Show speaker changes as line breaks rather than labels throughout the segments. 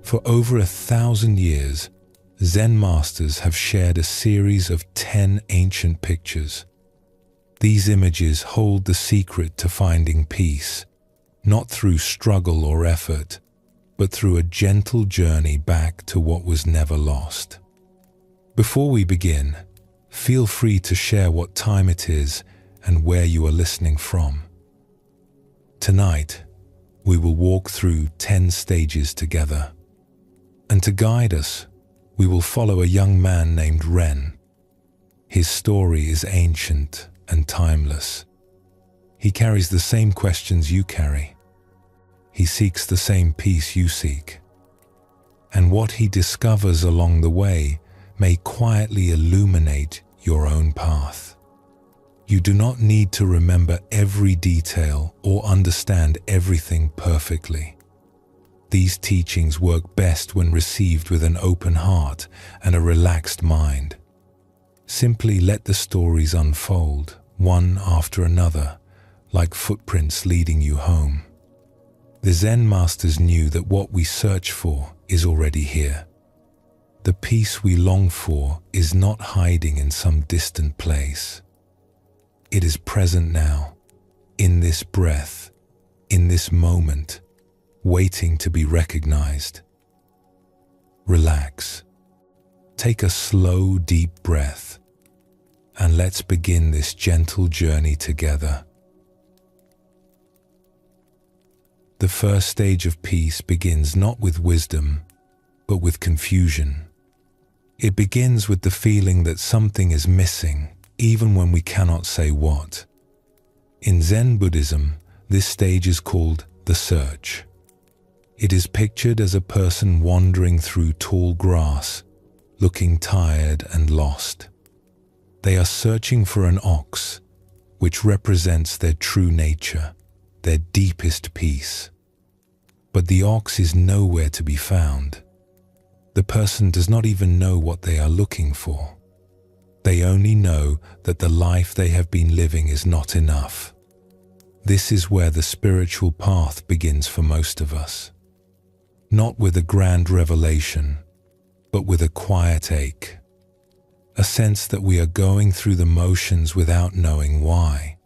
For over 1,000 years, Zen masters have shared a series of 10 ancient pictures. These images hold the secret to finding peace, not through struggle or effort, but through a gentle journey back to what was never lost. Before we begin, feel free to share what time it is and where you are listening from. Tonight, we will walk through 10 stages together. And to guide us, we will follow a young man named Ren. His story is ancient and timeless. He carries the same questions you carry. He seeks the same peace you seek. And what he discovers along the way may quietly illuminate your own path. You do not need to remember every detail or understand everything perfectly. These teachings work best when received with an open heart and a relaxed mind. Simply let the stories unfold, one after another, like footprints leading you home. The Zen masters knew that what we search for is already here. The peace we long for is not hiding in some distant place. It is present now, in this breath, in this moment, waiting to be recognized. Relax. Take a slow, deep breath, and let's begin this gentle journey together. The first stage of peace begins not with wisdom, but with confusion. It begins with the feeling that something is missing, even when we cannot say what. In Zen Buddhism, this stage is called the search. It is pictured as a person wandering through tall grass, looking tired and lost. They are searching for an ox, which represents their true nature, their deepest peace. But the ox is nowhere to be found. The person does not even know what they are looking for. They only know that the life they have been living is not enough. This is where the spiritual path begins for most of us. Not with a grand revelation, but with a quiet ache. A sense that we are going through the motions without knowing why.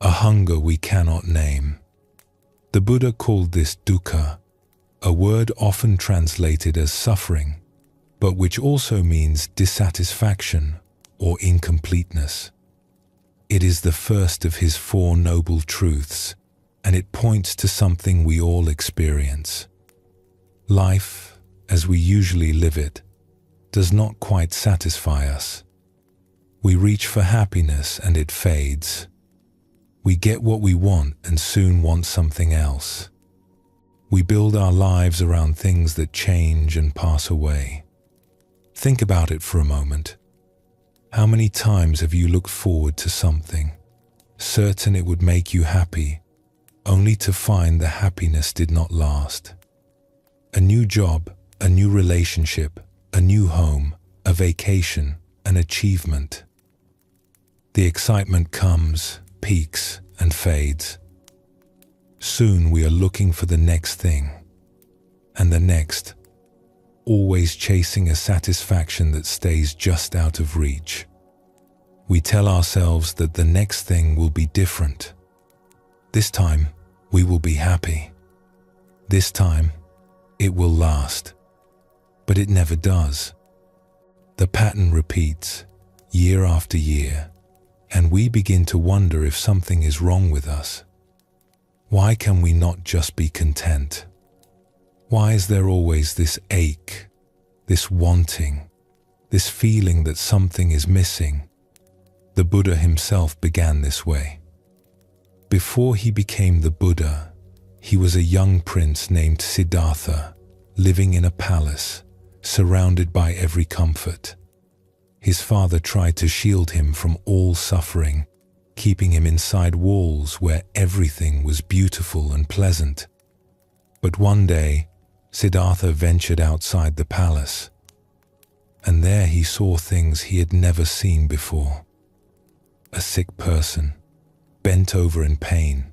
A hunger we cannot name. The Buddha called this dukkha, a word often translated as suffering, but which also means dissatisfaction or incompleteness. It is the first of his 4 noble truths, and it points to something we all experience. Life, as we usually live it, does not quite satisfy us. We reach for happiness and it fades. We get what we want and soon want something else. We build our lives around things that change and pass away. Think about it for a moment. How many times have you looked forward to something, certain it would make you happy, only to find the happiness did not last? A new job, a new relationship, a new home, a vacation, an achievement. The excitement comes, peaks, and fades. Soon we are looking for the next thing, and the next, always chasing a satisfaction that stays just out of reach. We tell ourselves that the next thing will be different. This time, we will be happy. This time, it will last. But it never does. The pattern repeats, year after year, and we begin to wonder if something is wrong with us. Why can we not just be content? Why is there always this ache, this wanting, this feeling that something is missing? The Buddha himself began this way. Before he became the Buddha, he was a young prince named Siddhartha, living in a palace, surrounded by every comfort. His father tried to shield him from all suffering, keeping him inside walls where everything was beautiful and pleasant. But one day, Siddhartha ventured outside the palace, and there he saw things he had never seen before. A sick person, bent over in pain.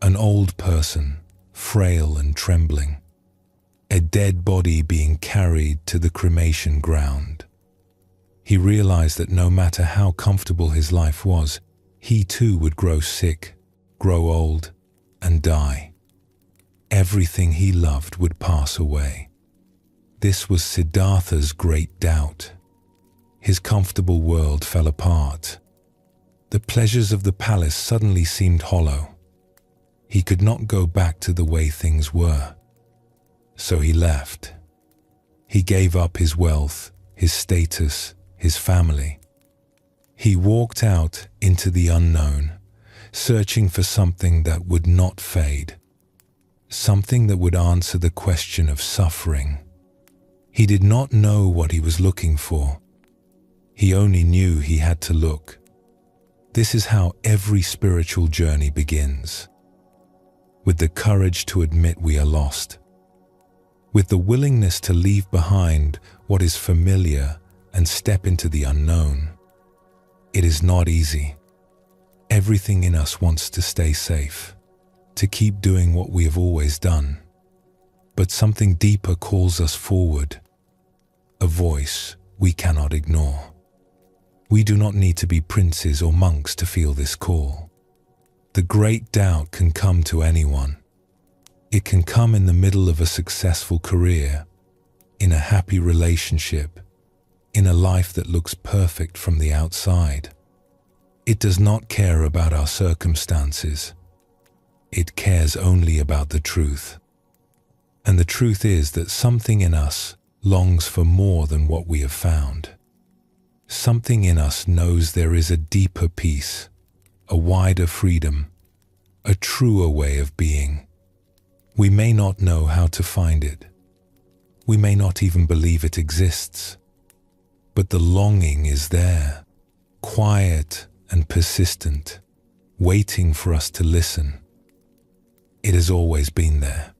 An old person, frail and trembling. a dead body being carried to the cremation ground. He realized that no matter how comfortable his life was, he too would grow sick, grow old, and die. Everything he loved would pass away. This was Siddhartha's great doubt. His comfortable world fell apart. The pleasures of the palace suddenly seemed hollow. He could not go back to the way things were. So he left. He gave up his wealth, his status, his family. He walked out into the unknown, searching for something that would not fade, something that would answer the question of suffering. He did not know what he was looking for. He only knew he had to look. This is how every spiritual journey begins. With the courage to admit we are lost. With the willingness to leave behind what is familiar and step into the unknown. It is not easy. Everything in us wants to stay safe, to keep doing what we have always done. But something deeper calls us forward, a voice we cannot ignore. We do not need to be princes or monks to feel this call. The great doubt can come to anyone. It can come in the middle of a successful career, in a happy relationship, in a life that looks perfect from the outside. It does not care about our circumstances. It cares only about the truth. And the truth is that something in us longs for more than what we have found. Something in us knows there is a deeper peace, a wider freedom, a truer way of being. We may not know how to find it. We may not even believe it exists. But the longing is there, quiet and persistent, waiting for us to listen. It has always been there.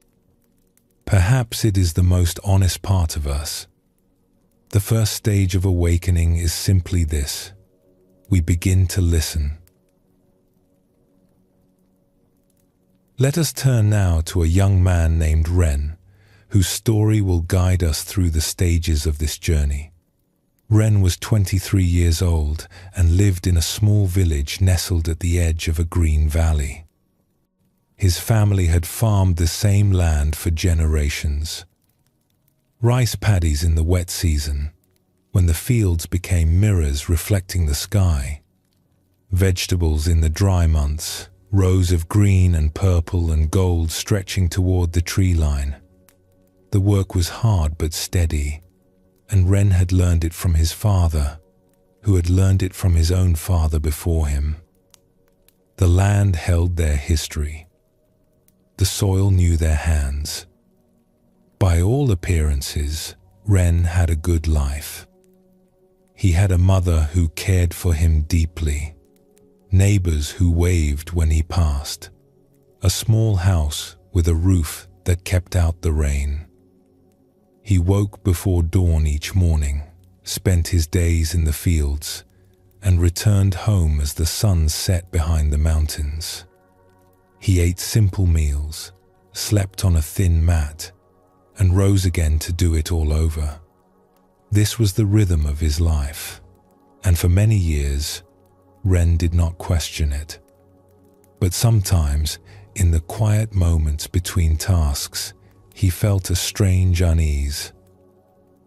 Perhaps it is the most honest part of us. The first stage of awakening is simply this: we begin to listen. Let us turn now to a young man named Ren, whose story will guide us through the stages of this journey. Ren was 23 years old and lived in a small village nestled at the edge of a green valley. His family had farmed the same land for generations. Rice paddies in the wet season, when the fields became mirrors reflecting the sky. Vegetables in the dry months, rows of green and purple and gold stretching toward the tree line. The work was hard but steady, and Ren had learned it from his father, who had learned it from his own father before him. The land held their history. The soil knew their hands. By all appearances, Ren had a good life. He had a mother who cared for him deeply, neighbors who waved when he passed, a small house with a roof that kept out the rain. He woke before dawn each morning, spent his days in the fields, and returned home as the sun set behind the mountains. He ate simple meals, slept on a thin mat, and rose again to do it all over. This was the rhythm of his life, and for many years, Ren did not question it. But sometimes, in the quiet moments between tasks, he felt a strange unease.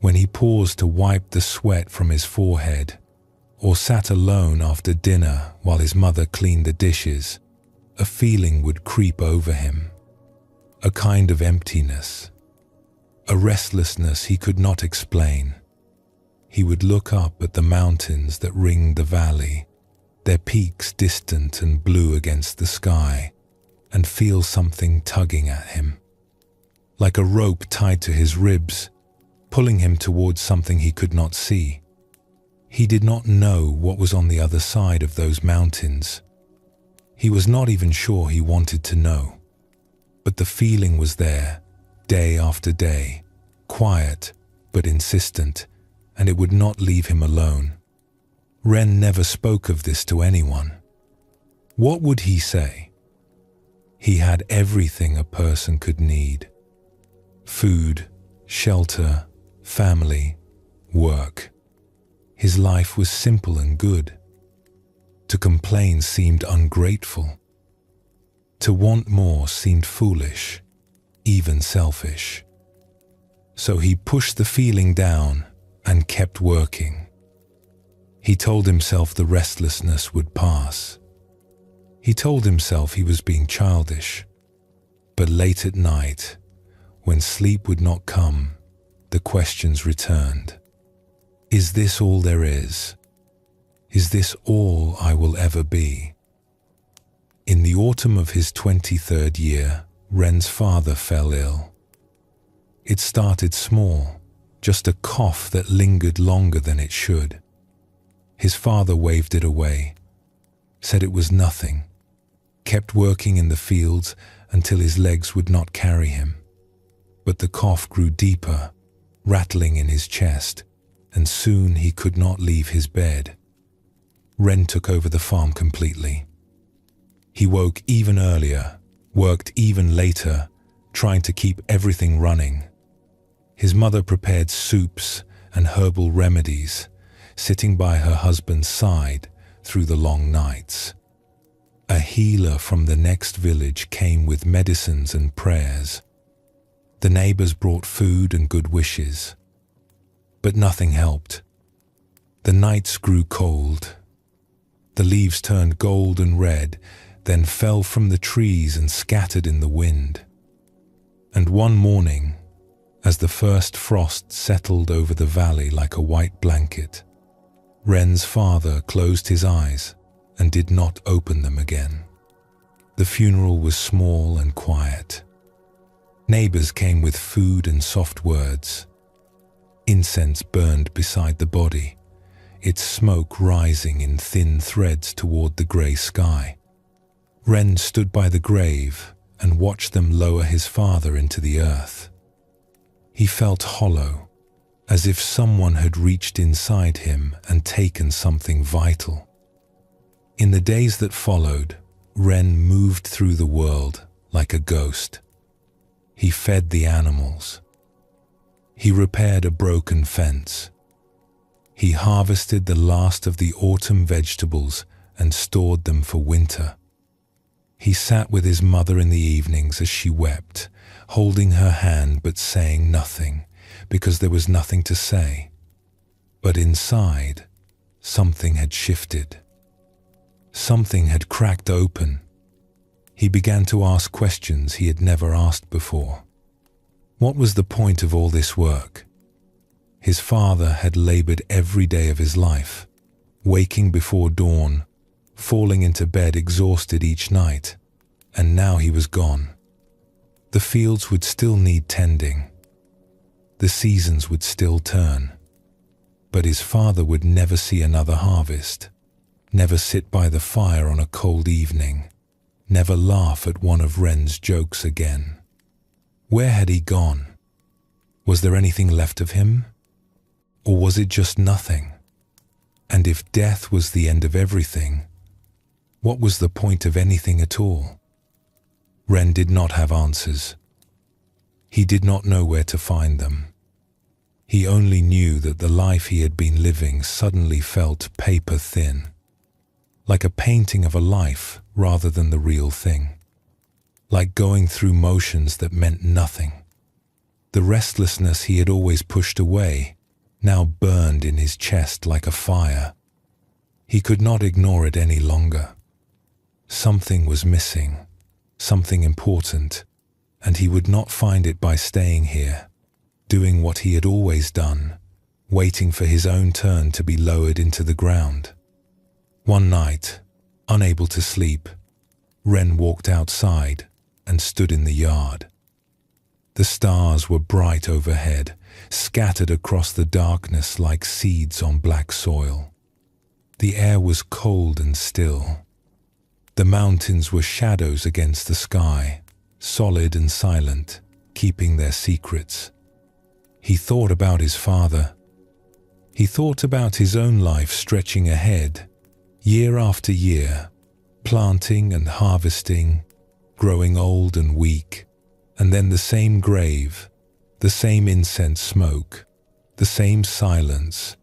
When he paused to wipe the sweat from his forehead, or sat alone after dinner while his mother cleaned the dishes, a feeling would creep over him, a kind of emptiness, a restlessness he could not explain. He would look up at the mountains that ringed the valley, their peaks distant and blue against the sky, and feel something tugging at him, like a rope tied to his ribs, pulling him towards something he could not see. He did not know what was on the other side of those mountains. He was not even sure he wanted to know. But the feeling was there, day after day, quiet but insistent, and it would not leave him alone. Ren never spoke of this to anyone. What would he say? He had everything a person could need: food, shelter, family, work. His life was simple and good. To complain seemed ungrateful. To want more seemed foolish, even selfish. So he pushed the feeling down and kept working. He told himself the restlessness would pass. He told himself he was being childish. But late at night, when sleep would not come, the questions returned. Is this all there is? Is this all I will ever be? In the autumn of his 23rd year, Ren's father fell ill. It started small, just a cough that lingered longer than it should. His father waved it away, said it was nothing, kept working in the fields until his legs would not carry him. But the cough grew deeper, rattling in his chest, and soon he could not leave his bed. Ren took over the farm completely. He woke even earlier, worked even later, trying to keep everything running. His mother prepared soups and herbal remedies, sitting by her husband's side through the long nights. A healer from the next village came with medicines and prayers. The neighbors brought food and good wishes. But nothing helped. The nights grew cold. The leaves turned gold and red, then fell from the trees and scattered in the wind. And one morning, as the first frost settled over the valley like a white blanket, Ren's father closed his eyes and did not open them again. The funeral was small and quiet. Neighbors came with food and soft words. Incense burned beside the body, its smoke rising in thin threads toward the grey sky. Ren stood by the grave and watched them lower his father into the earth. He felt hollow, as if someone had reached inside him and taken something vital. In the days that followed, Ren moved through the world like a ghost. He fed the animals. He repaired a broken fence. He harvested the last of the autumn vegetables and stored them for winter. He sat with his mother in the evenings as she wept, holding her hand but saying nothing, because there was nothing to say. But inside, something had shifted. Something had cracked open. He began to ask questions he had never asked before. What was the point of all this work? His father had labored every day of his life, waking before dawn, falling into bed exhausted each night, and now he was gone. The fields would still need tending. The seasons would still turn. But his father would never see another harvest, never sit by the fire on a cold evening, never laugh at one of Ren's jokes again. Where had he gone? Was there anything left of him? Or was it just nothing? And if death was the end of everything, what was the point of anything at all? Ren did not have answers. He did not know where to find them. He only knew that the life he had been living suddenly felt paper thin, like a painting of a life rather than the real thing, like going through motions that meant nothing. The restlessness he had always pushed away now burned in his chest like a fire. He could not ignore it any longer. Something was missing, something important, and he would not find it by staying here, doing what he had always done, waiting for his own turn to be lowered into the ground. One night, unable to sleep, Ren walked outside and stood in the yard. The stars were bright overhead, scattered across the darkness like seeds on black soil. The air was cold and still. The mountains were shadows against the sky, solid and silent, keeping their secrets. He thought about his father. He thought about his own life stretching ahead, year after year, planting and harvesting, growing old and weak, and then the same grave, the same incense smoke, the same silence.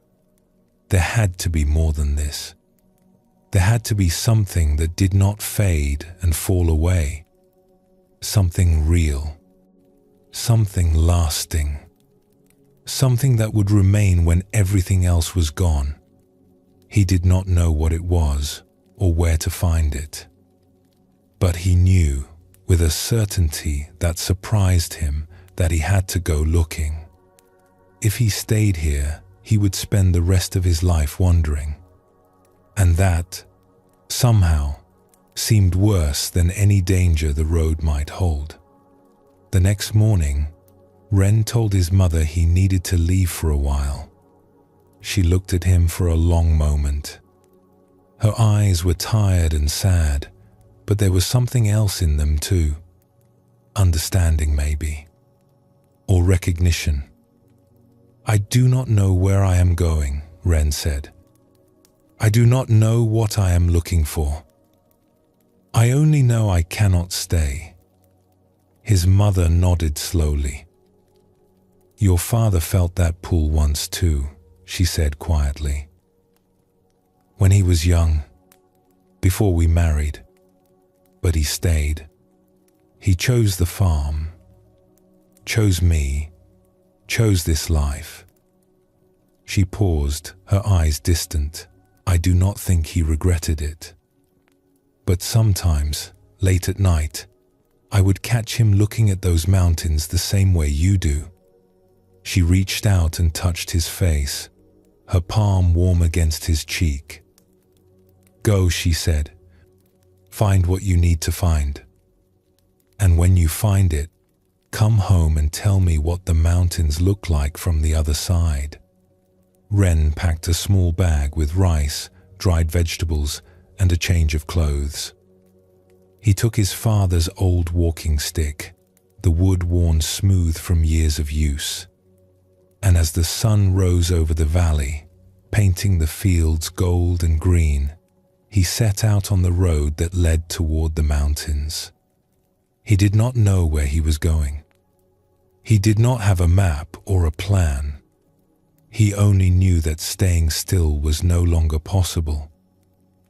There had to be more than this. There had to be something that did not fade and fall away. Something real. Something lasting. Something that would remain when everything else was gone. He did not know what it was or where to find it. But he knew, with a certainty that surprised him, that he had to go looking. If he stayed here, he would spend the rest of his life wandering. And that, somehow, seemed worse than any danger the road might hold. The next morning, Ren told his mother he needed to leave for a while. She looked at him for a long moment. Her eyes were tired and sad, but there was something else in them too. Understanding, maybe. Or recognition. "I do not know where I am going," Ren said. "I do not know what I am looking for. I only know I cannot stay." His mother nodded slowly. "Your father felt that pull once too," she said quietly. "When he was young, before we married. But he stayed. He chose the farm, chose me, chose this life." She paused, her eyes distant. "I do not think he regretted it. But sometimes, late at night, I would catch him looking at those mountains the same way you do." She reached out and touched his face, her palm warm against his cheek. "Go," she said. "Find what you need to find. And when you find it, come home and tell me what the mountains look like from the other side." Ren packed a small bag with rice, dried vegetables, and a change of clothes. He took his father's old walking stick, the wood worn smooth from years of use. And as the sun rose over the valley, painting the fields gold and green, he set out on the road that led toward the mountains. He did not know where he was going. He did not have a map or a plan. He only knew that staying still was no longer possible.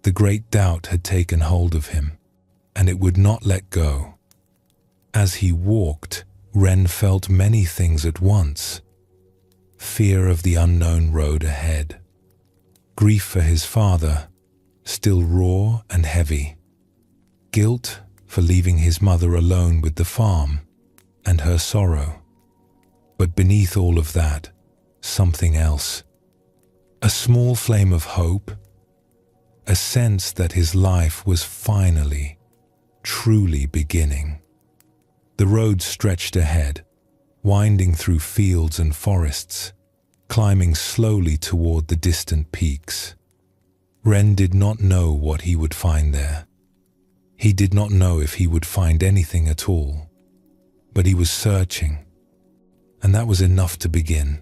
The great doubt had taken hold of him, and it would not let go. As he walked, Ren felt many things at once. Fear of the unknown road ahead. Grief for his father, still raw and heavy. Guilt for leaving his mother alone with the farm, and her sorrow. But beneath all of that, something else. A small flame of hope. A sense that his life was finally, truly beginning. The road stretched ahead, winding through fields and forests, climbing slowly toward the distant peaks. Ren did not know what he would find there. He did not know if he would find anything at all, but he was searching, and that was enough to begin.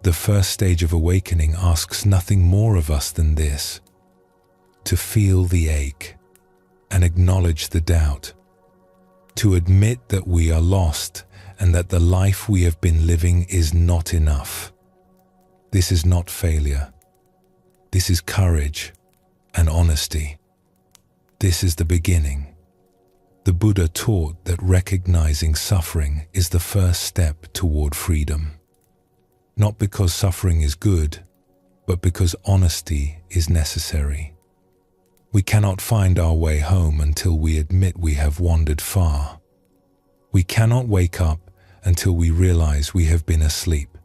The first stage of awakening asks nothing more of us than this: to feel the ache and acknowledge the doubt, to admit that we are lost and that the life we have been living is not enough. This is not failure. This is courage and honesty. This is the beginning. The Buddha taught that recognizing suffering is the first step toward freedom. Not because suffering is good, but because honesty is necessary. We cannot find our way home until we admit we have wandered far. We cannot wake up until we realize we have been asleep.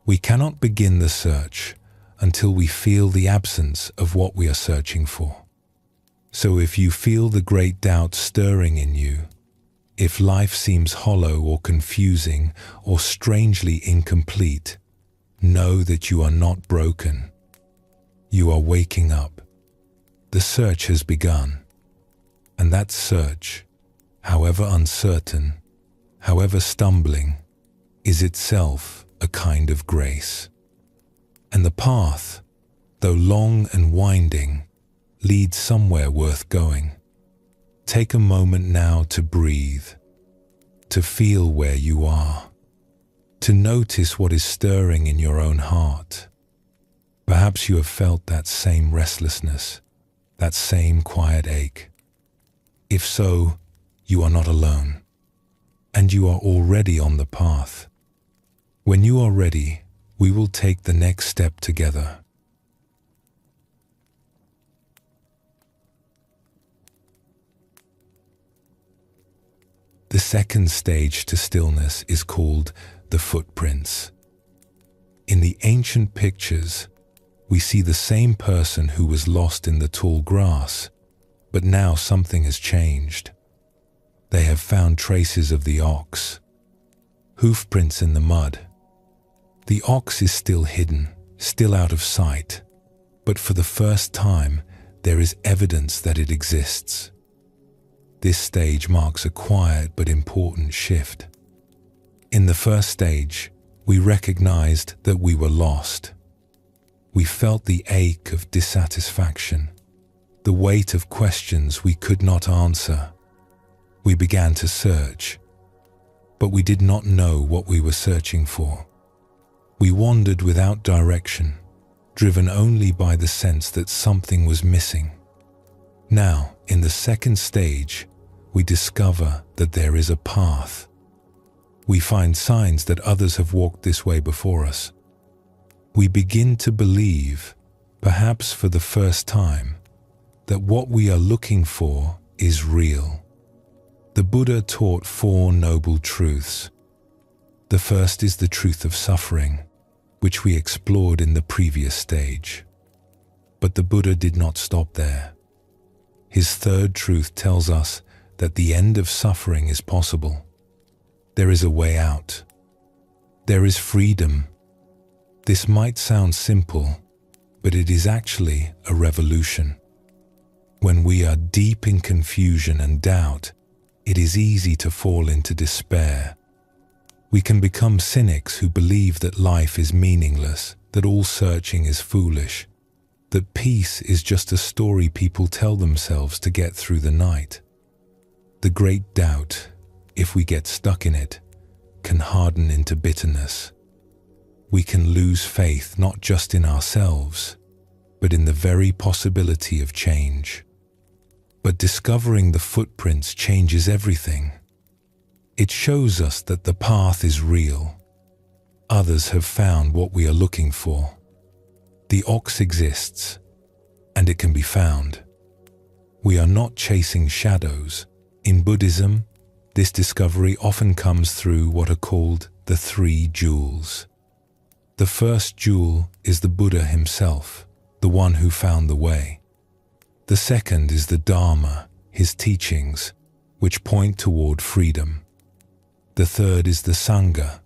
We cannot begin the search until we feel the absence of what we are searching for. So if you feel the great doubt stirring in you, if life seems hollow or confusing or strangely incomplete, know that you are not broken. You are waking up. The search has begun. And that search, however uncertain, however stumbling, is itself a kind of grace. And the path, though long and winding, leads somewhere worth going. Take a moment now to breathe, to feel where you are, to notice what is stirring in your own heart. Perhaps you have felt that same restlessness, that same quiet ache. If so, you are not alone, and you are already on the path. When you are ready, we will take the next step together. The second stage to stillness is called the footprints. In the ancient pictures, we see the same person who was lost in the tall grass, but now something has changed. They have found traces of the ox, hoof prints in the mud. The ox is still hidden, still out of sight, but for the first time, there is evidence that it exists. This stage marks a quiet but important shift. In the first stage, we recognized that we were lost. We felt the ache of dissatisfaction, the weight of questions we could not answer. We began to search, but we did not know what we were searching for. We wandered without direction, driven only by the sense that something was missing. Now, in the second stage, we discover that there is a path. We find signs that others have walked this way before us. We begin to believe, perhaps for the first time, that what we are looking for is real. The Buddha taught 4 noble truths. The first is the truth of suffering, which we explored in the previous stage. But the Buddha did not stop there. His third truth tells us that the end of suffering is possible. There is a way out. There is freedom. This might sound simple, but it is actually a revolution. When we are deep in confusion and doubt, it is easy to fall into despair. We can become cynics who believe that life is meaningless, that all searching is foolish, that peace is just a story people tell themselves to get through the night. The great doubt, if we get stuck in it, can harden into bitterness. We can lose faith not just in ourselves, but in the very possibility of change. But discovering the footprints changes everything. It shows us that the path is real. Others have found what we are looking for. The ox exists, and it can be found. We are not chasing shadows. In Buddhism, this discovery often comes through what are called the 3 jewels. The first jewel is the Buddha himself, the one who found the way. The second is the Dharma, his teachings, which point toward freedom. The third is the Sangha,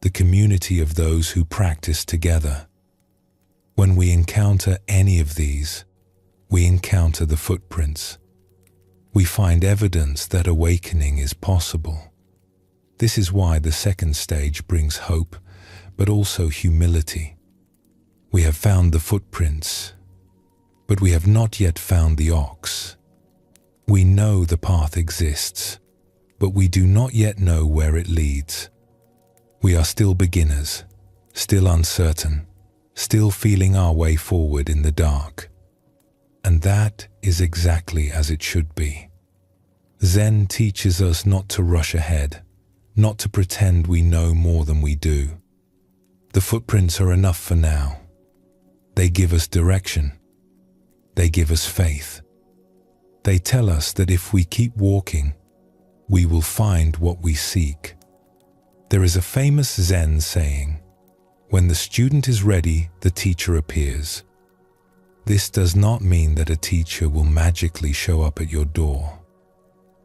the community of those who practice together. When we encounter any of these, we encounter the footprints. We find evidence that awakening is possible. This is why the second stage brings hope, but also humility. We have found the footprints, but we have not yet found the ox. We know the path exists, but we do not yet know where it leads. We are still beginners, still uncertain, still feeling our way forward in the dark. And that is exactly as it should be. Zen teaches us not to rush ahead, not to pretend we know more than we do. The footprints are enough for now. They give us direction. They give us faith. They tell us that if we keep walking, we will find what we seek. There is a famous Zen saying, "When the student is ready, the teacher appears." This does not mean that a teacher will magically show up at your door.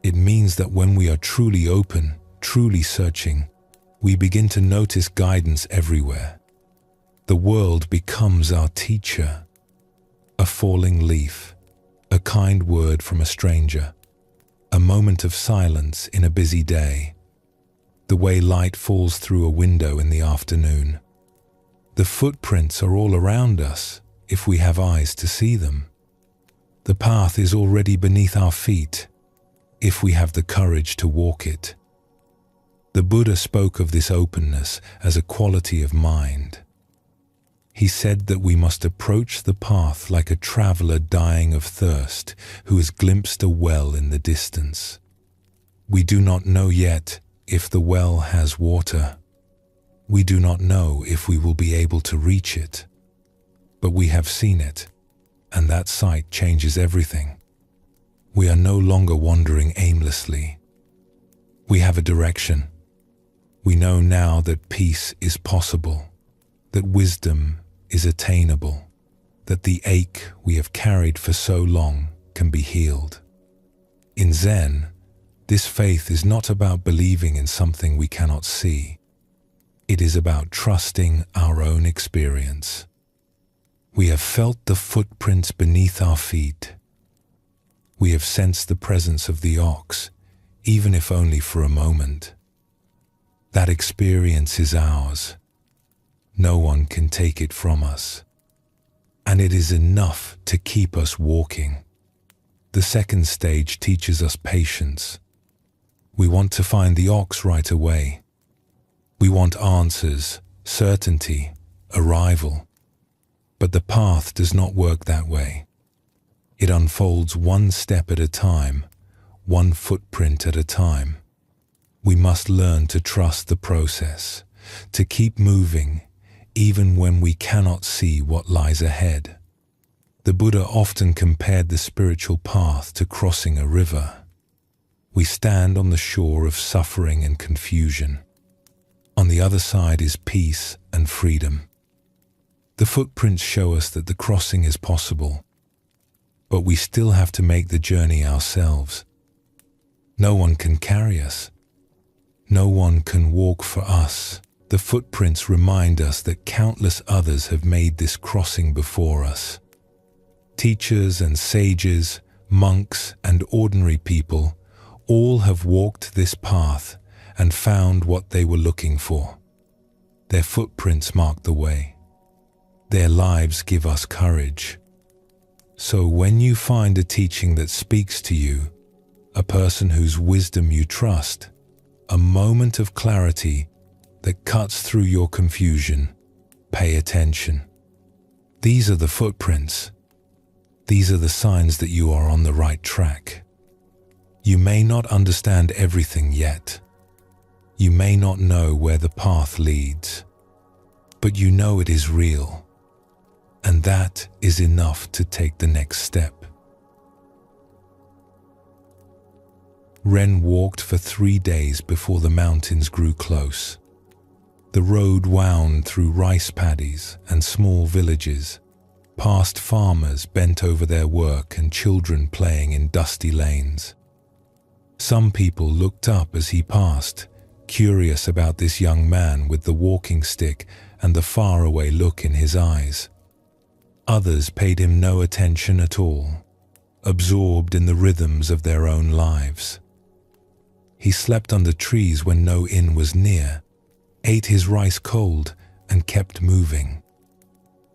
It means that when we are truly open, truly searching, we begin to notice guidance everywhere. The world becomes our teacher. A falling leaf, a kind word from a stranger, a moment of silence in a busy day, the way light falls through a window in the afternoon. The footprints are all around us if we have eyes to see them. The path is already beneath our feet. if we have the courage to walk it. The Buddha spoke of this openness as a quality of mind. He said that we must approach the path like a traveler dying of thirst who has glimpsed a well in the distance. We do not know yet if the well has water. We do not know if we will be able to reach it. But we have seen it, and that sight changes everything. We are no longer wandering aimlessly. We have a direction. We know now that peace is possible, that wisdom is attainable, that the ache we have carried for so long can be healed. In Zen, this faith is not about believing in something we cannot see. It is about trusting our own experience. We have felt the footprints beneath our feet. We have sensed the presence of the ox, even if only for a moment. That experience is ours. No one can take it from us. And it is enough to keep us walking. The second stage teaches us patience. We want to find the ox right away. We want answers, certainty, arrival. But the path does not work that way. It unfolds one step at a time, one footprint at a time. We must learn to trust the process, to keep moving, even when we cannot see what lies ahead. The Buddha often compared the spiritual path to crossing a river. We stand on the shore of suffering and confusion. On the other side is peace and freedom. The footprints show us that the crossing is possible, but we still have to make the journey ourselves. No one can carry us. No one can walk for us. The footprints remind us that countless others have made this crossing before us. Teachers and sages, monks and ordinary people, all have walked this path and found what they were looking for. Their footprints mark the way. Their lives give us courage. So when you find a teaching that speaks to you, a person whose wisdom you trust, a moment of clarity that cuts through your confusion, pay attention. These are the footprints. These are the signs that you are on the right track. You may not understand everything yet. You may not know where the path leads, but you know it is real, and that is enough to take the next step. Ren walked for 3 days before the mountains grew close. The road wound through rice paddies and small villages, past farmers bent over their work and children playing in dusty lanes. Some people looked up as he passed, curious about this young man with the walking stick and the faraway look in his eyes. Others paid him no attention at all, absorbed in the rhythms of their own lives. He slept under trees when no inn was near, ate his rice cold, and kept moving.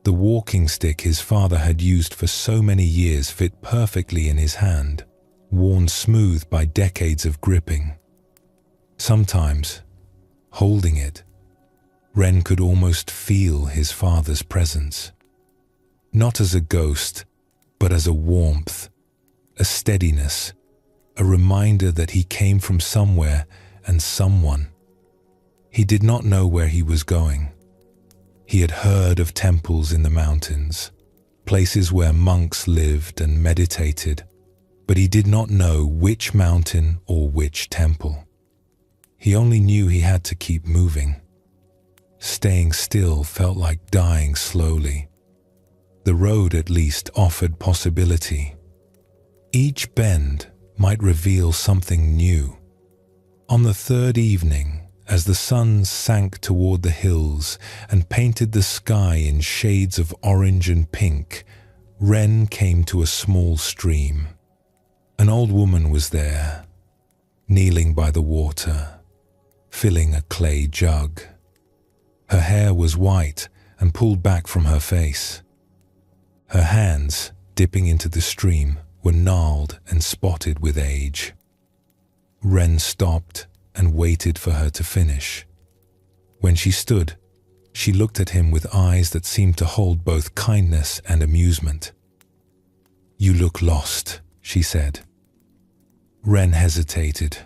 The walking stick his father had used for so many years fit perfectly in his hand, worn smooth by decades of gripping. Sometimes, holding it, Ren could almost feel his father's presence. Not as a ghost, but as a warmth, a steadiness, a reminder that he came from somewhere and someone. He did not know where he was going. He had heard of temples in the mountains, places where monks lived and meditated, but he did not know which mountain or which temple. He only knew he had to keep moving. Staying still felt like dying slowly. The road at least offered possibility. Each bend might reveal something new. On the third evening, as the sun sank toward the hills and painted the sky in shades of orange and pink, Ren came to a small stream. An old woman was there, kneeling by the water, filling a clay jug. Her hair was white and pulled back from her face. Her hands, dipping into the stream, were gnarled and spotted with age. Ren stopped and waited for her to finish. When she stood, she looked at him with eyes that seemed to hold both kindness and amusement. "You look lost," she said. Ren hesitated.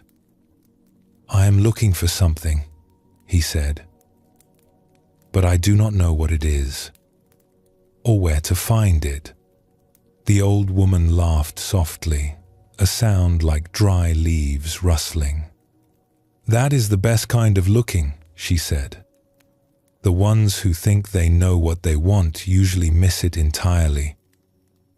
"I am looking for something," he said, "but I do not know what it is, or where to find it." The old woman laughed softly, a sound like dry leaves rustling. "That is the best kind of looking," she said. "The ones who think they know what they want usually miss it entirely."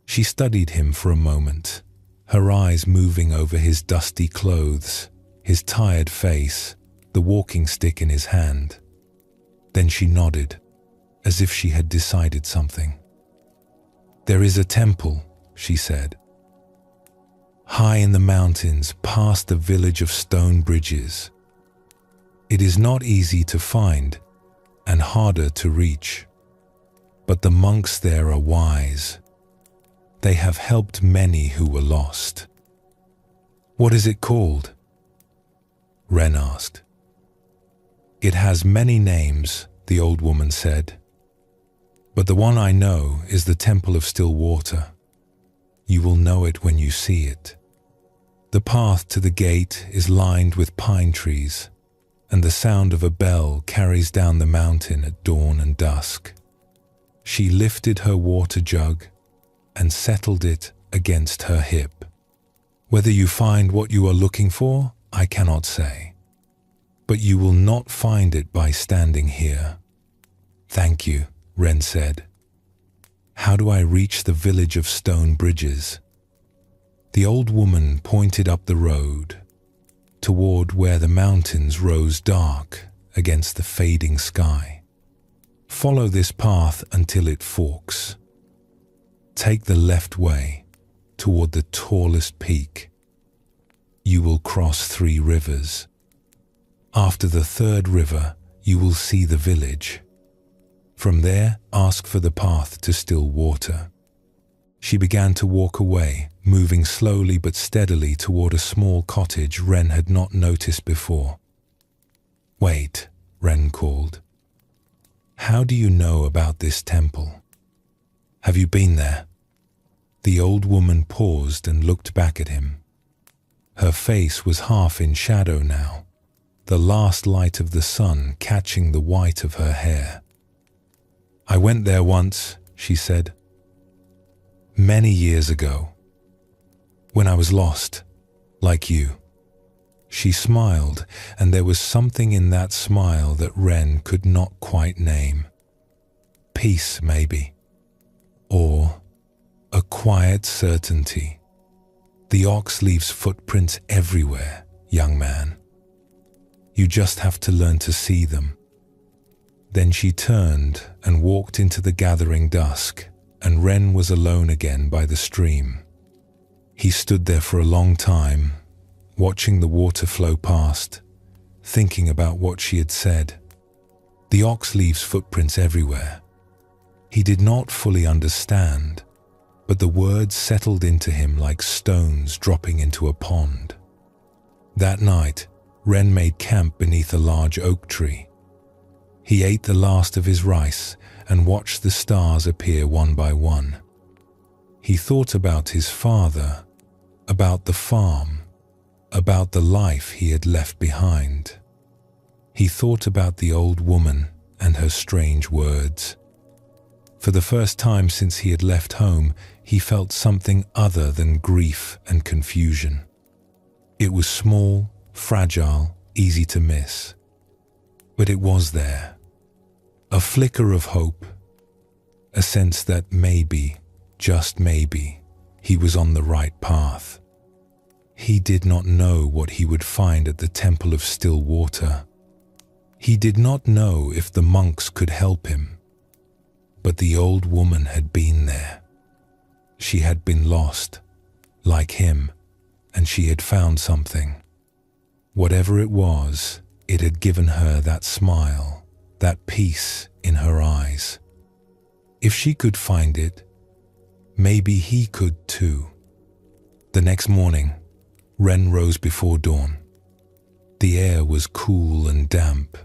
She studied him for a moment, her eyes moving over his dusty clothes, his tired face, the walking stick in his hand. Then she nodded, as if she had decided something. "There is a temple," she said, "high in the mountains past the village of stone bridges. It is not easy to find and harder to reach, but the monks there are wise. They have helped many who were lost." "What is it called?" Ren asked. "It has many names," the old woman said, "but the one I know is the Temple of Still Water. You will know it when you see it. The path to the gate is lined with pine trees, and the sound of a bell carries down the mountain at dawn and dusk." She lifted her water jug and settled it against her hip. "Whether you find what you are looking for, I cannot say, but you will not find it by standing here." "Thank you," Ren said. "How do I reach the village of stone bridges?" The old woman pointed up the road, toward where the mountains rose dark against the fading sky. "Follow this path until it forks. Take the left way toward the tallest peak. You will cross 3 rivers. After the 3rd river, you will see the village. From there, ask for the path to still water." She began to walk away, moving slowly but steadily toward a small cottage Ren had not noticed before. "Wait," Ren called. "How do you know about this temple? Have you been there?" The old woman paused and looked back at him. Her face was half in shadow now, the last light of the sun catching the white of her hair. "I went there once," she said. "Many years ago, when I was lost, like you." She smiled, and there was something in that smile that Ren could not quite name. Peace, maybe. Or a quiet certainty. "The ox leaves footprints everywhere, young man. You just have to learn to see them." Then she turned and walked into the gathering dusk, and Ren was alone again by the stream. He stood there for a long time, watching the water flow past, thinking about what she had said. The ox leaves footprints everywhere. He did not fully understand, but the words settled into him like stones dropping into a pond. That night, Ren made camp beneath a large oak tree. He ate the last of his rice and watched the stars appear one by one. He thought about his father, about the farm, about the life he had left behind. He thought about the old woman and her strange words. For the first time since he had left home, he felt something other than grief and confusion. It was small, fragile, easy to miss. But it was there. A flicker of hope, a sense that maybe, just maybe, he was on the right path. He did not know what he would find at the Temple of Still Water. He did not know if the monks could help him. But the old woman had been there. She had been lost, like him, and she had found something. Whatever it was, it had given her that smile, that peace in her eyes. If she could find it, maybe he could too. The next morning, Ren rose before dawn. The air was cool and damp,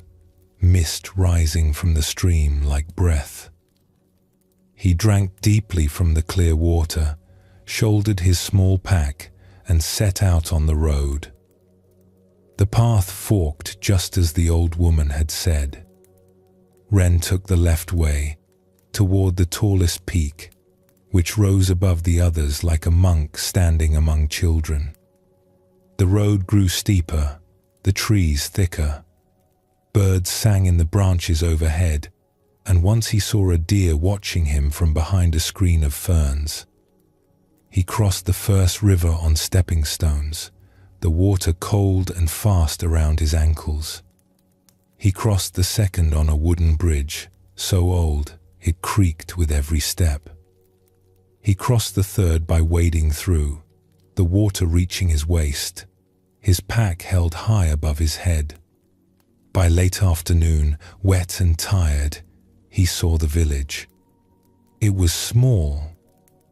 mist rising from the stream like breath. He drank deeply from the clear water, shouldered his small pack, and set out on the road. The path forked just as the old woman had said. Ren took the left way, toward the tallest peak, which rose above the others like a monk standing among children. The road grew steeper, the trees thicker. Birds sang in the branches overhead, and once he saw a deer watching him from behind a screen of ferns. He crossed the first river on stepping stones, the water cold and fast around his ankles. He crossed the second on a wooden bridge, so old it creaked with every step. He crossed the third by wading through, the water reaching his waist, his pack held high above his head. By late afternoon, wet and tired, he saw the village. It was small,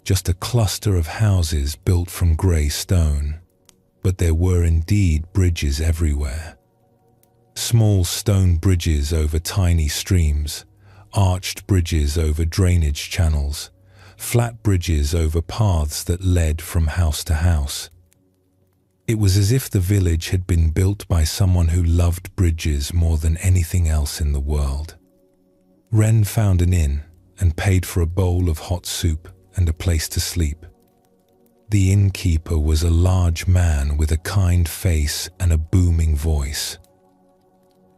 just a cluster of houses built from grey stone, but there were indeed bridges everywhere. Small stone bridges over tiny streams, arched bridges over drainage channels, flat bridges over paths that led from house to house. It was as if the village had been built by someone who loved bridges more than anything else in the world. Ren found an inn and paid for a bowl of hot soup and a place to sleep. The innkeeper was a large man with a kind face and a booming voice.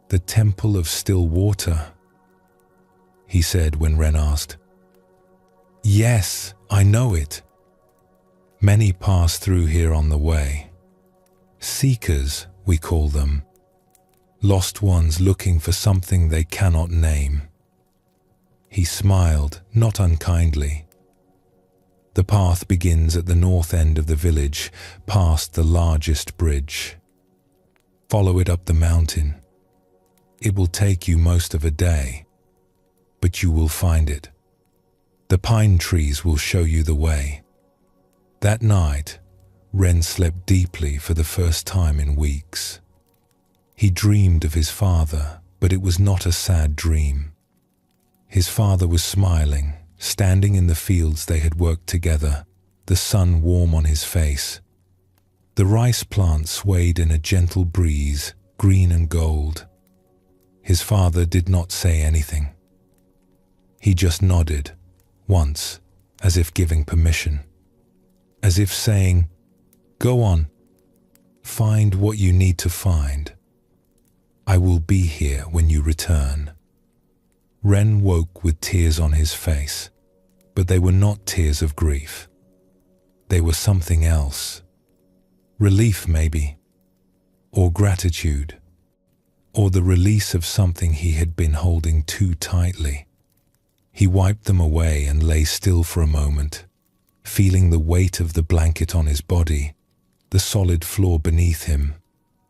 "The Temple of Still Water," he said when Ren asked. "Yes, I know it. Many pass through here on the way. Seekers, we call them. Lost ones looking for something they cannot name." He smiled, not unkindly. The path begins at the north end of the village, past the largest bridge. Follow it up the mountain. It will take you most of a day, but you will find it. The pine trees will show you the way. That night, Ren slept deeply for the first time in weeks. He dreamed of his father, but it was not a sad dream. His father was smiling, standing in the fields they had worked together, the sun warm on his face. The rice plant swayed in a gentle breeze, green and gold. His father did not say anything. He just nodded, once, as if giving permission. As if saying, "Go on, find what you need to find. I will be here when you return." Ren woke with tears on his face, but they were not tears of grief. They were something else. Relief, maybe, or gratitude, or the release of something he had been holding too tightly. He wiped them away and lay still for a moment, feeling the weight of the blanket on his body, the solid floor beneath him,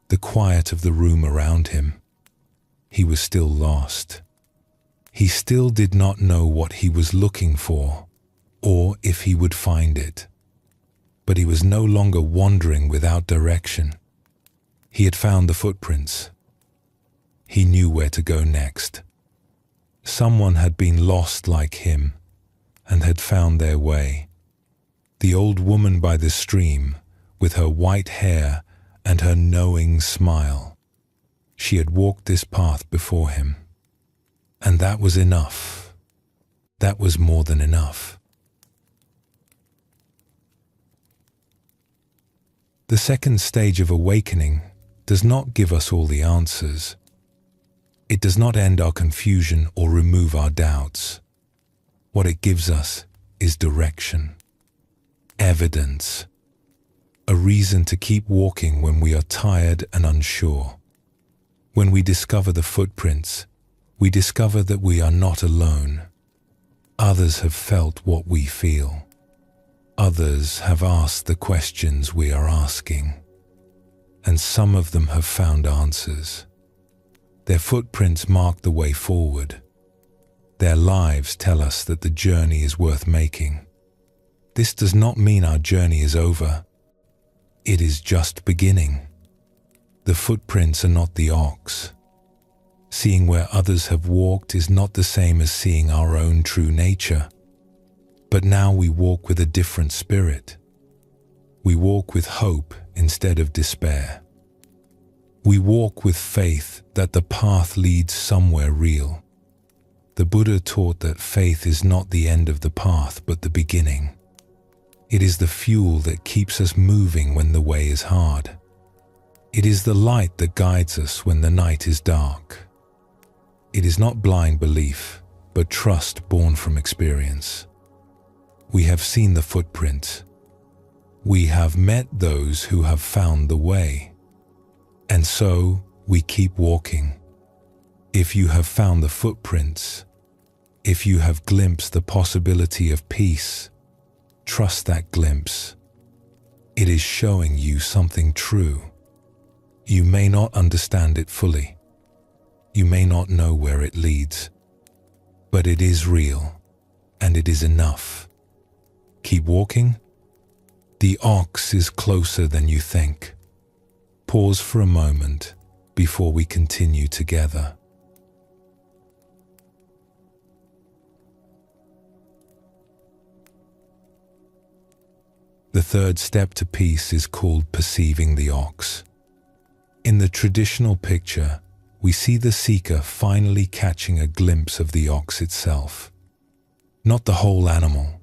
the quiet of the room around him. He was still lost. He still did not know what he was looking for, or if he would find it. But he was no longer wandering without direction. He had found the footprints. He knew where to go next. Someone had been lost like him and had found their way. The old woman by the stream, with her white hair and her knowing smile. She had walked this path before him. And that was enough. That was more than enough. The second stage of awakening does not give us all the answers. It does not end our confusion or remove our doubts. What it gives us is direction, evidence, a reason to keep walking when we are tired and unsure. When we discover the footprints, we discover that we are not alone. Others have felt what we feel. Others have asked the questions we are asking. And some of them have found answers. Their footprints mark the way forward. Their lives tell us that the journey is worth making. This does not mean our journey is over. It is just beginning. The footprints are not the ox. Seeing where others have walked is not the same as seeing our own true nature. But now we walk with a different spirit. We walk with hope instead of despair. We walk with faith that the path leads somewhere real. The Buddha taught that faith is not the end of the path, but the beginning. It is the fuel that keeps us moving when the way is hard. It is the light that guides us when the night is dark. It is not blind belief, but trust born from experience. We have seen the footprints. We have met those who have found the way. And so we keep walking. If you have found the footprints, if you have glimpsed the possibility of peace, trust that glimpse. It is showing you something true. You may not understand it fully. You may not know where it leads. But it is real, and it is enough. Keep walking. The ox is closer than you think. Pause for a moment before we continue together. The third step to peace is called perceiving the ox. In the traditional picture, we see the seeker finally catching a glimpse of the ox itself. Not the whole animal,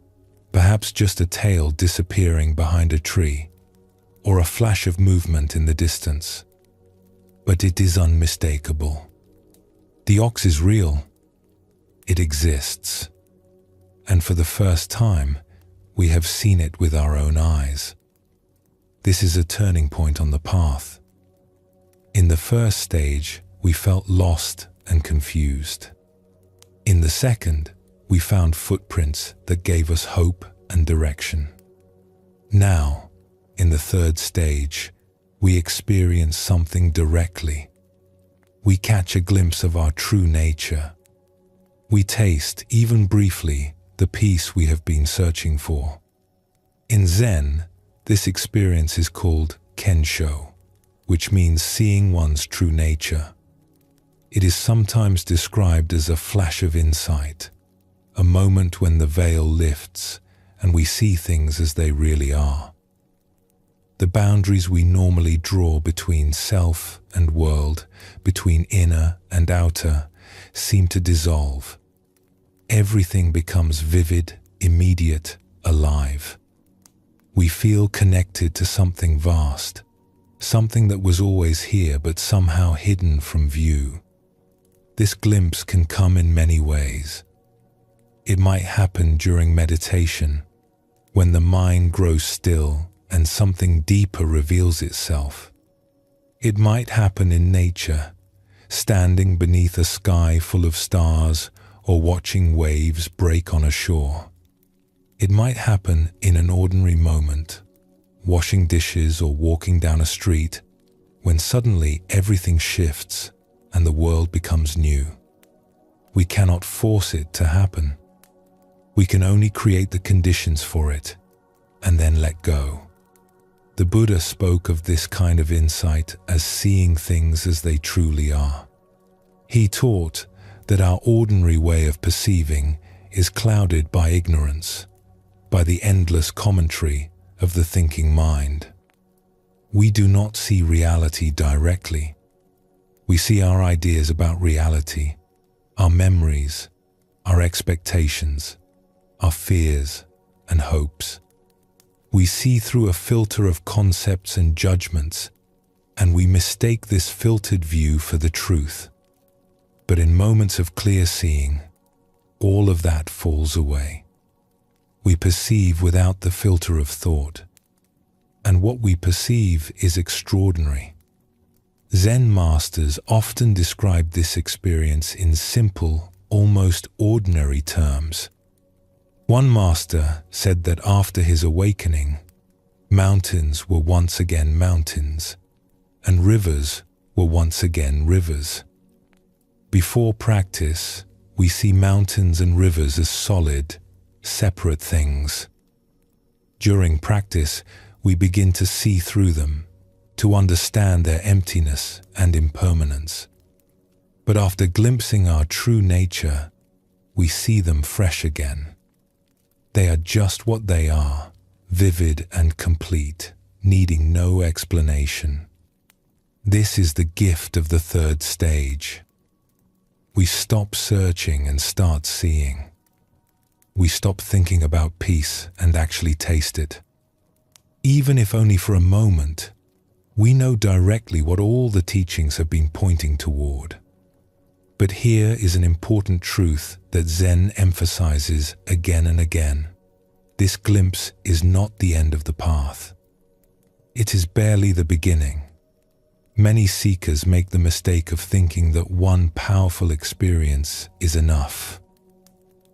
perhaps just a tail disappearing behind a tree, or a flash of movement in the distance. But it is unmistakable. The ox is real. It exists. And for the first time, we have seen it with our own eyes. This is a turning point on the path. In the first stage, we felt lost and confused. In the second, we found footprints that gave us hope and direction. Now, in the third stage, we experience something directly. We catch a glimpse of our true nature. We taste, even briefly, the peace we have been searching for. In Zen, this experience is called kensho, which means seeing one's true nature. It is sometimes described as a flash of insight, a moment when the veil lifts and we see things as they really are. The boundaries we normally draw between self and world, between inner and outer, seem to dissolve. Everything becomes vivid, immediate, alive. We feel connected to something vast, something that was always here but somehow hidden from view. This glimpse can come in many ways. It might happen during meditation, when the mind grows still and something deeper reveals itself. It might happen in nature, standing beneath a sky full of stars or watching waves break on a shore. It might happen in an ordinary moment, washing dishes or walking down a street, when suddenly everything shifts and the world becomes new. We cannot force it to happen. We can only create the conditions for it and then let go. The Buddha spoke of this kind of insight as seeing things as they truly are. He taught that our ordinary way of perceiving is clouded by ignorance, by the endless commentary of the thinking mind. We do not see reality directly. We see our ideas about reality, our memories, our expectations, our fears and hopes. We see through a filter of concepts and judgments, and we mistake this filtered view for the truth. But in moments of clear seeing, all of that falls away. We perceive without the filter of thought, and what we perceive is extraordinary. Zen masters often describe this experience in simple, almost ordinary terms. One master said that after his awakening, mountains were once again mountains, and rivers were once again rivers. Before practice, we see mountains and rivers as solid, separate things. During practice, we begin to see through them, to understand their emptiness and impermanence. But after glimpsing our true nature, we see them fresh again. They are just what they are, vivid and complete, needing no explanation. This is the gift of the third stage. We stop searching and start seeing. We stop thinking about peace and actually taste it. Even if only for a moment, we know directly what all the teachings have been pointing toward. But here is an important truth that Zen emphasizes again and again. This glimpse is not the end of the path. It is barely the beginning. Many seekers make the mistake of thinking that one powerful experience is enough.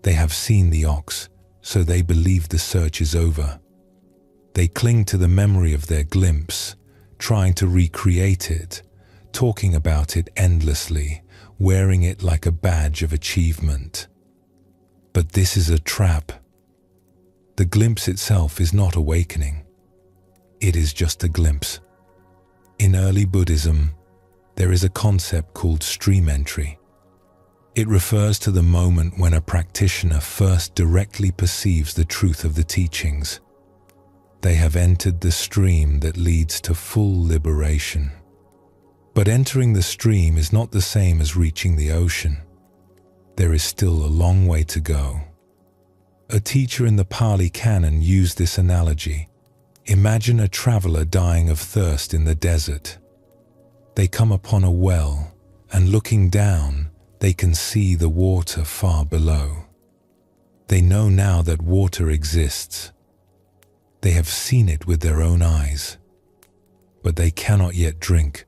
They have seen the ox, so they believe the search is over. They cling to the memory of their glimpse, trying to recreate it, talking about it endlessly, wearing it like a badge of achievement. But this is a trap. The glimpse itself is not awakening. It is just a glimpse. In early Buddhism, there is a concept called stream entry. It refers to the moment when a practitioner first directly perceives the truth of the teachings. They have entered the stream that leads to full liberation. But entering the stream is not the same as reaching the ocean. There is still a long way to go. A teacher in the Pali Canon used this analogy. Imagine a traveler dying of thirst in the desert. They come upon a well, and looking down, they can see the water far below. They know now that water exists. They have seen it with their own eyes, but they cannot yet drink.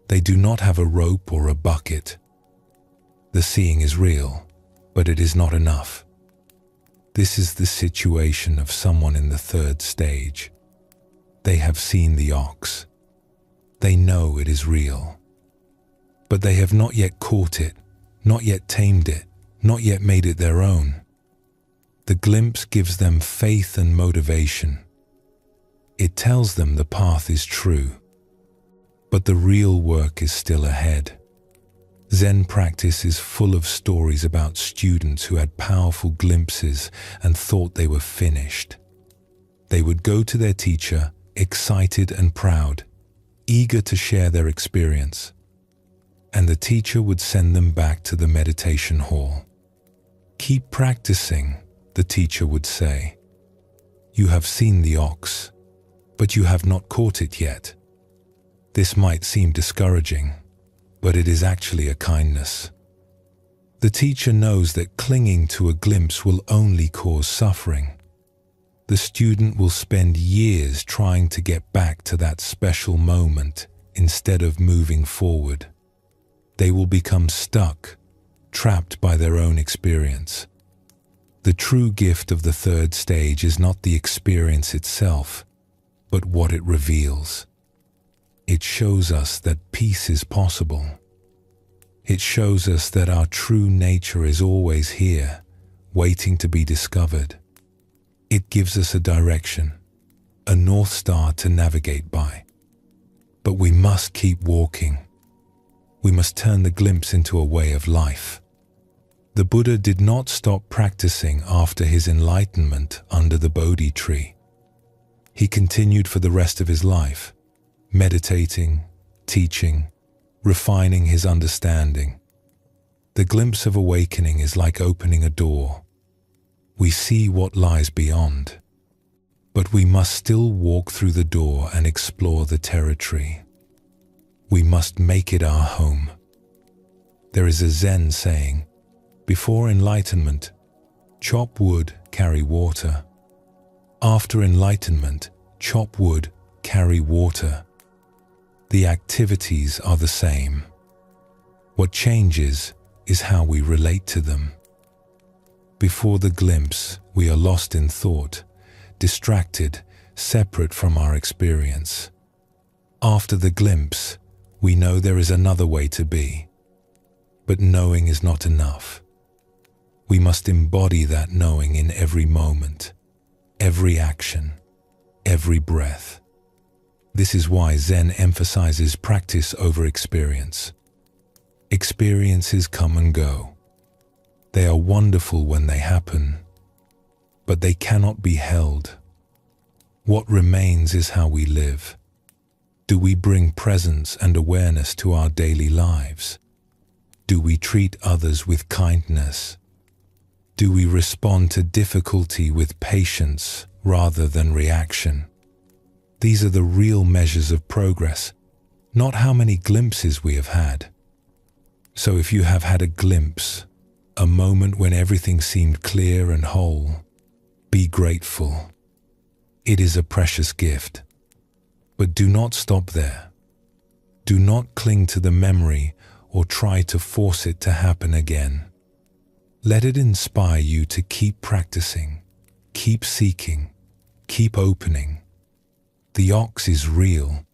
They do not have a rope or a bucket. The seeing is real, but it is not enough. This is the situation of someone in the third stage. They have seen the ox. They know it is real. But they have not yet caught it, not yet tamed it, not yet made it their own. The glimpse gives them faith and motivation. It tells them the path is true. But the real work is still ahead. Zen practice is full of stories about students who had powerful glimpses and thought they were finished. They would go to their teacher, excited and proud, eager to share their experience. And the teacher would send them back to the meditation hall. "Keep practicing," the teacher would say. "You have seen the ox, but you have not caught it yet." This might seem discouraging, but it is actually a kindness. The teacher knows that clinging to a glimpse will only cause suffering. The student will spend years trying to get back to that special moment instead of moving forward. They will become stuck, trapped by their own experience. The true gift of the third stage is not the experience itself, but what it reveals. It shows us that peace is possible. It shows us that our true nature is always here, waiting to be discovered. It gives us a direction, a North Star to navigate by. But we must keep walking. We must turn the glimpse into a way of life. The Buddha did not stop practicing after his enlightenment under the Bodhi tree. He continued for the rest of his life, meditating, teaching, refining his understanding. The glimpse of awakening is like opening a door. We see what lies beyond, but we must still walk through the door and explore the territory. We must make it our home. There is a Zen saying, "Before enlightenment, chop wood, carry water. After enlightenment, chop wood, carry water." The activities are the same. What changes is how we relate to them. Before the glimpse, we are lost in thought, distracted, separate from our experience. After the glimpse, we know there is another way to be. But knowing is not enough. We must embody that knowing in every moment, every action, every breath. This is why Zen emphasizes practice over experience. Experiences come and go. They are wonderful when they happen, but they cannot be held. What remains is how we live. Do we bring presence and awareness to our daily lives? Do we treat others with kindness? Do we respond to difficulty with patience rather than reaction? These are the real measures of progress, not how many glimpses we have had. So if you have had a glimpse, a moment when everything seemed clear and whole, be grateful. It is a precious gift. But do not stop there. Do not cling to the memory or try to force it to happen again. Let it inspire you to keep practicing, keep seeking, keep opening. The ox is real.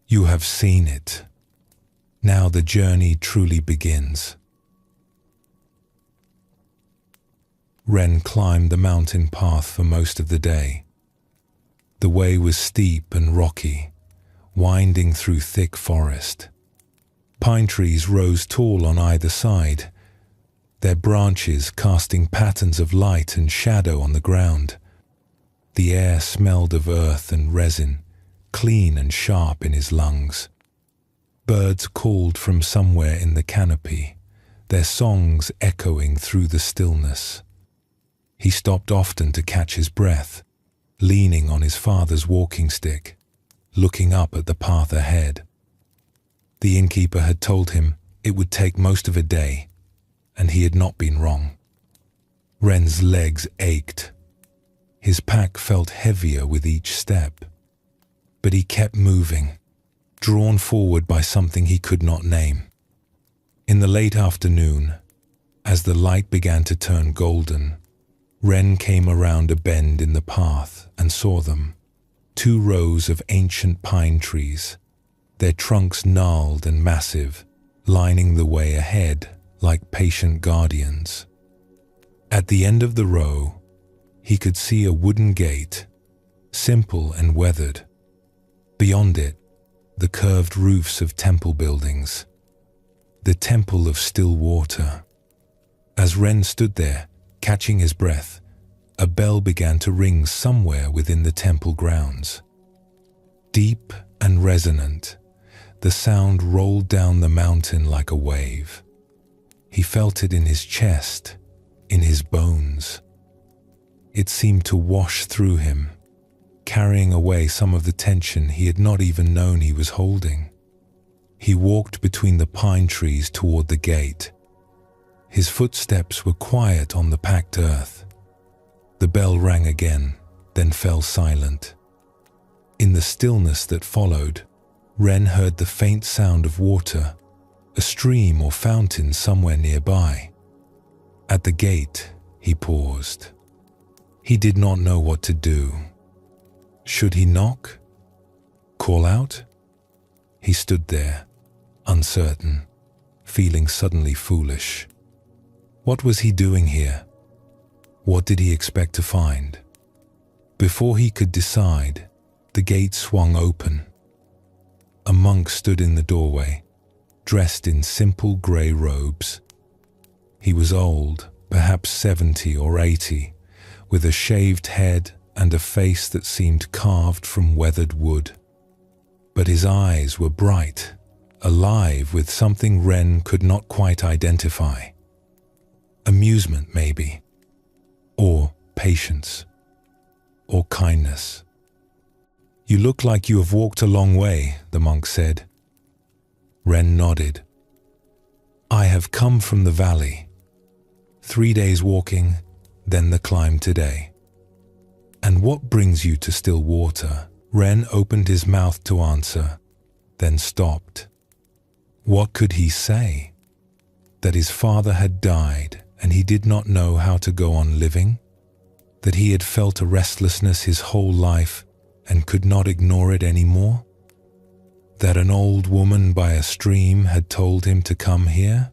You have seen it. Now the journey truly begins. Ren climbed the mountain path for most of the day. The way was steep and rocky, winding through thick forest. Pine trees rose tall on either side, their branches casting patterns of light and shadow on the ground. The air smelled of earth and resin, clean and sharp in his lungs. Birds called from somewhere in the canopy, their songs echoing through the stillness. He stopped often to catch his breath, leaning on his father's walking stick, looking up at the path ahead. The innkeeper had told him it would take most of a day, and he had not been wrong. Ren's legs ached. His pack felt heavier with each step, but he kept moving, drawn forward by something he could not name. In the late afternoon, as the light began to turn golden, Ren came around a bend in the path and saw them, 2 rows of ancient pine trees, their trunks gnarled and massive, lining the way ahead like patient guardians. At the end of the row, he could see a wooden gate, simple and weathered. Beyond it, the curved roofs of temple buildings. The Temple of Still Water. As Ren stood there, catching his breath, a bell began to ring somewhere within the temple grounds. Deep and resonant, the sound rolled down the mountain like a wave. He felt it in his chest, in his bones. It seemed to wash through him, carrying away some of the tension he had not even known he was holding. He walked between the pine trees toward the gate. His footsteps were quiet on the packed earth. The bell rang again, then fell silent. In the stillness that followed, Ren heard the faint sound of water, a stream or fountain somewhere nearby. At the gate, he paused. He did not know what to do. Should he knock? Call out? He stood there, uncertain, feeling suddenly foolish. What was he doing here? What did he expect to find? Before he could decide, the gate swung open. A monk stood in the doorway, dressed in simple grey robes. He was old, perhaps 70 or 80, with a shaved head and a face that seemed carved from weathered wood. But his eyes were bright, alive with something Ren could not quite identify. Amusement, maybe, or patience, or kindness. "You look like you have walked a long way," the monk said. Ren nodded. "I have come from the valley. 3 days walking, then the climb today." "And what brings you to still water?" Ren opened his mouth to answer, then stopped. What could he say? That his father had died and he did not know how to go on living? That he had felt a restlessness his whole life and could not ignore it anymore? That an old woman by a stream had told him to come here?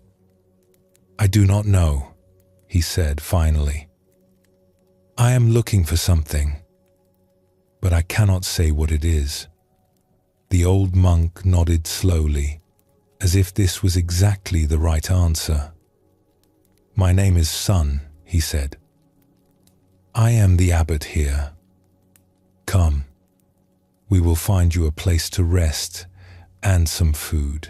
"I do not know," he said finally. "I am looking for something, but I cannot say what it is." The old monk nodded slowly, as if this was exactly the right answer. "My name is Sun," he said. "I am the abbot here. Come, we will find you a place to rest and some food.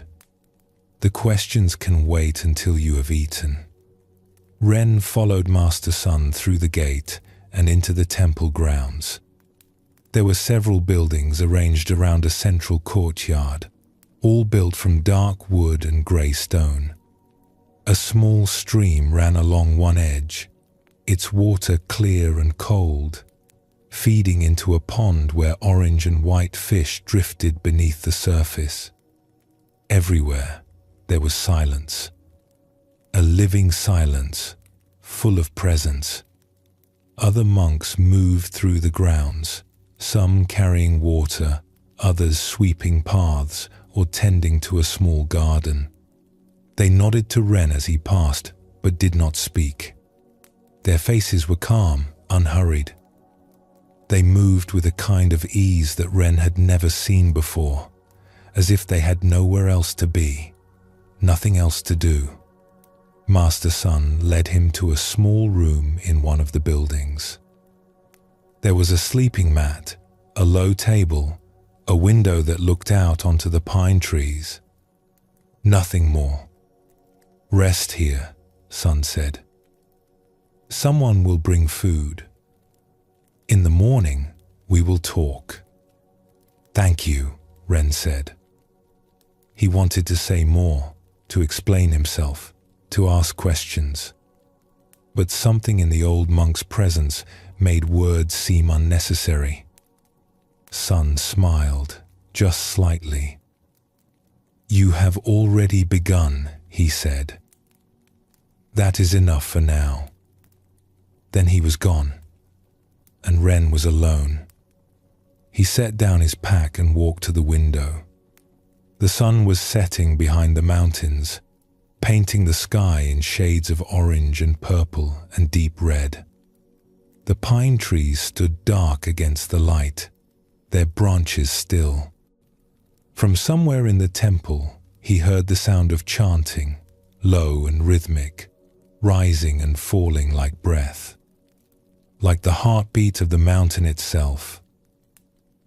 The questions can wait until you have eaten." Ren followed Master Sun through the gate and into the temple grounds. There were several buildings arranged around a central courtyard, all built from dark wood and grey stone. A small stream ran along one edge, its water clear and cold, feeding into a pond where orange and white fish drifted beneath the surface. Everywhere there was silence, a living silence, full of presence. Other monks moved through the grounds, some carrying water, others sweeping paths or tending to a small garden. They nodded to Ren as he passed, but did not speak. Their faces were calm, unhurried. They moved with a kind of ease that Ren had never seen before, as if they had nowhere else to be, nothing else to do. Master Sun led him to a small room in one of the buildings. There was a sleeping mat, a low table, a window that looked out onto the pine trees. Nothing more. "Rest here," Sun said. "Someone will bring food. In the morning, we will talk." "Thank you," Ren said. He wanted to say more, to explain himself, to ask questions. But something in the old monk's presence made words seem unnecessary. Sun smiled, just slightly. "You have already begun," he said. "That is enough for now." Then he was gone, and Ren was alone. He set down his pack and walked to the window. The sun was setting behind the mountains, painting the sky in shades of orange and purple and deep red. The pine trees stood dark against the light, their branches still. From somewhere in the temple, he heard the sound of chanting, low and rhythmic, rising and falling like breath, like the heartbeat of the mountain itself.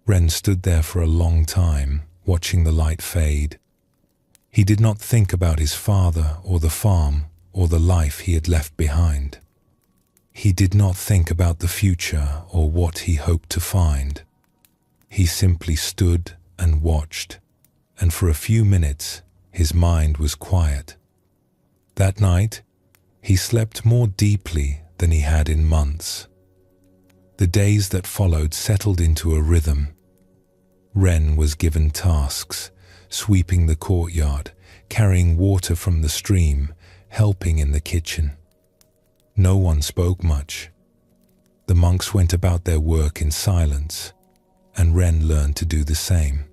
Ren stood there for a long time, watching the light fade. He did not think about his father or the farm or the life he had left behind. He did not think about the future or what he hoped to find. He simply stood and watched, and for a few minutes his mind was quiet. That night, he slept more deeply than he had in months. The days that followed settled into a rhythm. Ren was given tasks, sweeping the courtyard, carrying water from the stream, helping in the kitchen. No one spoke much. The monks went about their work in silence, and Ren learned to do the same.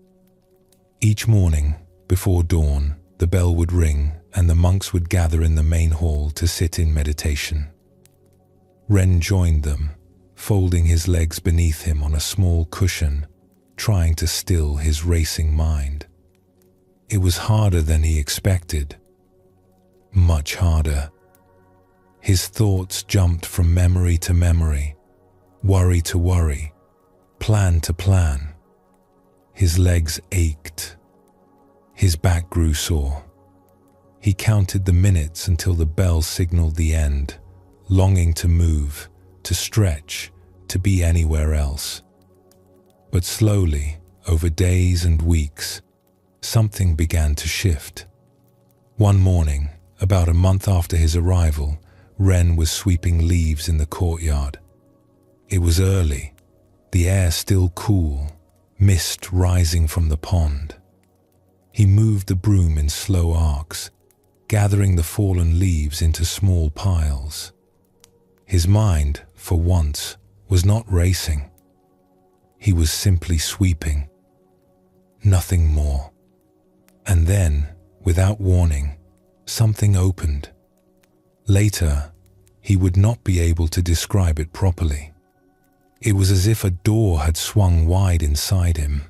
Each morning, before dawn, the bell would ring and the monks would gather in the main hall to sit in meditation. Ren joined them, folding his legs beneath him on a small cushion, trying to still his racing mind. It was harder than he expected. Much harder. His thoughts jumped from memory to memory, worry to worry, plan to plan. His legs ached. His back grew sore. He counted the minutes until the bell signaled the end, longing to move, to stretch, to be anywhere else. But slowly, over days and weeks, something began to shift. One morning, about a month after his arrival, Ren was sweeping leaves in the courtyard. It was early, the air still cool, mist rising from the pond. He moved the broom in slow arcs, gathering the fallen leaves into small piles. His mind, for once, was not racing. He was simply sweeping. Nothing more. And then, without warning, something opened. Later, he would not be able to describe it properly. It was as if a door had swung wide inside him.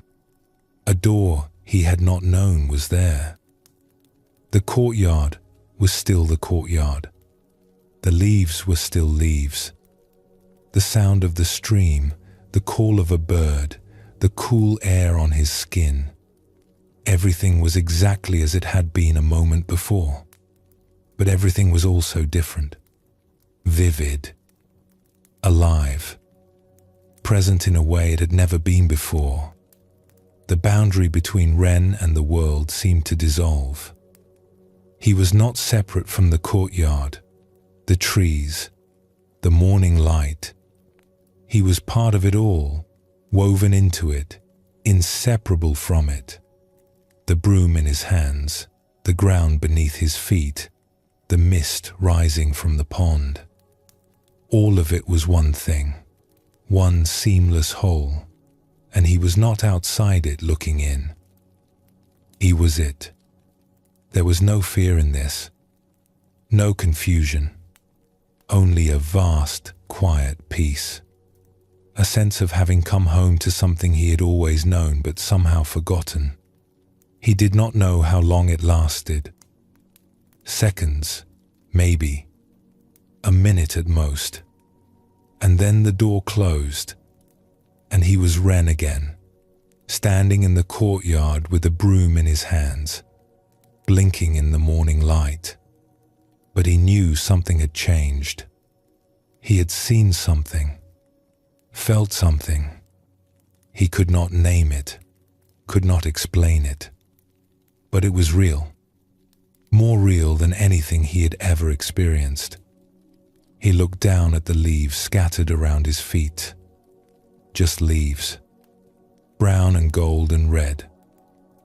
A door he had not known was there. The courtyard was still the courtyard. The leaves were still leaves. The sound of the stream, the call of a bird, the cool air on his skin. Everything was exactly as it had been a moment before. But everything was also different. Vivid. Alive. Present in a way it had never been before. The boundary between Ren and the world seemed to dissolve. He was not separate from the courtyard, the trees, the morning light. He was part of it all, woven into it, inseparable from it. The broom in his hands, the ground beneath his feet, the mist rising from the pond. All of it was one thing, one seamless whole, and he was not outside it looking in. He was it. There was no fear in this, no confusion, only a vast, quiet peace. A sense of having come home to something he had always known but somehow forgotten. He did not know how long it lasted. Seconds, maybe. A minute at most. And then the door closed, and he was Ren again, standing in the courtyard with a broom in his hands, blinking in the morning light. But he knew something had changed. He had seen something, felt something. He could not name it, could not explain it. But it was real, more real than anything he had ever experienced. He looked down at the leaves scattered around his feet. Just leaves, brown and gold and red,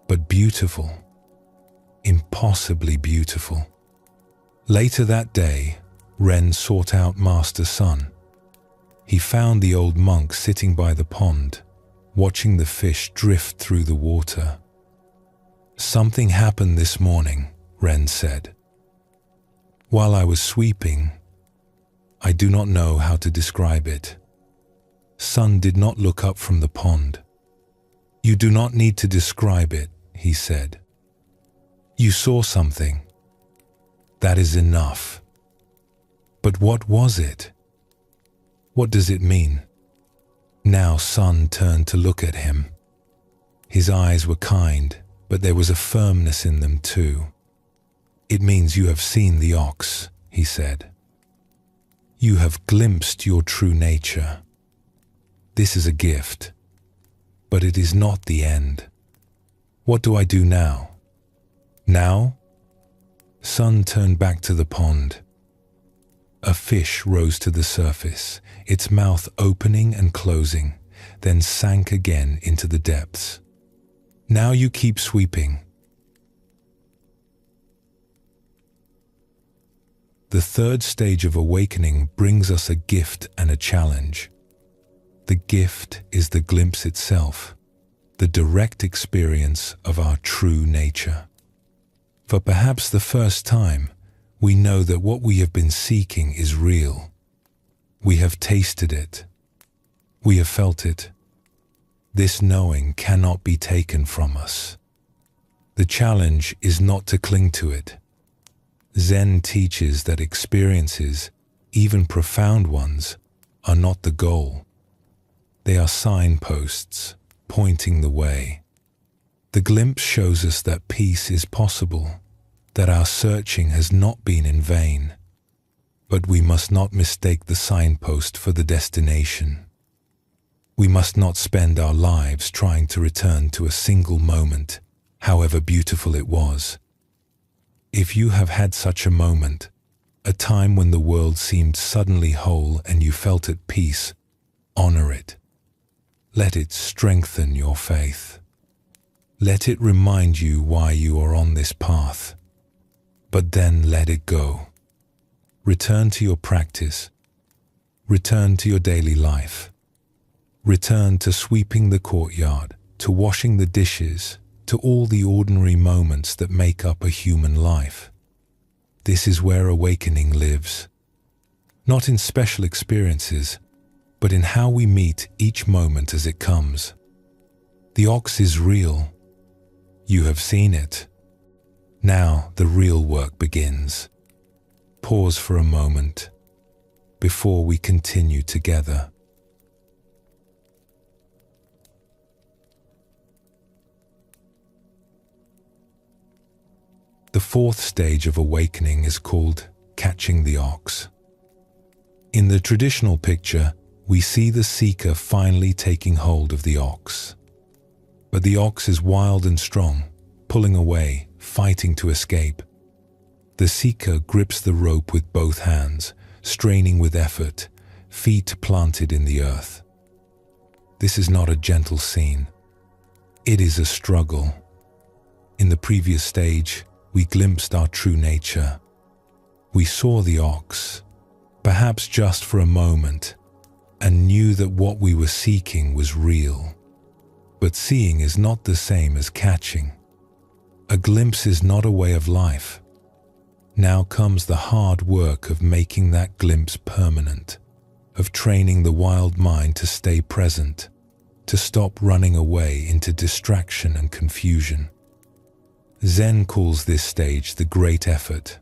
but beautiful, impossibly beautiful. Later that day, Ren sought out Master Sun. He found the old monk sitting by the pond, watching the fish drift through the water. "Something happened this morning," Ren said. "While I was sweeping, I do not know how to describe it." Sun did not look up from the pond. "You do not need to describe it," he said. "You saw something. That is enough." "But what was it? What does it mean?" Now Sun turned to look at him. His eyes were kind, but there was a firmness in them too. "It means you have seen the ox," he said. "You have glimpsed your true nature. This is a gift, but it is not the end. What do I do now?" "Now?" Sun turned back to the pond. A fish rose to the surface, its mouth opening and closing, then sank again into the depths. "Now you keep sweeping." The third stage of awakening brings us a gift and a challenge. The gift is the glimpse itself, the direct experience of our true nature. For perhaps the first time, we know that what we have been seeking is real. We have tasted it. We have felt it. This knowing cannot be taken from us. The challenge is not to cling to it. Zen teaches that experiences, even profound ones, are not the goal. They are signposts, pointing the way. The glimpse shows us that peace is possible, that our searching has not been in vain. But we must not mistake the signpost for the destination. We must not spend our lives trying to return to a single moment, however beautiful it was. If you have had such a moment, a time when the world seemed suddenly whole and you felt at peace, honor it. Let it strengthen your faith. Let it remind you why you are on this path. But then let it go. Return to your practice. Return to your daily life. Return to sweeping the courtyard, to washing the dishes, to all the ordinary moments that make up a human life. This is where awakening lives. Not in special experiences, but in how we meet each moment as it comes. The ox is real, You have seen it. Now the real work begins. Pause for a moment before we continue together. The fourth stage of awakening is called catching the ox. In the traditional picture, we see the seeker finally taking hold of the ox. But the ox is wild and strong, pulling away, fighting to escape. The seeker grips the rope with both hands, straining with effort, feet planted in the earth. This is not a gentle scene. It is a struggle. In the previous stage, we glimpsed our true nature. We saw the ox, perhaps just for a moment, and knew that what we were seeking was real. But seeing is not the same as catching. A glimpse is not a way of life. Now comes the hard work of making that glimpse permanent, of training the wild mind to stay present, to stop running away into distraction and confusion. Zen calls this stage the great effort.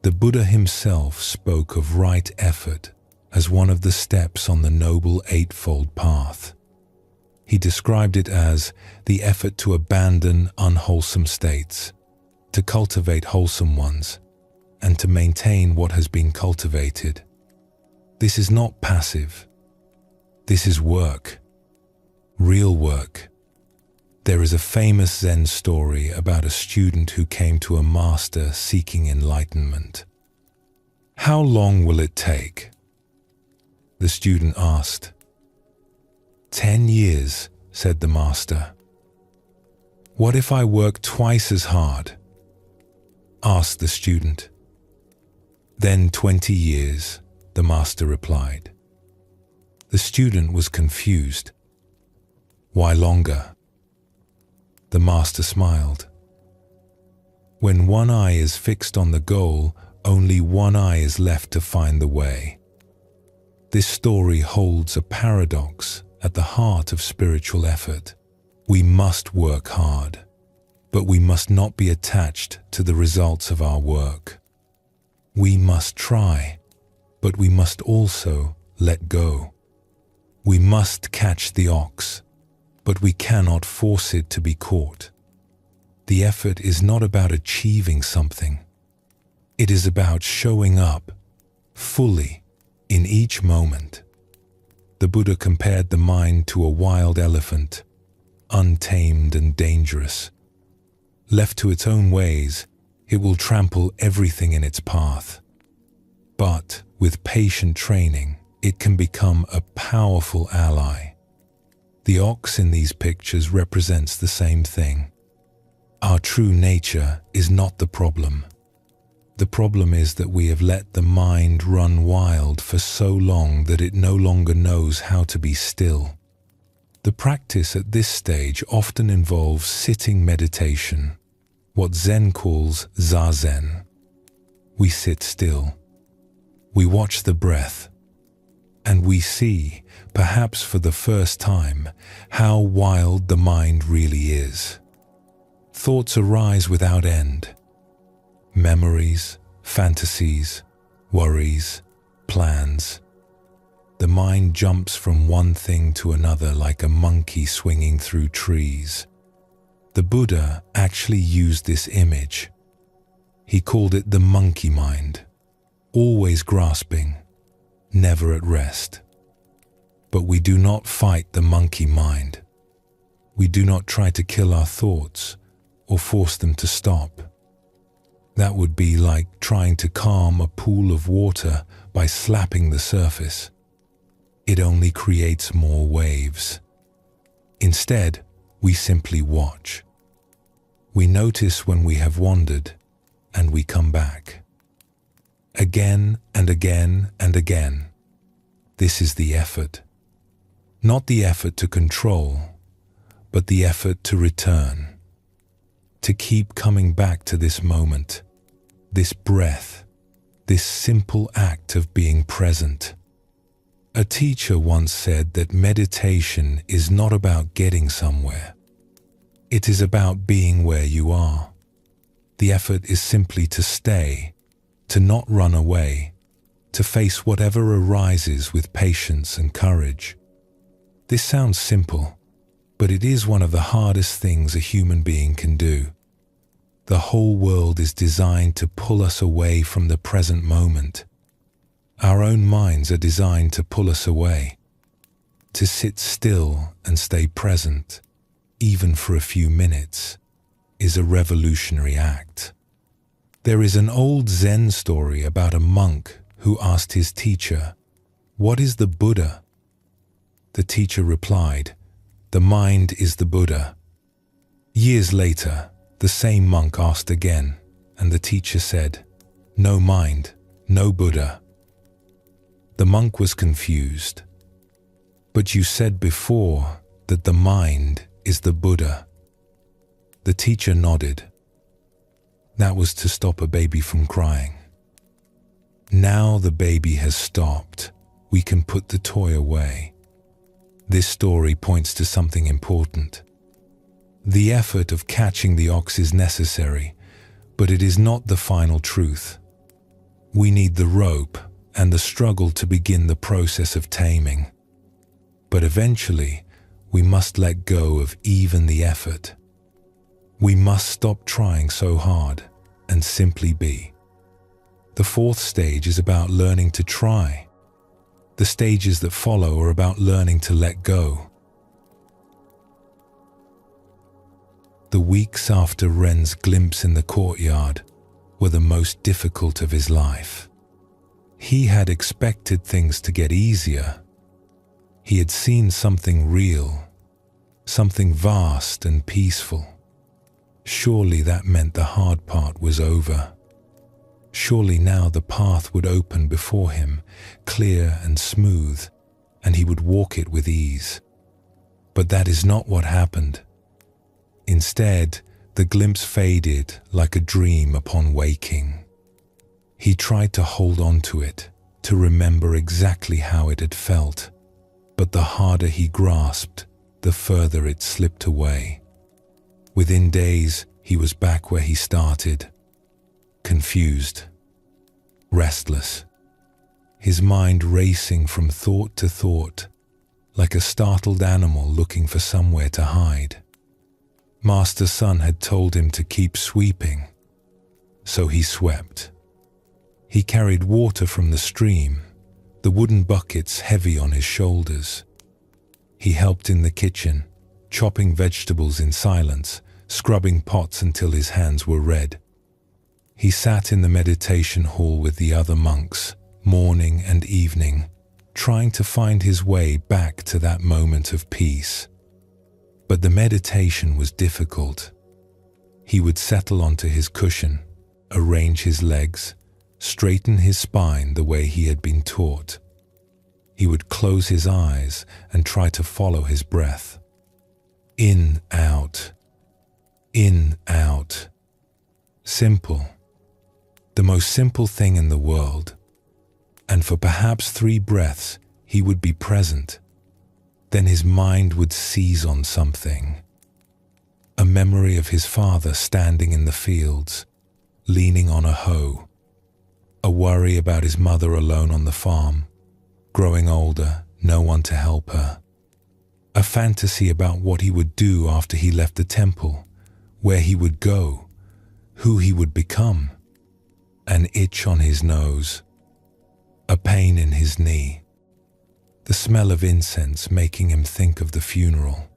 The Buddha himself spoke of right effort as one of the steps on the Noble Eightfold Path. He described it as the effort to abandon unwholesome states, to cultivate wholesome ones, and to maintain what has been cultivated. This is not passive. This is work. Real work. There is a famous Zen story about a student who came to a master seeking enlightenment. "How long will it take?" the student asked. 10 years, said the master. "What if I work twice as hard?" asked the student. "Then 20 years, the master replied. The student was confused. "Why longer?" The master smiled. "When one eye is fixed on the goal, only one eye is left to find the way." This story holds a paradox at the heart of spiritual effort. We must work hard, but we must not be attached to the results of our work. We must try, but we must also let go. We must catch the ox, but we cannot force it to be caught. The effort is not about achieving something. It is about showing up fully in each moment. The Buddha compared the mind to a wild elephant, untamed and dangerous. Left to its own ways, it will trample everything in its path. But with patient training, it can become a powerful ally. The ox in these pictures represents the same thing. Our true nature is not the problem. The problem is that we have let the mind run wild for so long that it no longer knows how to be still. The practice at this stage often involves sitting meditation, what Zen calls zazen. We sit still. We watch the breath. And we see, perhaps for the first time, how wild the mind really is. Thoughts arise without end. Memories, fantasies, worries, plans. The mind jumps from one thing to another like a monkey swinging through trees. The Buddha actually used this image. He called it the monkey mind, always grasping, never at rest. But we do not fight the monkey mind. We do not try to kill our thoughts or force them to stop. That would be like trying to calm a pool of water by slapping the surface. It only creates more waves. Instead, we simply watch. We notice when we have wandered, and we come back. Again and again and again. This is the effort. Not the effort to control, but the effort to return. To keep coming back to this moment, this breath, this simple act of being present. A teacher once said that meditation is not about getting somewhere. It is about being where you are. The effort is simply to stay, to not run away, to face whatever arises with patience and courage. This sounds simple, but it is one of the hardest things a human being can do. The whole world is designed to pull us away from the present moment. Our own minds are designed to pull us away. To sit still and stay present, even for a few minutes, is a revolutionary act. There is an old Zen story about a monk who asked his teacher, "What is the Buddha?" The teacher replied, "The mind is the Buddha." Years later, the same monk asked again, and the teacher said, "No mind, no Buddha." The monk was confused. "But you said before that the mind is the Buddha." The teacher nodded. That was to stop a baby from crying. Now the baby has stopped. We can put the toy away. This story points to something important. The effort of catching the ox is necessary, but it is not the final truth. We need the rope and the struggle to begin the process of taming. But eventually, we must let go of even the effort. We must stop trying so hard and simply be. The fourth stage is about learning to try. The stages that follow are about learning to let go. The weeks after Ren's glimpse in the courtyard were the most difficult of his life. He had expected things to get easier. He had seen something real, something vast and peaceful. Surely that meant the hard part was over. Surely now the path would open before him, clear and smooth, and he would walk it with ease. But that is not what happened. Instead, the glimpse faded like a dream upon waking. He tried to hold on to it, to remember exactly how it had felt, but the harder he grasped, the further it slipped away. Within days, he was back where he started, confused, restless, his mind racing from thought to thought, like a startled animal looking for somewhere to hide. Master Sun had told him to keep sweeping, so he swept. He carried water from the stream, the wooden buckets heavy on his shoulders. He helped in the kitchen, chopping vegetables in silence, scrubbing pots until his hands were red. He sat in the meditation hall with the other monks, morning and evening, trying to find his way back to that moment of peace. But the meditation was difficult. He would settle onto his cushion, arrange his legs, straighten his spine the way he had been taught. He would close his eyes and try to follow his breath. In, out. In, out. Simple. The most simple thing in the world. And for perhaps 3 breaths, he would be present. Then his mind would seize on something. A memory of his father standing in the fields, leaning on a hoe. A worry about his mother alone on the farm, growing older, no one to help her. A fantasy about what he would do after he left the temple, where he would go, who he would become. An itch on his nose, a pain in his knee. The smell of incense making him think of the funeral.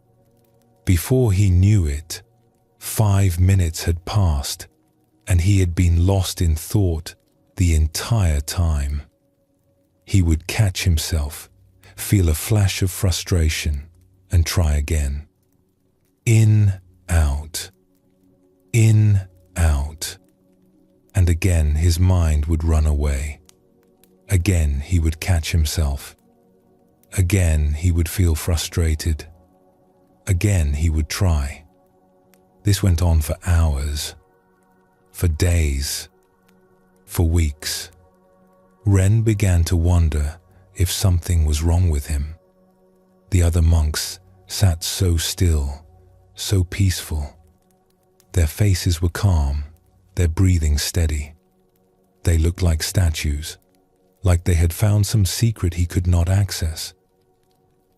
Before he knew it, 5 minutes had passed, and he had been lost in thought the entire time. He would catch himself, feel a flash of frustration, and try again. In, out. In, out. And again his mind would run away. Again he would catch himself. Again he would feel frustrated. Again he would try. This went on for hours, for days, for weeks. Ren began to wonder if something was wrong with him. The other monks sat so still, so peaceful. Their faces were calm, their breathing steady. They looked like statues, like they had found some secret he could not access.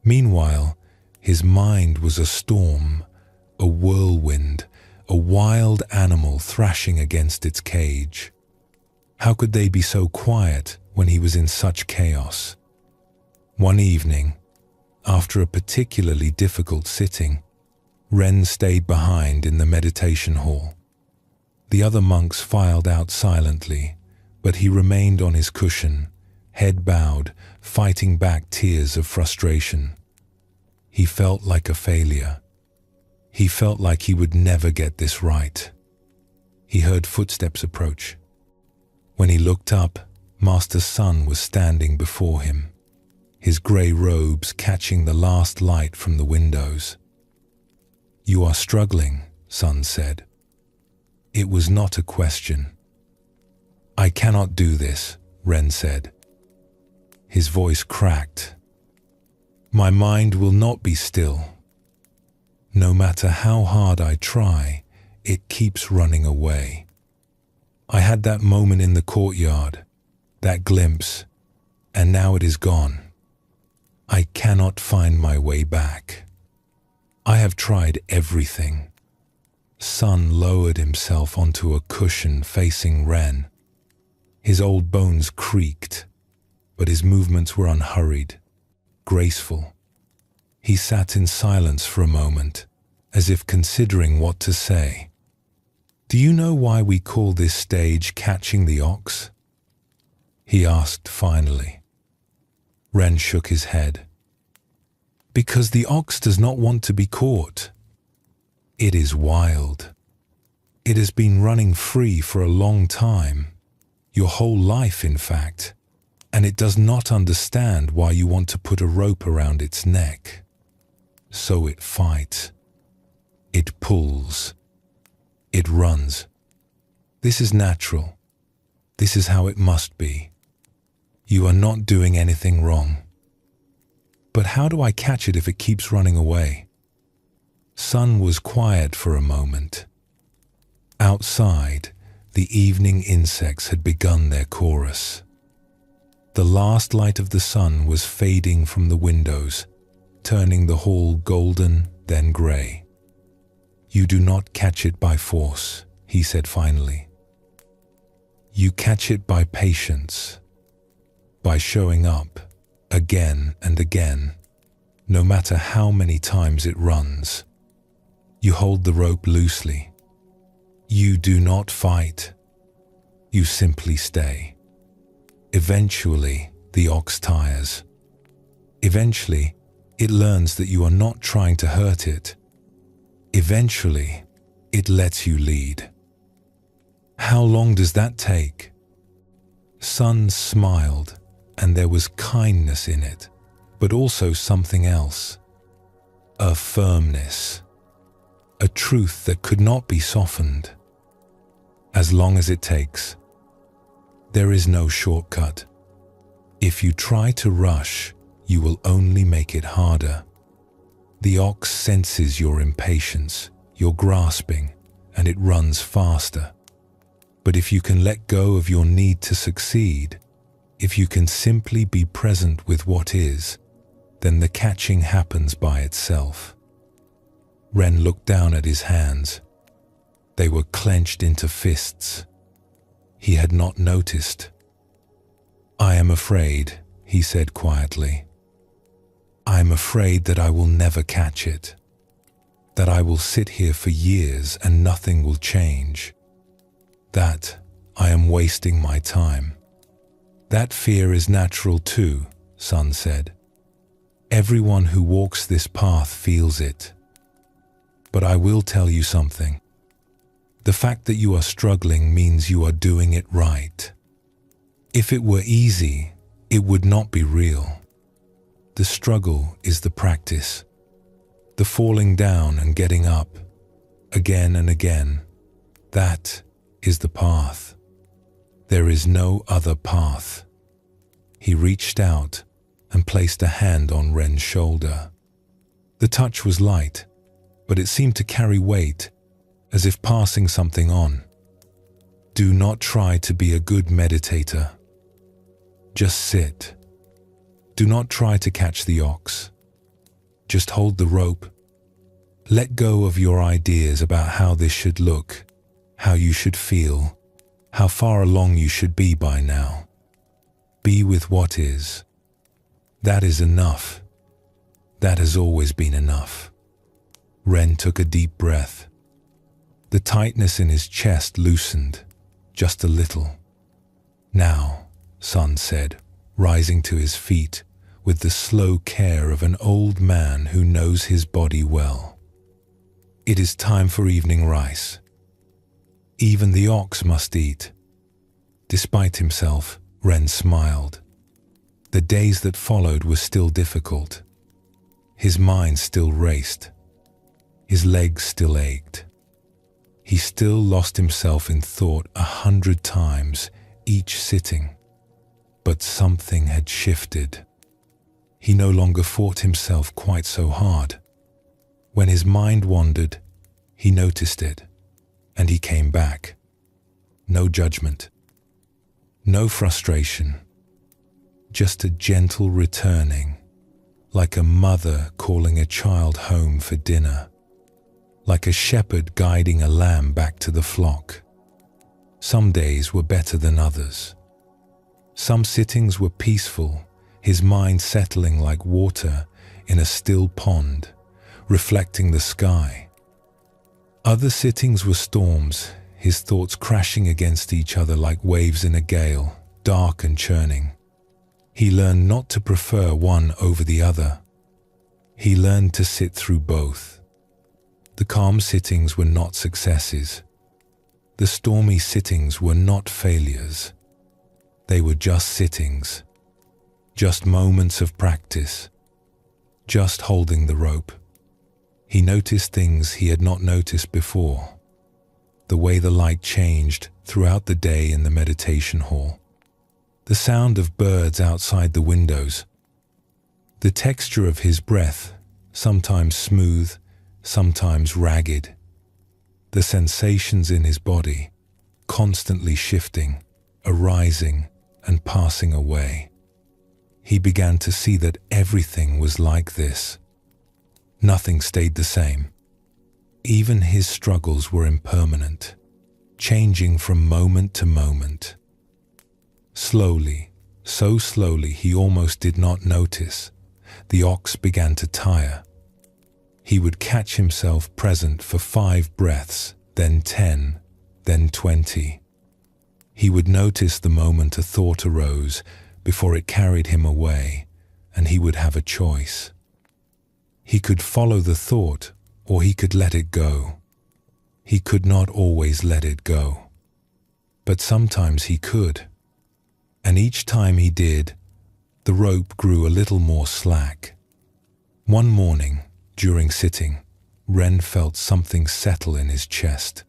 Meanwhile, his mind was a storm, a whirlwind, a wild animal thrashing against its cage. How could they be so quiet when he was in such chaos? One evening, after a particularly difficult sitting, Ren stayed behind in the meditation hall. The other monks filed out silently, but he remained on his cushion, head bowed, fighting back tears of frustration. He felt like a failure. He felt like he would never get this right. He heard footsteps approach. When he looked up, Master Sun was standing before him, his grey robes catching the last light from the windows. "You are struggling," Sun said. It was not a question. "I cannot do this," Ren said. His voice cracked. "My mind will not be still. No matter how hard I try, it keeps running away. I had that moment in the courtyard, that glimpse, and now it is gone. I cannot find my way back. I have tried everything." Sun lowered himself onto a cushion facing Ren. His old bones creaked, but his movements were unhurried, graceful. He sat in silence for a moment, as if considering what to say. "Do you know why we call this stage catching the ox?" he asked finally. Ren shook his head. "Because the ox does not want to be caught. It is wild. It has been running free for a long time, your whole life in fact, and it does not understand why you want to put a rope around its neck. So it fights. It pulls. It runs. This is natural. This is how it must be. You are not doing anything wrong. But how do I catch it if it keeps running away?" Sun was quiet for a moment. Outside, the evening insects had begun their chorus. The last light of the sun was fading from the windows, turning the hall golden, then grey. "You do not catch it by force," he said finally. "You catch it by patience, by showing up again and again, no matter how many times it runs. You hold the rope loosely. You do not fight. You simply stay. Eventually, the ox tires. Eventually, it learns that you are not trying to hurt it. Eventually, it lets you lead." "How long does that take?" Sun smiled, and there was kindness in it, but also something else. A firmness. A truth that could not be softened. "As long as it takes. There is no shortcut. If you try to rush, you will only make it harder. The ox senses your impatience, your grasping, and it runs faster. But if you can let go of your need to succeed, if you can simply be present with what is, then the catching happens by itself." Ren looked down at his hands. They were clenched into fists. He had not noticed. "I am afraid," he said quietly. "I am afraid that I will never catch it. That I will sit here for years and nothing will change. That I am wasting my time." "That fear is natural too," Sun said. "Everyone who walks this path feels it. But I will tell you something. The fact that you are struggling means you are doing it right. If it were easy, it would not be real. The struggle is the practice. The falling down and getting up, again and again. That is the path. There is no other path." He reached out and placed a hand on Ren's shoulder. The touch was light, but it seemed to carry weight, as if passing something on. Do not try to be a good meditator. Just sit. Do not try to catch the ox. Just hold the rope. Let go of your ideas about how this should look, how you should feel, how far along you should be by now. Be with what is. That is enough. That has always been enough. Ren took a deep breath. The tightness in his chest loosened, just a little. Now, Sun said, rising to his feet with the slow care of an old man who knows his body well. It is time for evening rice. Even the ox must eat. Despite himself, Ren smiled. The days that followed were still difficult. His mind still raced. His legs still ached. He still lost himself in thought 100 times each sitting. But something had shifted. He no longer fought himself quite so hard. When his mind wandered, he noticed it, and he came back. No judgment. No frustration. Just a gentle returning, like a mother calling a child home for dinner, like a shepherd guiding a lamb back to the flock. Some days were better than others. Some sittings were peaceful, his mind settling like water in a still pond, reflecting the sky. Other sittings were storms, his thoughts crashing against each other like waves in a gale, dark and churning. He learned not to prefer one over the other. He learned to sit through both. The calm sittings were not successes. The stormy sittings were not failures. They were just sittings, just moments of practice, just holding the rope. He noticed things he had not noticed before. The way the light changed throughout the day in the meditation hall. The sound of birds outside the windows. The texture of his breath, sometimes smooth, sometimes ragged. The sensations in his body, constantly shifting, arising and passing away. He began to see that everything was like this. Nothing stayed the same. Even his struggles were impermanent, changing from moment to moment. Slowly, so slowly he almost did not notice, the ox began to tire. He would catch himself present for 5 breaths, then 10, then 20. He would notice the moment a thought arose before it carried him away, and he would have a choice. He could follow the thought, or he could let it go. He could not always let it go. But sometimes he could. And each time he did, the rope grew a little more slack. One morning, during sitting, Ren felt something settle in his chest.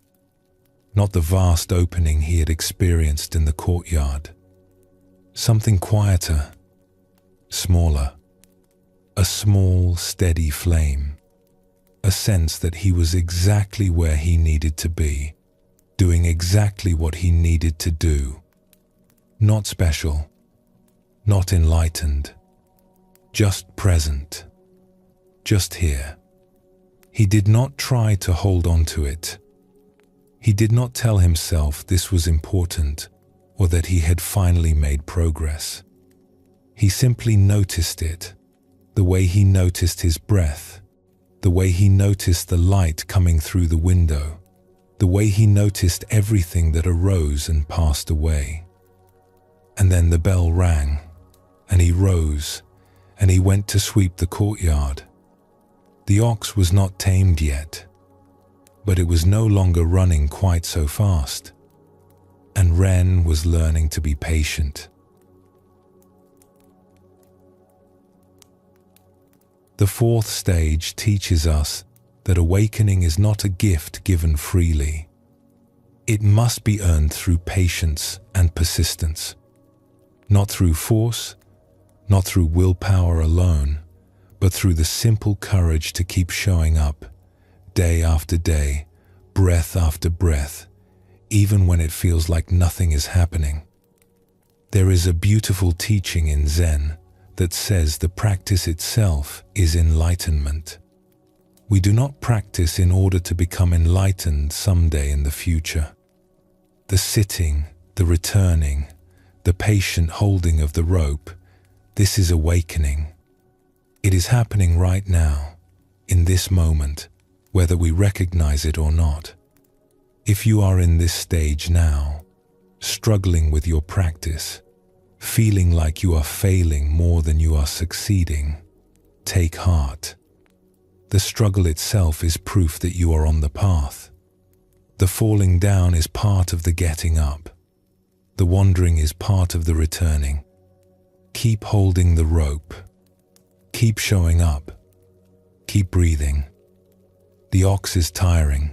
Not the vast opening he had experienced in the courtyard. Something quieter, smaller. A small, steady flame. A sense that he was exactly where he needed to be, doing exactly what he needed to do. Not special, not enlightened, just present, just here. He did not try to hold on to it. He did not tell himself this was important or that he had finally made progress. He simply noticed it, the way he noticed his breath, the way he noticed the light coming through the window, the way he noticed everything that arose and passed away. And then the bell rang, and he rose, and he went to sweep the courtyard. The ox was not tamed yet, but it was no longer running quite so fast, and Ren was learning to be patient. The 4th stage teaches us that awakening is not a gift given freely. It must be earned through patience and persistence, not through force, not through willpower alone, but through the simple courage to keep showing up, day after day, breath after breath, even when it feels like nothing is happening. There is a beautiful teaching in Zen that says the practice itself is enlightenment. We do not practice in order to become enlightened someday in the future. The sitting, the returning, the patient holding of the rope, this is awakening. It is happening right now, in this moment, whether we recognize it or not. If you are in this stage now, struggling with your practice, feeling like you are failing more than you are succeeding, take heart. The struggle itself is proof that you are on the path. The falling down is part of the getting up. The wandering is part of the returning. Keep holding the rope. Keep showing up. Keep breathing. The ox is tiring,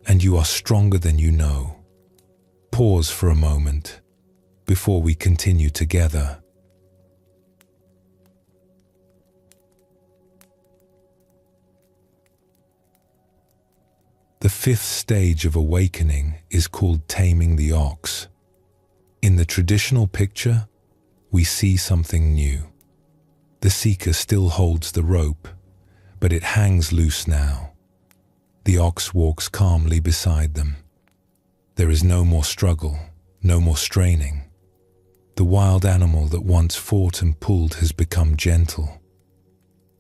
and you are stronger than you know. Pause for a moment before we continue together. The fifth stage of awakening is called taming the ox. In the traditional picture, we see something new. The seeker still holds the rope, but it hangs loose now. The ox walks calmly beside them. There is no more struggle, no more straining. The wild animal that once fought and pulled has become gentle.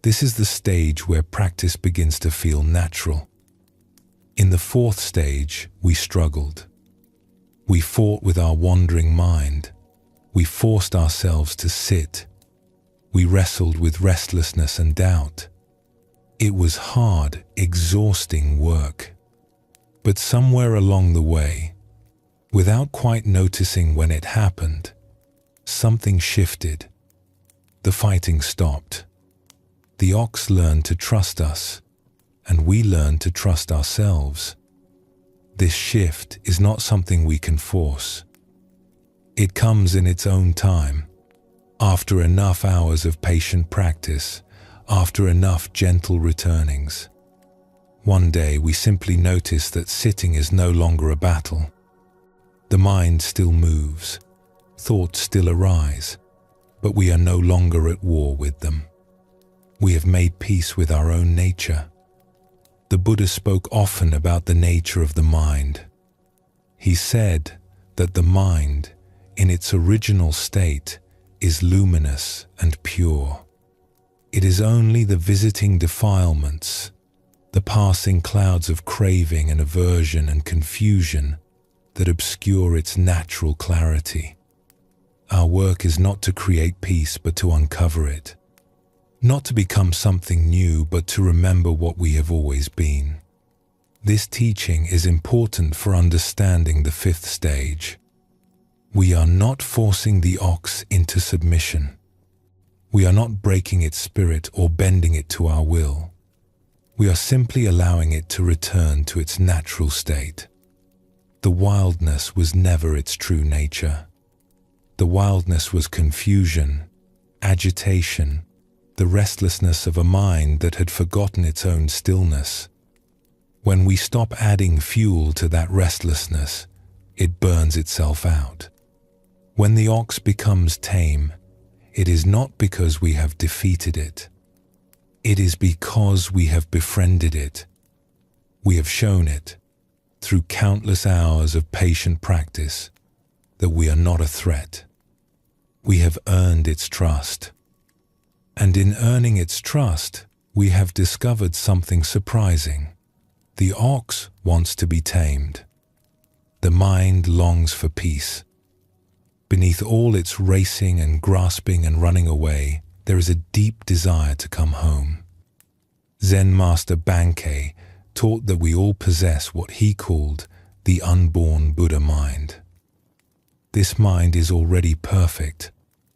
This is the stage where practice begins to feel natural. In the fourth stage, we struggled. We fought with our wandering mind. We forced ourselves to sit. We wrestled with restlessness and doubt. It was hard, exhausting work. But somewhere along the way, without quite noticing when it happened, something shifted. The fighting stopped. The ox learned to trust us, and we learned to trust ourselves. This shift is not something we can force. It comes in its own time, after enough hours of patient practice, after enough gentle returnings. One day we simply notice that sitting is no longer a battle. The mind still moves, thoughts still arise, but we are no longer at war with them. We have made peace with our own nature. The Buddha spoke often about the nature of the mind. He said that the mind, in its original state, is luminous and pure. It is only the visiting defilements, the passing clouds of craving and aversion and confusion that obscure its natural clarity. Our work is not to create peace but to uncover it. Not to become something new, but to remember what we have always been. This teaching is important for understanding the fifth stage. We are not forcing the ox into submission. We are not breaking its spirit or bending it to our will. We are simply allowing it to return to its natural state. The wildness was never its true nature. The wildness was confusion, agitation, the restlessness of a mind that had forgotten its own stillness. When we stop adding fuel to that restlessness, it burns itself out. When the ox becomes tame, it is not because we have defeated it. It is because we have befriended it. We have shown it, through countless hours of patient practice, that we are not a threat. We have earned its trust. And in earning its trust, we have discovered something surprising. The ox wants to be tamed. The mind longs for peace. Beneath all its racing and grasping and running away, there is a deep desire to come home. Zen master Bankei taught that we all possess what he called the unborn Buddha mind. This mind is already perfect,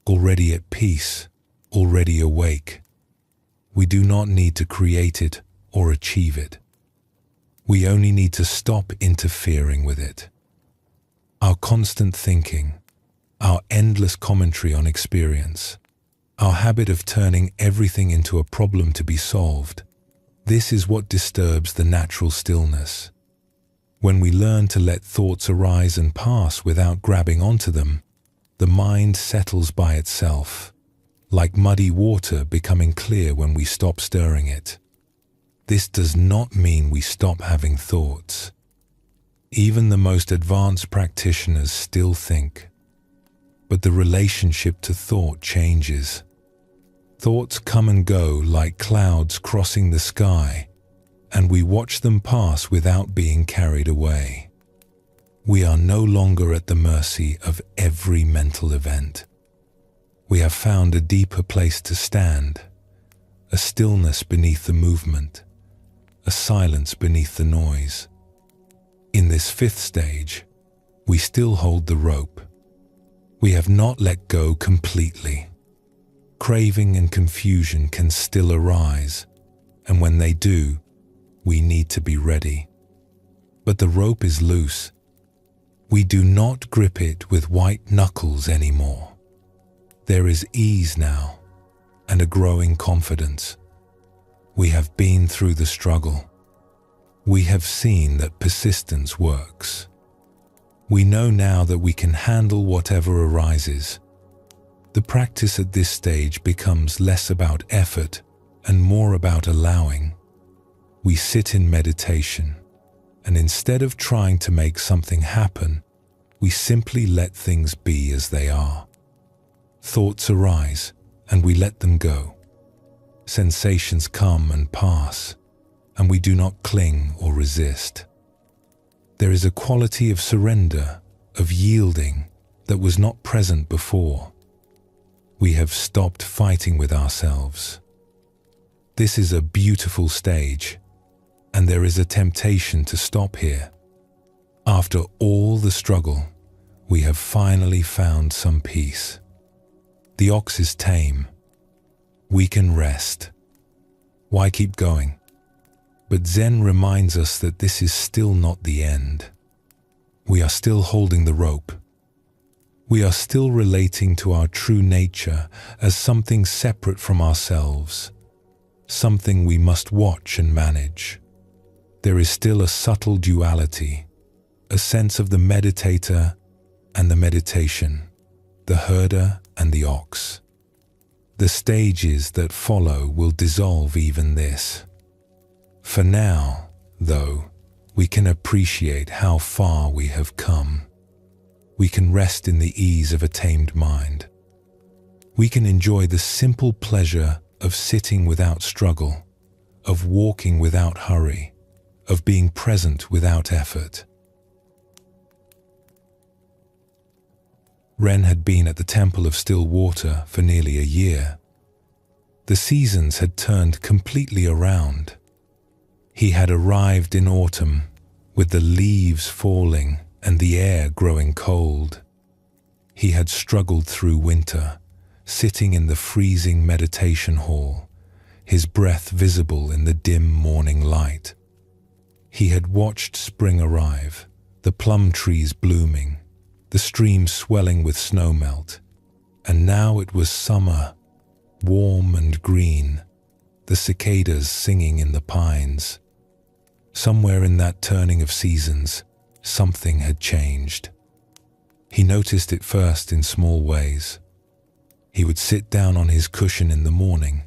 already at peace, already awake. We do not need to create it or achieve it. We only need to stop interfering with it. Our constant thinking, our endless commentary on experience, our habit of turning everything into a problem to be solved, This is what disturbs the natural stillness. When we learn to let thoughts arise and pass without grabbing onto them, the mind settles by itself, like muddy water becoming clear when we stop stirring it. This does not mean we stop having thoughts. Even the most advanced practitioners still think. But the relationship to thought changes. Thoughts come and go like clouds crossing the sky, and we watch them pass without being carried away. We are no longer at the mercy of every mental event. We have found a deeper place to stand, a stillness beneath the movement, a silence beneath the noise. In this fifth stage, we still hold the rope. We have not let go completely. Craving and confusion can still arise, and when they do, we need to be ready. But the rope is loose. We do not grip it with white knuckles anymore. There is ease now, and a growing confidence. We have been through the struggle. We have seen that persistence works. We know now that we can handle whatever arises. The practice at this stage becomes less about effort and more about allowing. We sit in meditation, and instead of trying to make something happen, we simply let things be as they are. Thoughts arise, and we let them go. Sensations come and pass, and we do not cling or resist. There is a quality of surrender, of yielding, that was not present before. We have stopped fighting with ourselves. This is a beautiful stage, and there is a temptation to stop here. After all the struggle, we have finally found some peace. The ox is tame. We can rest. Why keep going? But Zen reminds us that this is still not the end. We are still holding the rope. We are still relating to our true nature as something separate from ourselves, something we must watch and manage. There is still a subtle duality, a sense of the meditator and the meditation, the herder and the ox. The stages that follow will dissolve even this. For now, though, we can appreciate how far we have come. We can rest in the ease of a tamed mind. We can enjoy the simple pleasure of sitting without struggle, of walking without hurry, of being present without effort. Ren had been at the Temple of Still Water for nearly a year. The seasons had turned completely around. He had arrived in autumn, with the leaves falling and the air growing cold. He had struggled through winter, sitting in the freezing meditation hall, his breath visible in the dim morning light. He had watched spring arrive, the plum trees blooming, the stream swelling with snowmelt, and now it was summer, warm and green, the cicadas singing in the pines. Somewhere in that turning of seasons, something had changed. He noticed it first in small ways. He would sit down on his cushion in the morning,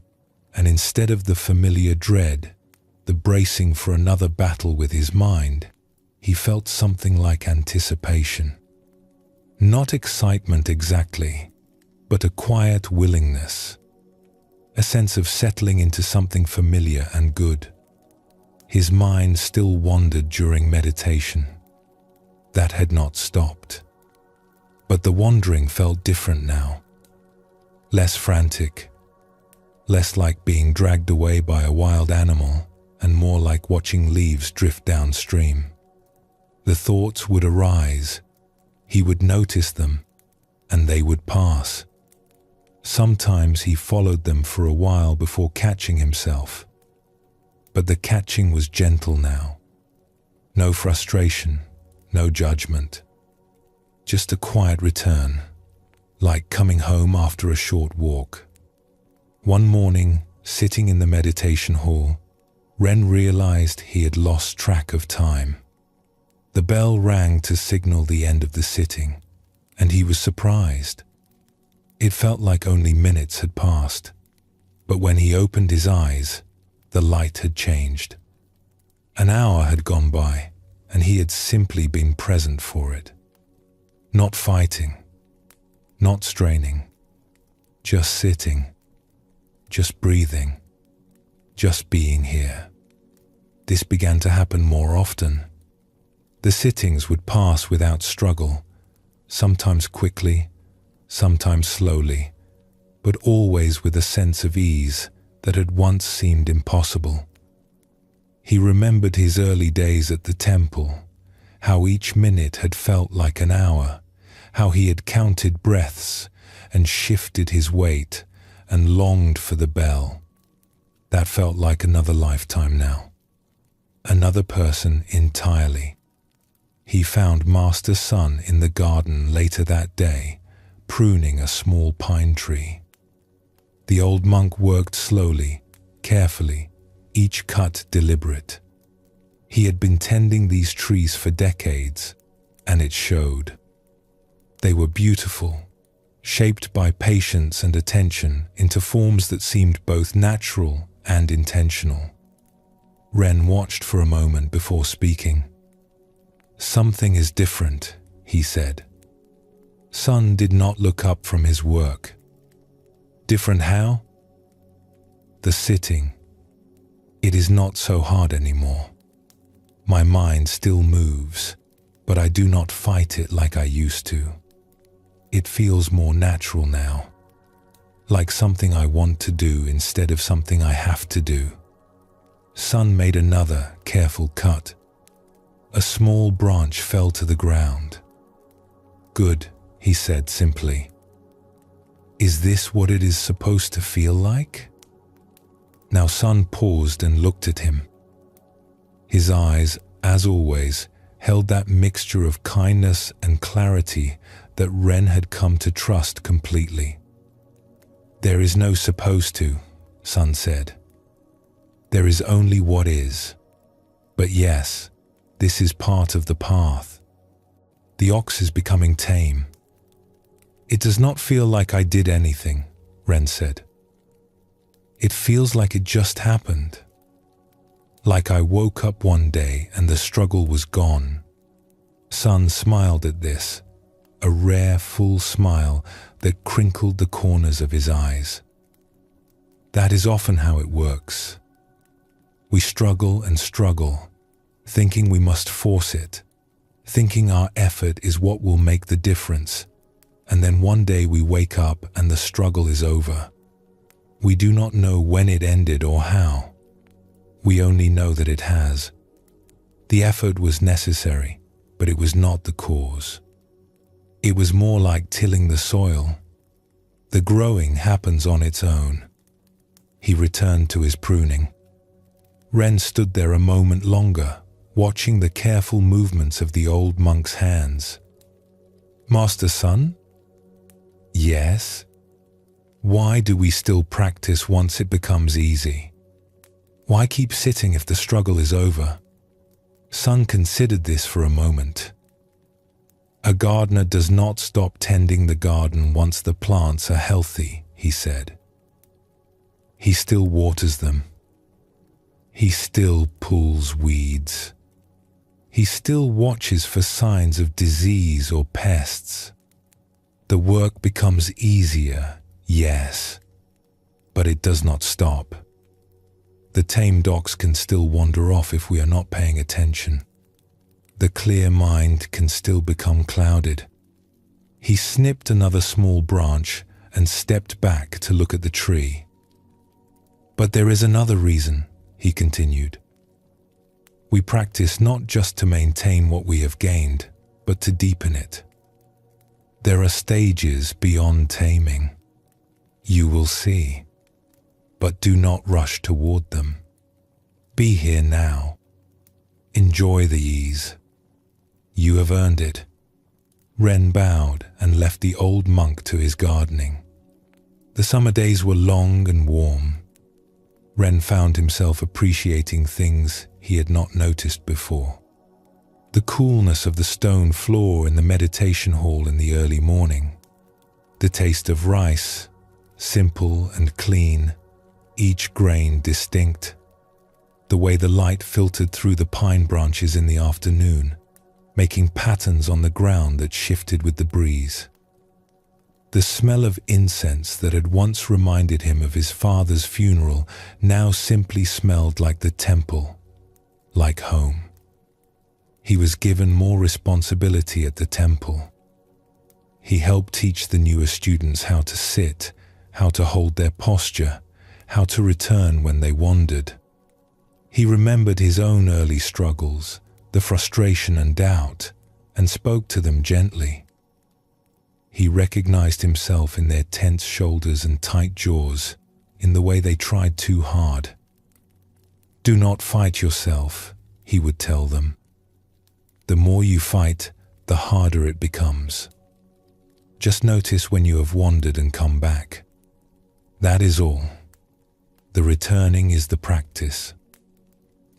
and instead of the familiar dread, the bracing for another battle with his mind, he felt something like anticipation. Not excitement exactly, but a quiet willingness, a sense of settling into something familiar and good. His mind still wandered during meditation. That had not stopped. But the wandering felt different now. Less frantic, less like being dragged away by a wild animal, and more like watching leaves drift downstream. The thoughts would arise, he would notice them, and they would pass. Sometimes he followed them for a while before catching himself. But the catching was gentle now. No frustration, no judgment. Just a quiet return, like coming home after a short walk. One morning, sitting in the meditation hall, Ren realized he had lost track of time. The bell rang to signal the end of the sitting, and he was surprised. It felt like only minutes had passed, but when he opened his eyes, the light had changed. An hour had gone by, and he had simply been present for it. Not fighting, not straining, just sitting, just breathing, just being here. This began to happen more often. The sittings would pass without struggle, sometimes quickly, sometimes slowly, but always with a sense of ease that had once seemed impossible. He remembered his early days at the temple, how each minute had felt like an hour, how he had counted breaths and shifted his weight and longed for the bell. That felt like another lifetime now. Another person entirely. He found Master Sun in the garden later that day, pruning a small pine tree. The old monk worked slowly, carefully, each cut deliberate. He had been tending these trees for decades, and it showed. They were beautiful, shaped by patience and attention into forms that seemed both natural and intentional. Ren watched for a moment before speaking. "Something is different," he said. Sun did not look up from his work. "Different how?" "The sitting. It is not so hard anymore. My mind still moves, but I do not fight it like I used to. It feels more natural now, like something I want to do instead of something I have to do." Sun made another careful cut. A small branch fell to the ground. "Good," he said simply. "Is this what it is supposed to feel like?" Now Sun paused and looked at him. His eyes, as always, held that mixture of kindness and clarity that Ren had come to trust completely. "There is no supposed to," Sun said. "There is only what is. But yes, this is part of the path. The ox is becoming tame." "It does not feel like I did anything," Ren said. "It feels like it just happened. Like I woke up one day and the struggle was gone." Sun smiled at this, a rare full smile that crinkled the corners of his eyes. "That is often how it works. We struggle and struggle, thinking we must force it, thinking our effort is what will make the difference, and then one day we wake up and the struggle is over. We do not know when it ended or how. We only know that it has. The effort was necessary, but it was not the cause. It was more like tilling the soil. The growing happens on its own." He returned to his pruning. Ren stood there a moment longer, watching the careful movements of the old monk's hands. "Master Sun?" "Yes." "Why do we still practice once it becomes easy? Why keep sitting if the struggle is over?" Sun considered this for a moment. "A gardener does not stop tending the garden once the plants are healthy," he said. "He still waters them. He still pulls weeds. He still watches for signs of disease or pests. The work becomes easier, yes, but it does not stop. The tamed ox can still wander off if we are not paying attention. The clear mind can still become clouded." He snipped another small branch and stepped back to look at the tree. "But there is another reason," he continued. "We practice not just to maintain what we have gained, but to deepen it. There are stages beyond taming. You will see, but do not rush toward them. Be here now. Enjoy the ease. You have earned it." Ren bowed and left the old monk to his gardening. The summer days were long and warm. Ren found himself appreciating things he had not noticed before. The coolness of the stone floor in the meditation hall in the early morning, the taste of rice, simple and clean, each grain distinct, the way the light filtered through the pine branches in the afternoon, making patterns on the ground that shifted with the breeze. The smell of incense that had once reminded him of his father's funeral now simply smelled like the temple, like home. He was given more responsibility at the temple. He helped teach the newer students how to sit, how to hold their posture, how to return when they wandered. He remembered his own early struggles, the frustration and doubt, and spoke to them gently. He recognized himself in their tense shoulders and tight jaws, in the way they tried too hard. "Do not fight yourself," he would tell them. "The more you fight, the harder it becomes. Just notice when you have wandered and come back. That is all. The returning is the practice.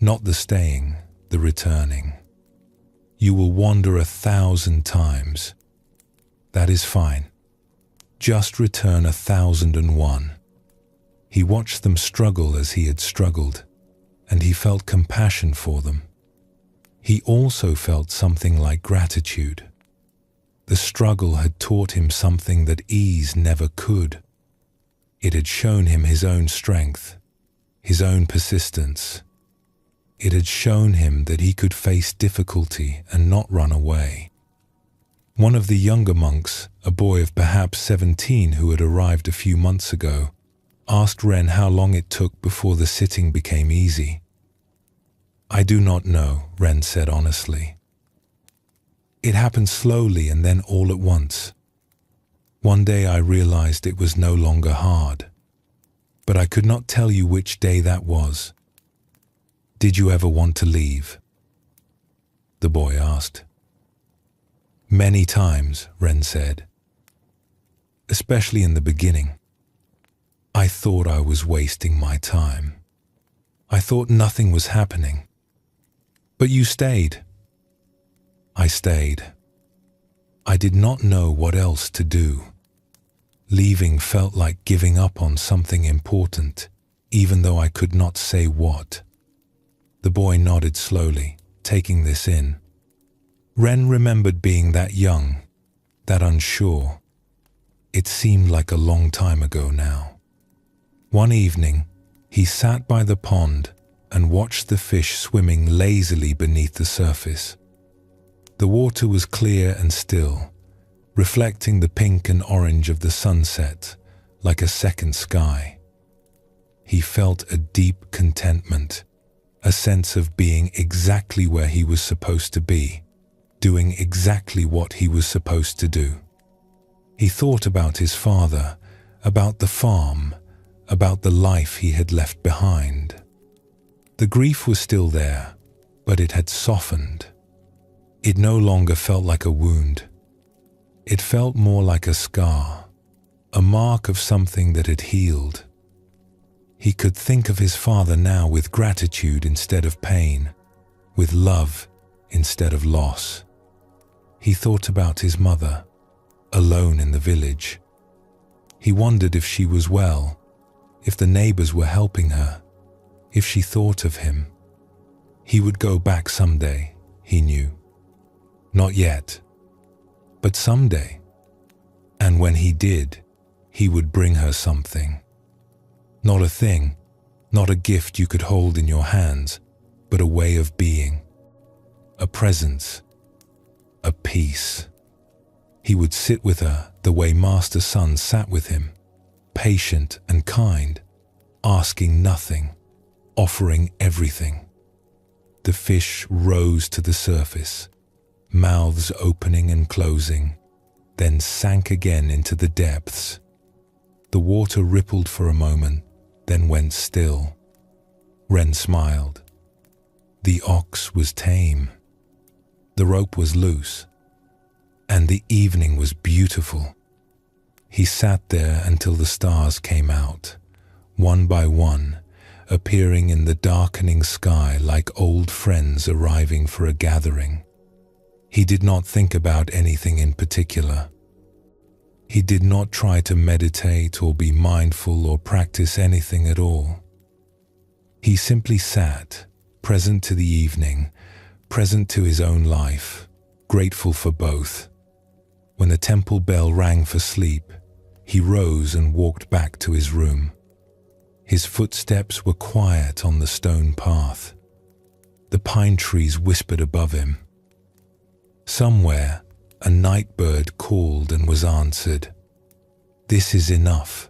Not the staying, the returning. You will wander 1,000 times. That is fine. Just return 1,001. He watched them struggle as he had struggled, and he felt compassion for them. He also felt something like gratitude. The struggle had taught him something that ease never could. It had shown him his own strength, his own persistence. It had shown him that he could face difficulty and not run away. One of the younger monks, a boy of perhaps 17 who had arrived a few months ago, asked Ren how long it took before the sitting became easy. "I do not know," Ren said honestly. "It happened slowly and then all at once. One day I realized it was no longer hard, but I could not tell you which day that was. Did you ever want to leave?" the boy asked. "Many times," Ren said. "Especially in the beginning. I thought I was wasting my time. I thought nothing was happening. But you stayed." "I stayed. I did not know what else to do. Leaving felt like giving up on something important, even though I could not say what." The boy nodded slowly, taking this in. Ren remembered being that young, that unsure. It seemed like a long time ago now. One evening, he sat by the pond and watched the fish swimming lazily beneath the surface. The water was clear and still, reflecting the pink and orange of the sunset like a second sky. He felt a deep contentment, a sense of being exactly where he was supposed to be, doing exactly what he was supposed to do. He thought about his father, about the farm, about the life he had left behind. The grief was still there, but it had softened. It no longer felt like a wound. It felt more like a scar, a mark of something that had healed. He could think of his father now with gratitude instead of pain, with love instead of loss. He thought about his mother, alone in the village. He wondered if she was well, if the neighbors were helping her, if she thought of him. He would go back someday, he knew. Not yet, but someday. And when he did, he would bring her something. Not a thing, not a gift you could hold in your hands, but a way of being, a presence, a peace. He would sit with her the way Master Sun sat with him, patient and kind, asking nothing, offering everything. The fish rose to the surface, mouths opening and closing, then sank again into the depths. The water rippled for a moment, then went still. Ren smiled. The ox was tame. The rope was loose, and the evening was beautiful. He sat there until the stars came out, one by one, appearing in the darkening sky like old friends arriving for a gathering. He did not think about anything in particular. He did not try to meditate or be mindful or practice anything at all. He simply sat, present to the evening, present to his own life, grateful for both. When the temple bell rang for sleep, he rose and walked back to his room. His footsteps were quiet on the stone path. The pine trees whispered above him. Somewhere, a night bird called and was answered. This is enough.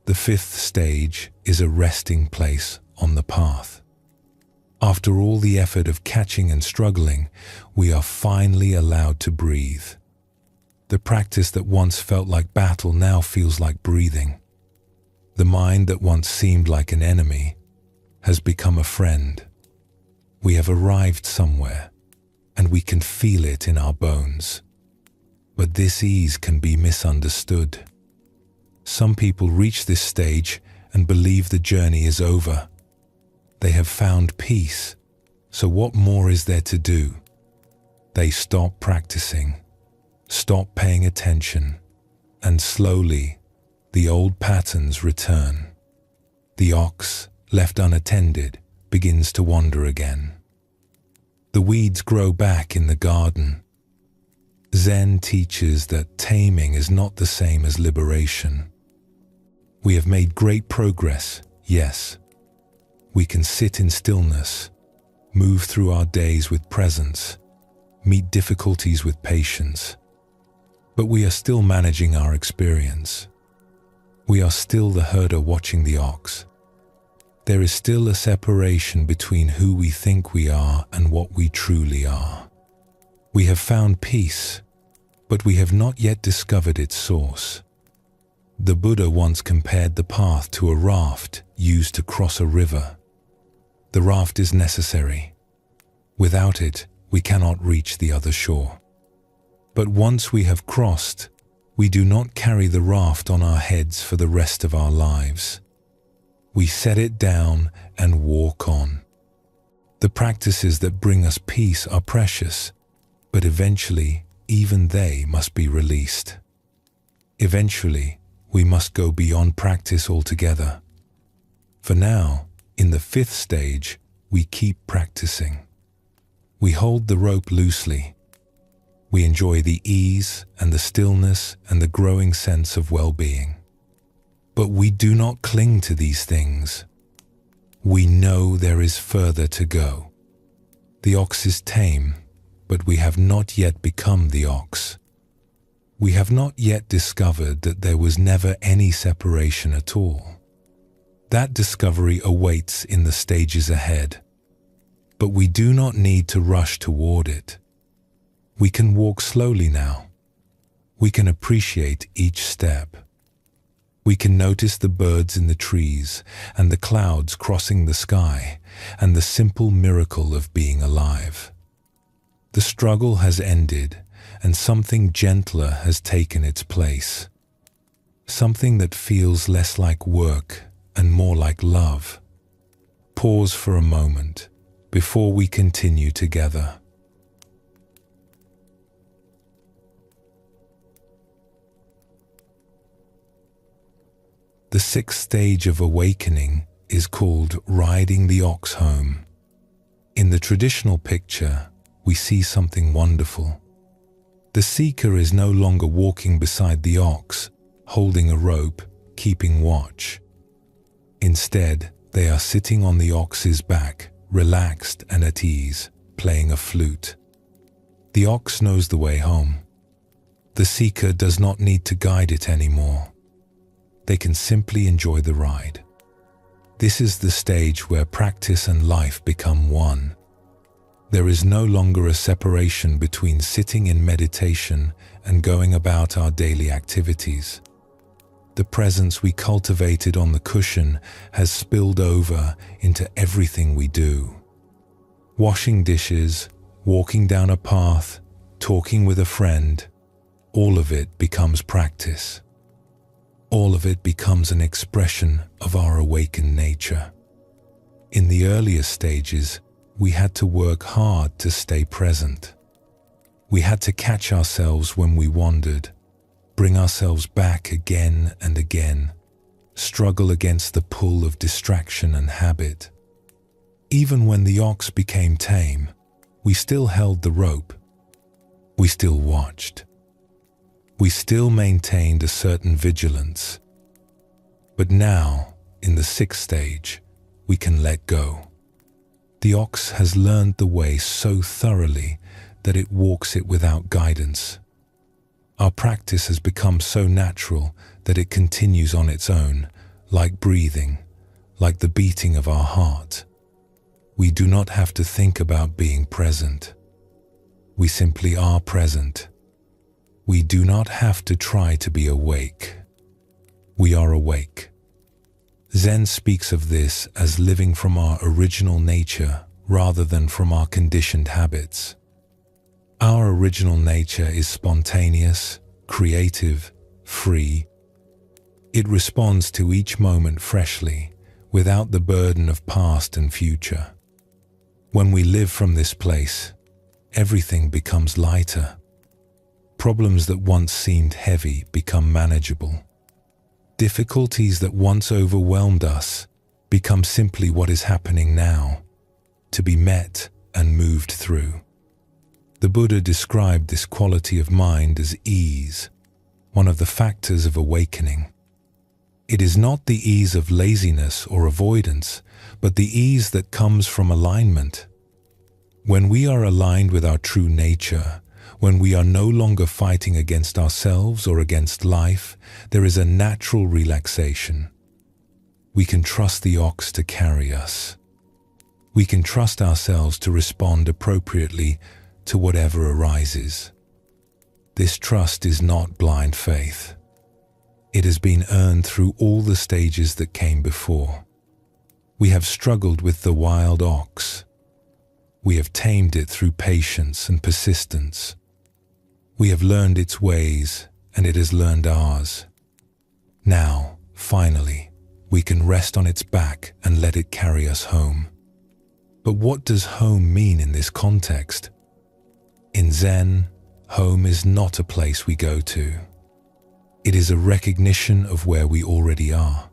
The fifth stage is a resting place on the path. After all the effort of catching and struggling, we are finally allowed to breathe. The practice that once felt like battle now feels like breathing. The mind that once seemed like an enemy has become a friend. We have arrived somewhere, and we can feel it in our bones. But this ease can be misunderstood. Some people reach this stage and believe the journey is over. They have found peace, so what more is there to do? They stop practicing, stop paying attention, and slowly, the old patterns return. The ox, left unattended, begins to wander again. The weeds grow back in the garden. Zen teaches that taming is not the same as liberation. We have made great progress, yes. We can sit in stillness, move through our days with presence, meet difficulties with patience. But we are still managing our experience. We are still the herder watching the ox. There is still a separation between who we think we are and what we truly are. We have found peace, but we have not yet discovered its source. The Buddha once compared the path to a raft used to cross a river. The raft is necessary. Without it, we cannot reach the other shore. But once we have crossed, we do not carry the raft on our heads for the rest of our lives. We set it down and walk on. The practices that bring us peace are precious, but eventually, even they must be released. Eventually, we must go beyond practice altogether. For now, in the fifth stage, we keep practicing. We hold the rope loosely. We enjoy the ease and the stillness and the growing sense of well-being. But we do not cling to these things. We know there is further to go. The ox is tame, but we have not yet become the ox. We have not yet discovered that there was never any separation at all. That discovery awaits in the stages ahead. But we do not need to rush toward it. We can walk slowly now. We can appreciate each step. We can notice the birds in the trees and the clouds crossing the sky and the simple miracle of being alive. The struggle has ended and something gentler has taken its place. Something that feels less like work and more like love. Pause for a moment before we continue together. The sixth stage of awakening is called riding the ox home. In the traditional picture, we see something wonderful. The seeker is no longer walking beside the ox, holding a rope, keeping watch. Instead, they are sitting on the ox's back, relaxed and at ease, playing a flute. The ox knows the way home. The seeker does not need to guide it anymore. They can simply enjoy the ride. This is the stage where practice and life become one. There is no longer a separation between sitting in meditation and going about our daily activities. The presence we cultivated on the cushion has spilled over into everything we do. Washing dishes, walking down a path, talking with a friend, all of it becomes practice. All of it becomes an expression of our awakened nature. In the earlier stages, we had to work hard to stay present. We had to catch ourselves when we wandered, bring ourselves back again and again, struggle against the pull of distraction and habit. Even when the ox became tame, we still held the rope. We still watched. We still maintained a certain vigilance. But now, in the sixth stage, we can let go. The ox has learned the way so thoroughly that it walks it without guidance. Our practice has become so natural that it continues on its own, like breathing, like the beating of our heart. We do not have to think about being present. We simply are present. We do not have to try to be awake. We are awake. Zen speaks of this as living from our original nature rather than from our conditioned habits. Our original nature is spontaneous, creative, free. It responds to each moment freshly, without the burden of past and future. When we live from this place, everything becomes lighter. Problems that once seemed heavy become manageable. Difficulties that once overwhelmed us become simply what is happening now, to be met and moved through. The Buddha described this quality of mind as ease, one of the factors of awakening. It is not the ease of laziness or avoidance, but the ease that comes from alignment. When we are aligned with our true nature, when we are no longer fighting against ourselves or against life, there is a natural relaxation. We can trust the ox to carry us. We can trust ourselves to respond appropriately to whatever arises. This trust is not blind faith. It has been earned through all the stages that came before. We have struggled with the wild ox. We have tamed it through patience and persistence. We have learned its ways, and it has learned ours. Now, finally, we can rest on its back and let it carry us home. But what does home mean in this context? In Zen, home is not a place we go to. It is a recognition of where we already are.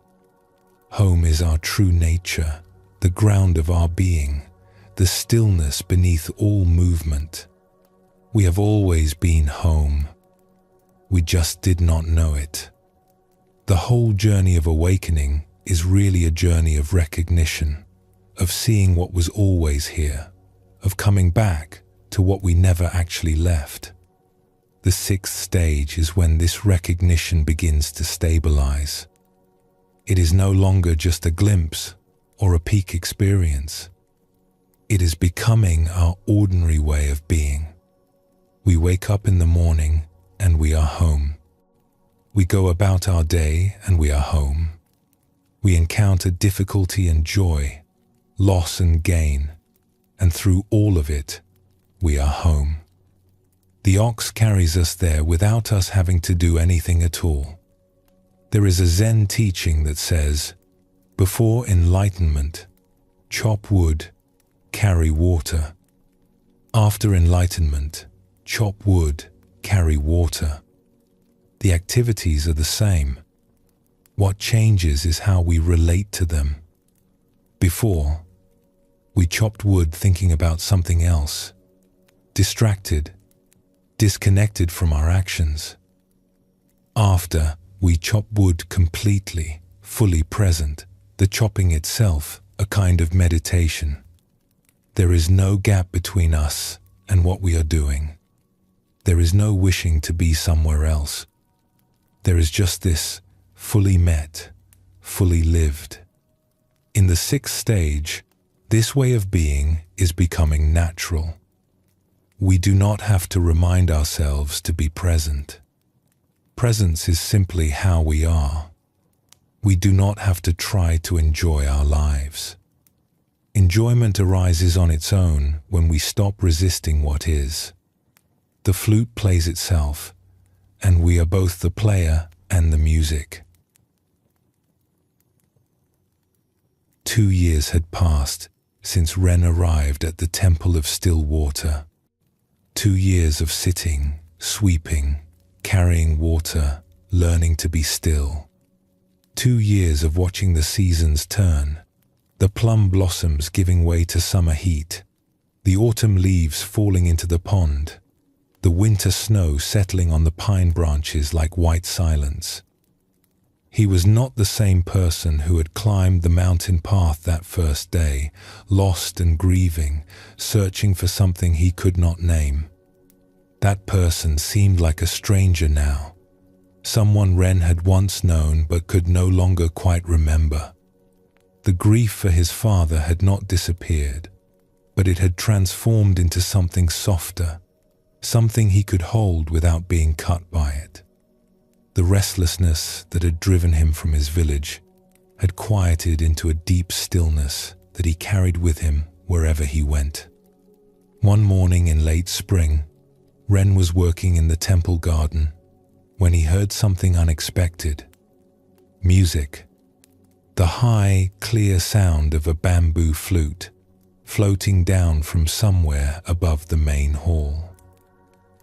Home is our true nature, the ground of our being, the stillness beneath all movement. We have always been home. We just did not know it. The whole journey of awakening is really a journey of recognition, of seeing what was always here, of coming back to what we never actually left. The sixth stage is when this recognition begins to stabilize. It is no longer just a glimpse or a peak experience. It is becoming our ordinary way of being. We wake up in the morning and we are home. We go about our day and we are home. We encounter difficulty and joy, loss and gain, and through all of it, we are home. The ox carries us there without us having to do anything at all. There is a Zen teaching that says, before enlightenment, chop wood, carry water. After enlightenment, chop wood, carry water. The activities are the same. What changes is how we relate to them. Before, we chopped wood thinking about something else, distracted, disconnected from our actions. After, we chop wood completely, fully present, the chopping itself a kind of meditation. There is no gap between us and what we are doing. There is no wishing to be somewhere else. There is just this fully met, fully lived. In the sixth stage, this way of being is becoming natural. We do not have to remind ourselves to be present. Presence is simply how we are. We do not have to try to enjoy our lives. Enjoyment arises on its own when we stop resisting what is. The flute plays itself, and we are both the player and the music. 2 years had passed since Ren arrived at the Temple of Still Water. 2 years of sitting, sweeping, carrying water, learning to be still. 2 years of watching the seasons turn, the plum blossoms giving way to summer heat, the autumn leaves falling into the pond, the winter snow settling on the pine branches like white silence. He was not the same person who had climbed the mountain path that first day, lost and grieving, searching for something he could not name. That person seemed like a stranger now, someone Ren had once known but could no longer quite remember. The grief for his father had not disappeared, but it had transformed into something softer, something he could hold without being cut by it. The restlessness that had driven him from his village had quieted into a deep stillness that he carried with him wherever he went. One morning in late spring, Ren was working in the temple garden when he heard something unexpected. Music. The high, clear sound of a bamboo flute floating down from somewhere above the main hall.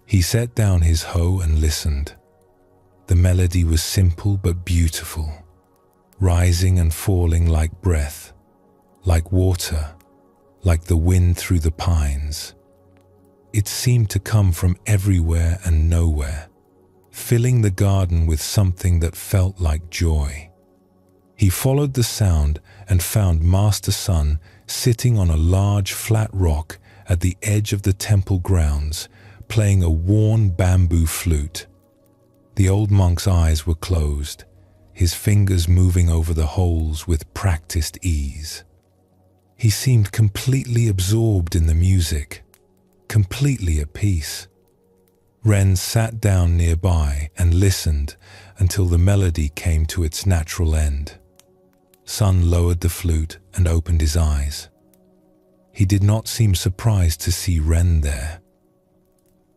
He set down his hoe and listened. The melody was simple but beautiful, rising and falling like breath, like water, like the wind through the pines. It seemed to come from everywhere and nowhere, filling the garden with something that felt like joy. He followed the sound and found Master Sun sitting on a large flat rock at the edge of the temple grounds, playing a worn bamboo flute. The old monk's eyes were closed, his fingers moving over the holes with practiced ease. He seemed completely absorbed in the music, completely at peace. Ren sat down nearby and listened until the melody came to its natural end. Sun lowered the flute and opened his eyes. He did not seem surprised to see Ren there.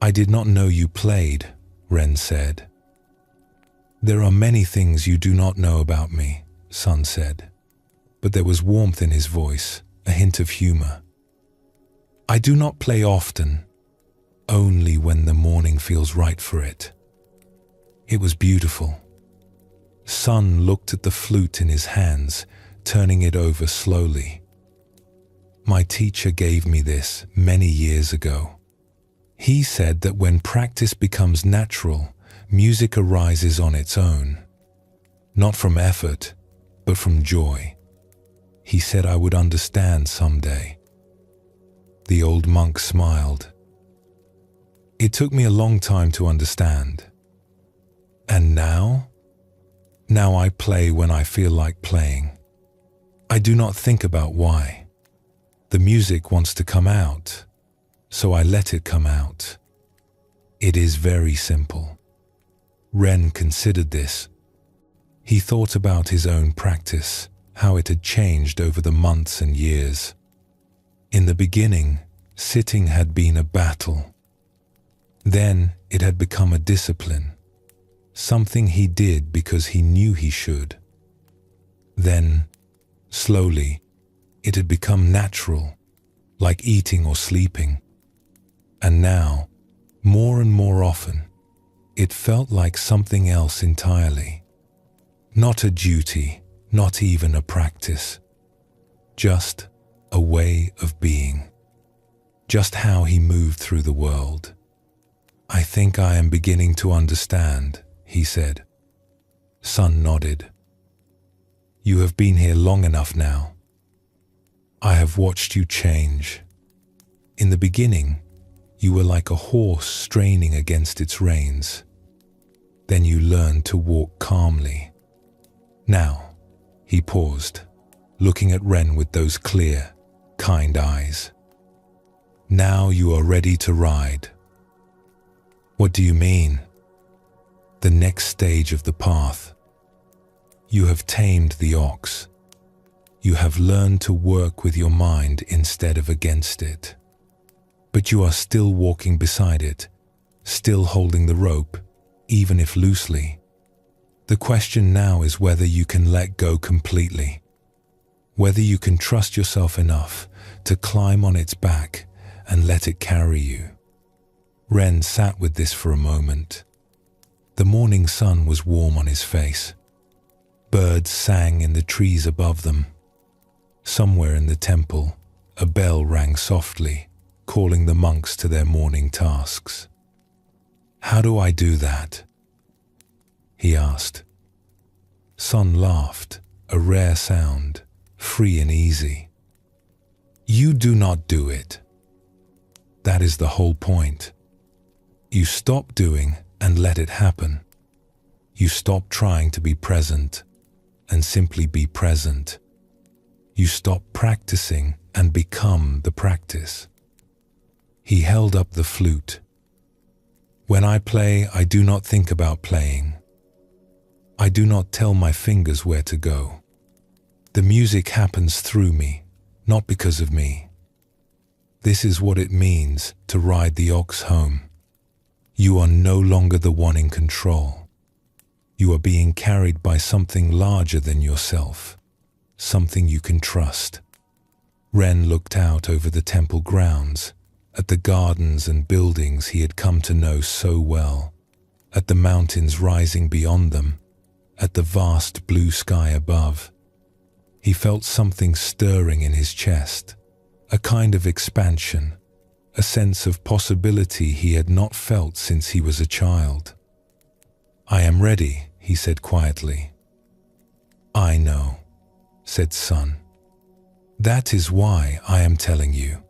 "I did not know you played," Ren said. "There are many things you do not know about me," Sun said, but there was warmth in his voice, a hint of humor. "I do not play often, only when the morning feels right for it." It was beautiful. Sun looked at the flute in his hands, turning it over slowly. "My teacher gave me this many years ago. He said that when practice becomes natural, music arises on its own, not from effort, but from joy. He said I would understand someday." The old monk smiled. "It took me a long time to understand. And now? Now I play when I feel like playing. I do not think about why. The music wants to come out, so I let it come out. It is very simple." Ren considered this. He thought about his own practice, how it had changed over the months and years. In the beginning, sitting had been a battle. Then it had become a discipline, something he did because he knew he should. Then, slowly, it had become natural, like eating or sleeping. And now, more and more often, it felt like something else entirely. Not a duty, not even a practice. Just a way of being. Just how he moved through the world. "I think I am beginning to understand," he said. Sun nodded. "You have been here long enough now. I have watched you change. In the beginning, you were like a horse straining against its reins. Then you learned to walk calmly. Now," he paused, looking at Ren with those clear, kind eyes. "Now you are ready to ride." "What do you mean?" "The next stage of the path. You have tamed the ox. You have learned to work with your mind instead of against it. But you are still walking beside it, still holding the rope, even if loosely. The question now is whether you can let go completely, whether you can trust yourself enough to climb on its back and let it carry you. Ren sat with this for a moment. The morning sun was warm on his face. Birds sang in the trees above them. Somewhere in the temple, a bell rang softly, calling the monks to their morning tasks. "How do I do that?" he asked. Sun laughed, a rare sound, free and easy. "You do not do it. That is the whole point. You stop doing and let it happen. You stop trying to be present and simply be present. You stop practicing and become the practice." He held up the flute. "When I play, I do not think about playing. I do not tell my fingers where to go. The music happens through me, not because of me. This is what it means to ride the ox home. You are no longer the one in control. You are being carried by something larger than yourself, something you can trust." Ren looked out over the temple grounds, at the gardens and buildings he had come to know so well, at the mountains rising beyond them, at the vast blue sky above. He felt something stirring in his chest, a kind of expansion, a sense of possibility he had not felt since he was a child. "I am ready," he said quietly. "I know," said Sun. "That is why I am telling you."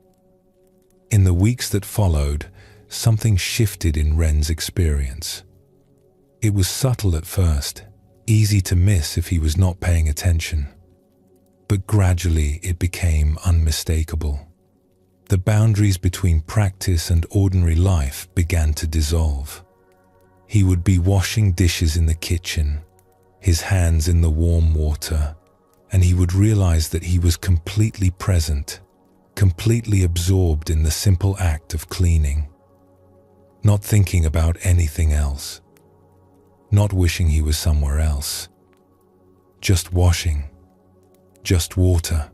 In the weeks that followed, something shifted in Ren's experience. It was subtle at first, easy to miss if he was not paying attention. But gradually it became unmistakable. The boundaries between practice and ordinary life began to dissolve. He would be washing dishes in the kitchen, his hands in the warm water, and he would realize that he was completely present, completely absorbed in the simple act of cleaning, not thinking about anything else, not wishing he was somewhere else, just washing, just water,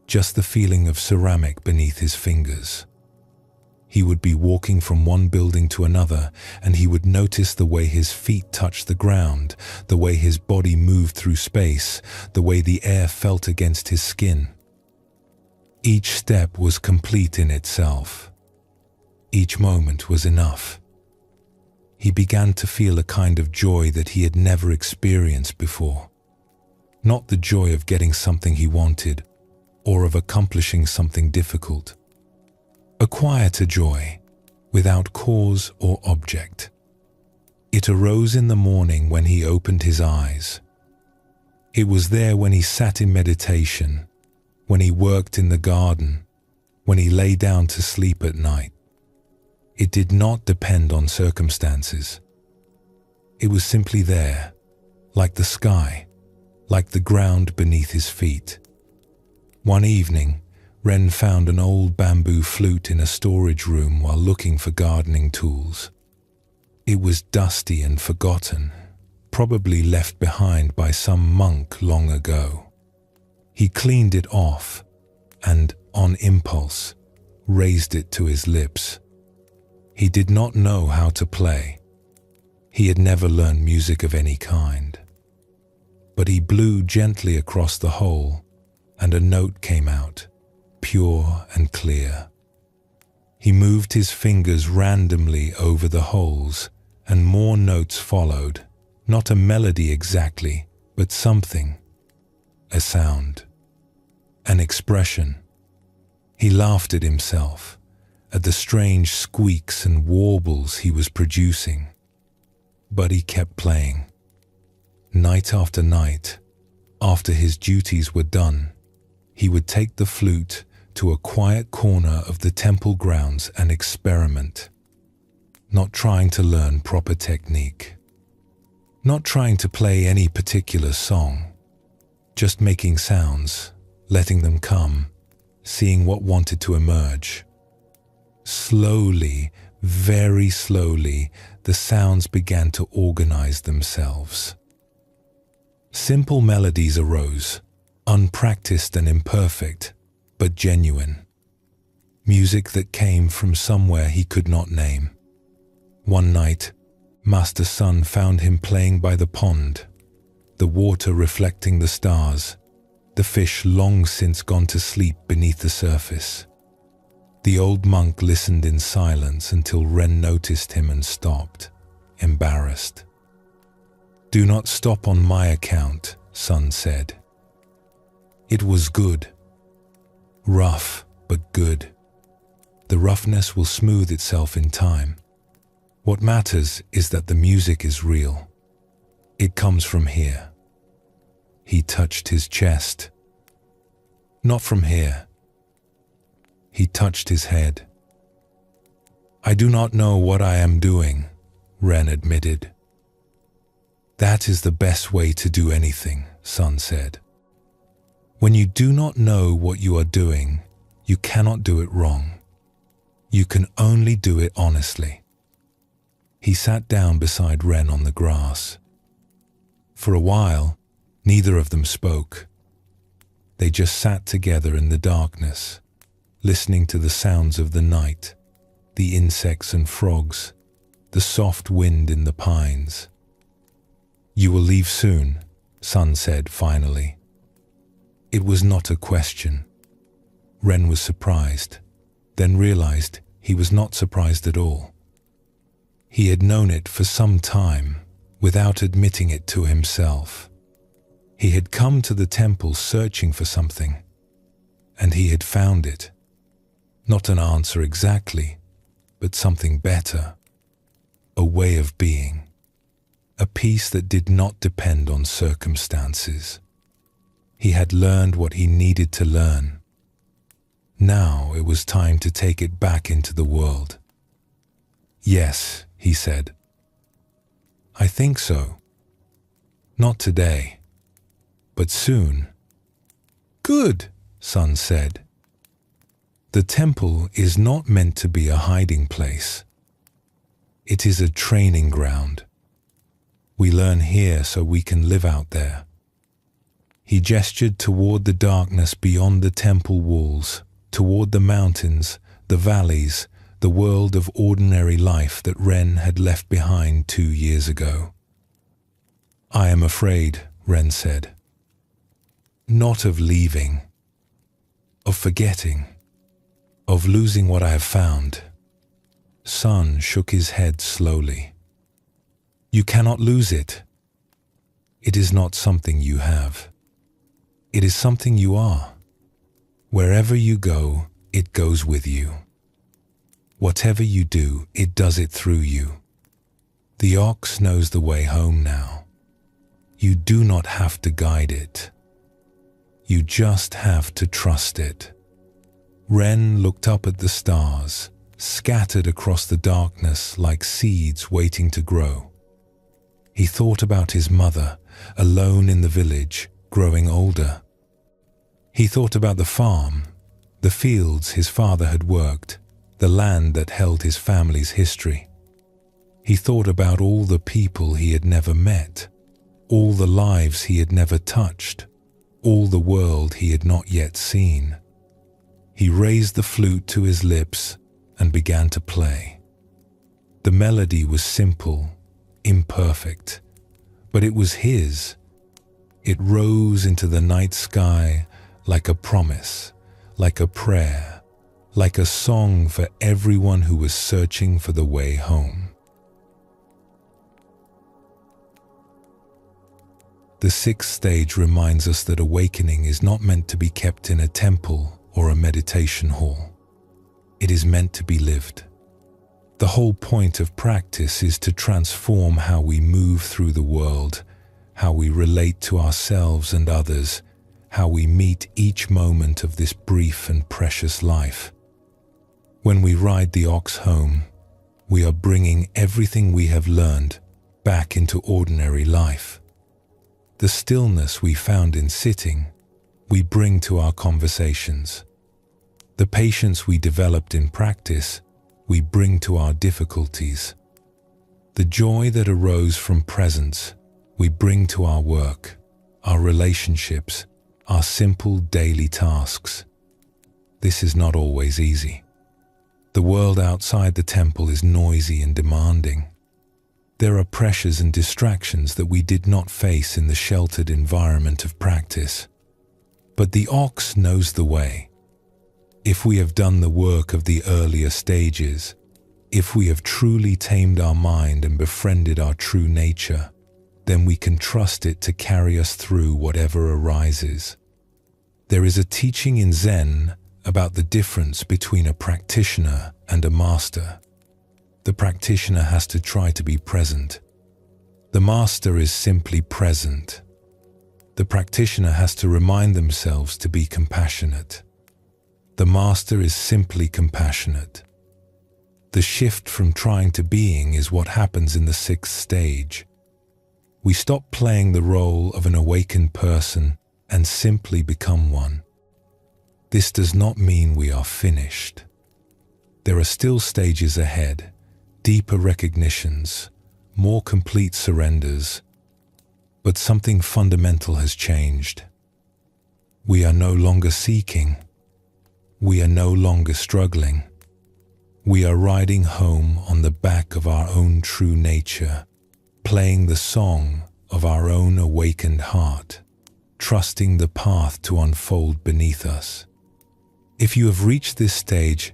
just the feeling of ceramic beneath his fingers. He would be walking from one building to another, and he would notice the way his feet touched the ground, the way his body moved through space, the way the air felt against his skin. Each step was complete in itself. Each moment was enough. He began to feel a kind of joy that he had never experienced before. Not the joy of getting something he wanted, or of accomplishing something difficult. A quieter joy, without cause or object. It arose in the morning when he opened his eyes. It was there when he sat in meditation, when he worked in the garden, when he lay down to sleep at night. It did not depend on circumstances. It was simply there, like the sky, like the ground beneath his feet. One evening, Ren found an old bamboo flute in a storage room while looking for gardening tools. It was dusty and forgotten, probably left behind by some monk long ago. He cleaned it off and, on impulse, raised it to his lips. He did not know how to play. He had never learned music of any kind. But he blew gently across the hole, and a note came out, pure and clear. He moved his fingers randomly over the holes, and more notes followed, not a melody exactly, but something, a sound, an expression. He laughed at himself, at the strange squeaks and warbles he was producing. But he kept playing. Night after night, after his duties were done, he would take the flute to a quiet corner of the temple grounds and experiment, not trying to learn proper technique, not trying to play any particular song, just making sounds, letting them come, seeing what wanted to emerge. Slowly, Very slowly, the sounds began to organize themselves. Simple melodies arose, unpracticed and imperfect, but genuine. Music that came from somewhere he could not name. One night, Master Sun found him playing by the pond, the water reflecting the stars, the fish long since gone to sleep beneath the surface. The old monk listened in silence until Ren noticed him and stopped, embarrassed. "Do not stop on my account," Sun said. "It was good. Rough, but good. The roughness will smooth itself in time. What matters is that the music is real. It comes from here." He touched his chest. "Not from here." He touched his head. "I do not know what I am doing," Ren admitted. "That is the best way to do anything," Sun said. "When you do not know what you are doing, you cannot do it wrong. You can only do it honestly." He sat down beside Ren on the grass. For a while, neither of them spoke. They just sat together in the darkness, listening to the sounds of the night, the insects and frogs, the soft wind in the pines. "You will leave soon," Sun said finally. It was not a question. Ren was surprised, then realized he was not surprised at all. He had known it for some time, without admitting it to himself. He had come to the temple searching for something, and he had found it. Not an answer exactly, but something better. A way of being. A peace that did not depend on circumstances. He had learned what he needed to learn. Now it was time to take it back into the world. "Yes," he said. "I think so. Not today, but soon." "Good," Sun said. "The temple is not meant to be a hiding place. It is a training ground. We learn here so we can live out there." He gestured toward the darkness beyond the temple walls, toward the mountains, the valleys, the world of ordinary life that Ren had left behind 2 years ago. "I am afraid," Ren said. "Not of leaving, of forgetting, of losing what I have found." Sun shook his head slowly. "You cannot lose it. It is not something you have. It is something you are. Wherever you go, it goes with you. Whatever you do, it does it through you. The ox knows the way home now. You do not have to guide it. You just have to trust it." Ren looked up at the stars, scattered across the darkness like seeds waiting to grow. He thought about his mother, alone in the village, growing older. He thought about the farm, the fields his father had worked, the land that held his family's history. He thought about all the people he had never met, all the lives he had never touched, all the world he had not yet seen. He raised the flute to his lips and began to play. The melody was simple, imperfect, but it was his. It rose into the night sky like a promise, like a prayer, like a song for everyone who was searching for the way home. The sixth stage reminds us that awakening is not meant to be kept in a temple or a meditation hall. It is meant to be lived. The whole point of practice is to transform how we move through the world, how we relate to ourselves and others, how we meet each moment of this brief and precious life. When we ride the ox home, we are bringing everything we have learned back into ordinary life. The stillness we found in sitting, we bring to our conversations. The patience we developed in practice, we bring to our difficulties. The joy that arose from presence we bring to our work, our relationships, our simple daily tasks. This is not always easy. The world outside the temple is noisy and demanding. There are pressures and distractions that we did not face in the sheltered environment of practice. But the ox knows the way. If we have done the work of the earlier stages, if we have truly tamed our mind and befriended our true nature, then we can trust it to carry us through whatever arises. There is a teaching in Zen about the difference between a practitioner and a master. The practitioner has to try to be present. The master is simply present. The practitioner has to remind themselves to be compassionate. The master is simply compassionate. The shift from trying to being is what happens in the sixth stage. We stop playing the role of an awakened person and simply become one. This does not mean we are finished. There are still stages ahead, deeper recognitions, more complete surrenders, but something fundamental has changed. We are no longer seeking. We are no longer struggling. We are riding home on the back of our own true nature, playing the song of our own awakened heart, trusting the path to unfold beneath us. If you have reached this stage,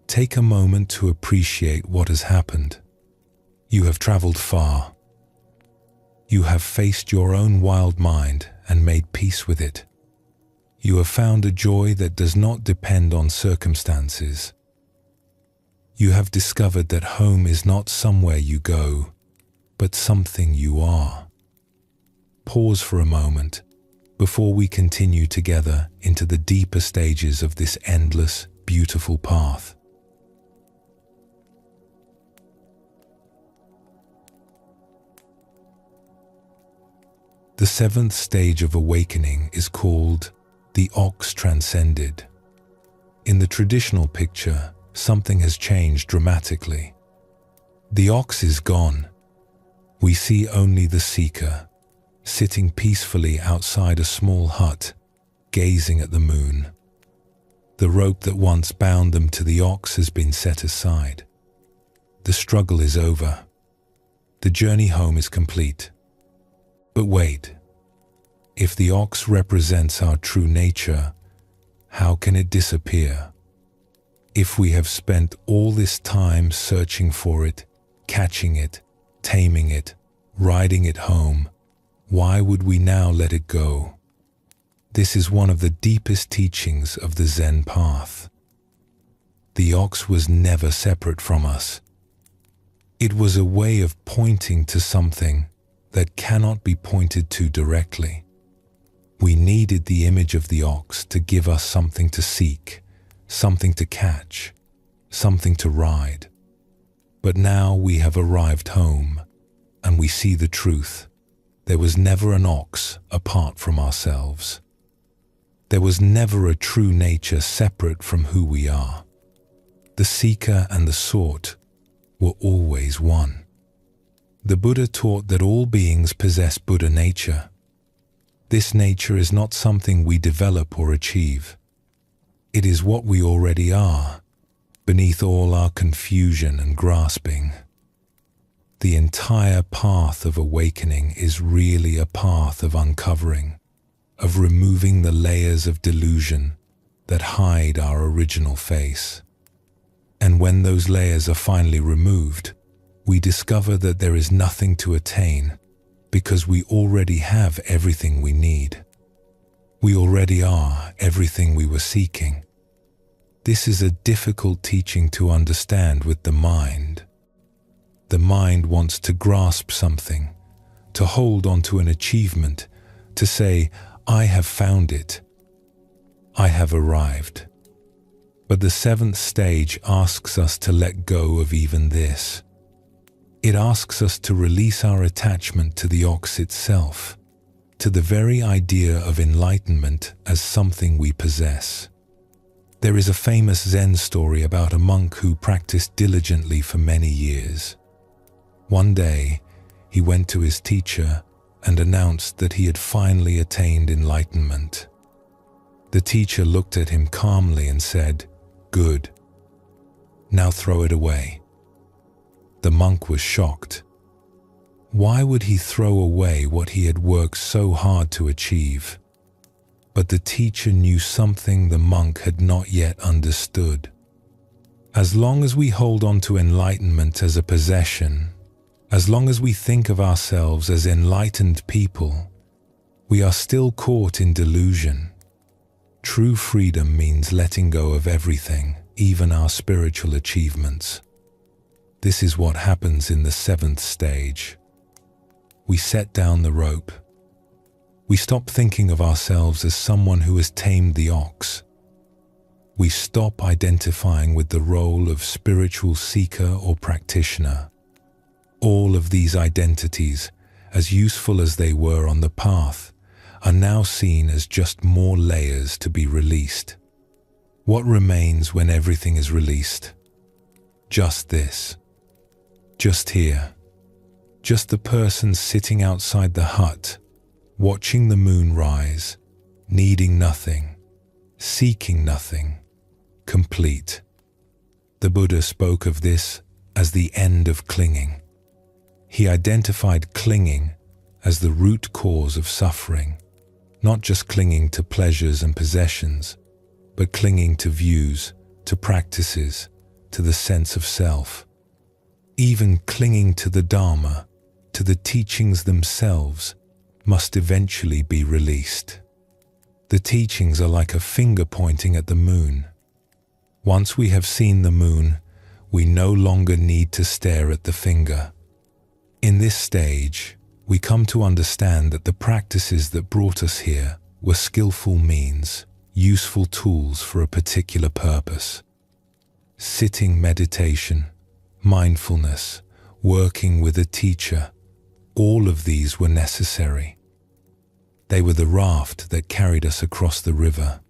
take a moment to appreciate what has happened. You have traveled far. You have faced your own wild mind and made peace with it. You have found a joy that does not depend on circumstances. You have discovered that home is not somewhere you go, but something you are. Pause for a moment before we continue together into the deeper stages of this endless, beautiful path. The seventh stage of awakening is called the ox transcended. In the traditional picture, something has changed dramatically. The ox is gone. We see only the seeker, sitting peacefully outside a small hut, gazing at the moon. The rope that once bound them to the ox has been set aside. The struggle is over. The journey home is complete. But wait, if the ox represents our true nature, how can it disappear? If we have spent all this time searching for it, catching it, taming it, riding it home, why would we now let it go? This is one of the deepest teachings of the Zen path. The ox was never separate from us. It was a way of pointing to something that cannot be pointed to directly. We needed the image of the ox to give us something to seek, something to catch, something to ride. But now we have arrived home, and we see the truth. There was never an ox apart from ourselves. There was never a true nature separate from who we are. The seeker and the sought were always one. The Buddha taught that all beings possess Buddha nature. This nature is not something we develop or achieve. It is what we already are, beneath all our confusion and grasping. The entire path of awakening is really a path of uncovering, of removing the layers of delusion that hide our original face. And when those layers are finally removed, we discover that there is nothing to attain because we already have everything we need. We already are everything we were seeking. This is a difficult teaching to understand with the mind. The mind wants to grasp something, to hold on to an achievement, to say, I have found it. I have arrived. But the seventh stage asks us to let go of even this. It asks us to release our attachment to the ox itself, to the very idea of enlightenment as something we possess. There is a famous Zen story about a monk who practiced diligently for many years. One day, he went to his teacher and announced that he had finally attained enlightenment. The teacher looked at him calmly and said, "Good. Now throw it away." The monk was shocked. Why would he throw away what he had worked so hard to achieve? But the teacher knew something the monk had not yet understood. As long as we hold on to enlightenment as a possession, as long as we think of ourselves as enlightened people, we are still caught in delusion. True freedom means letting go of everything, even our spiritual achievements. This is what happens in the 7th stage. We set down the rope. We stop thinking of ourselves as someone who has tamed the ox. We stop identifying with the role of spiritual seeker or practitioner. All of these identities, as useful as they were on the path, are now seen as just more layers to be released. What remains when everything is released? Just this. Just here. Just the person sitting outside the hut, watching the moon rise, needing nothing, seeking nothing, complete. The Buddha spoke of this as the end of clinging. He identified clinging as the root cause of suffering, not just clinging to pleasures and possessions, but clinging to views, to practices, to the sense of self. Even clinging to the Dharma, to the teachings themselves, must eventually be released. The teachings are like a finger pointing at the moon. Once we have seen the moon, we no longer need to stare at the finger. In this stage, we come to understand that the practices that brought us here were skillful means, useful tools for a particular purpose. Sitting meditation, mindfulness, working with a teacher, all of these were necessary. They were the raft that carried us across the river.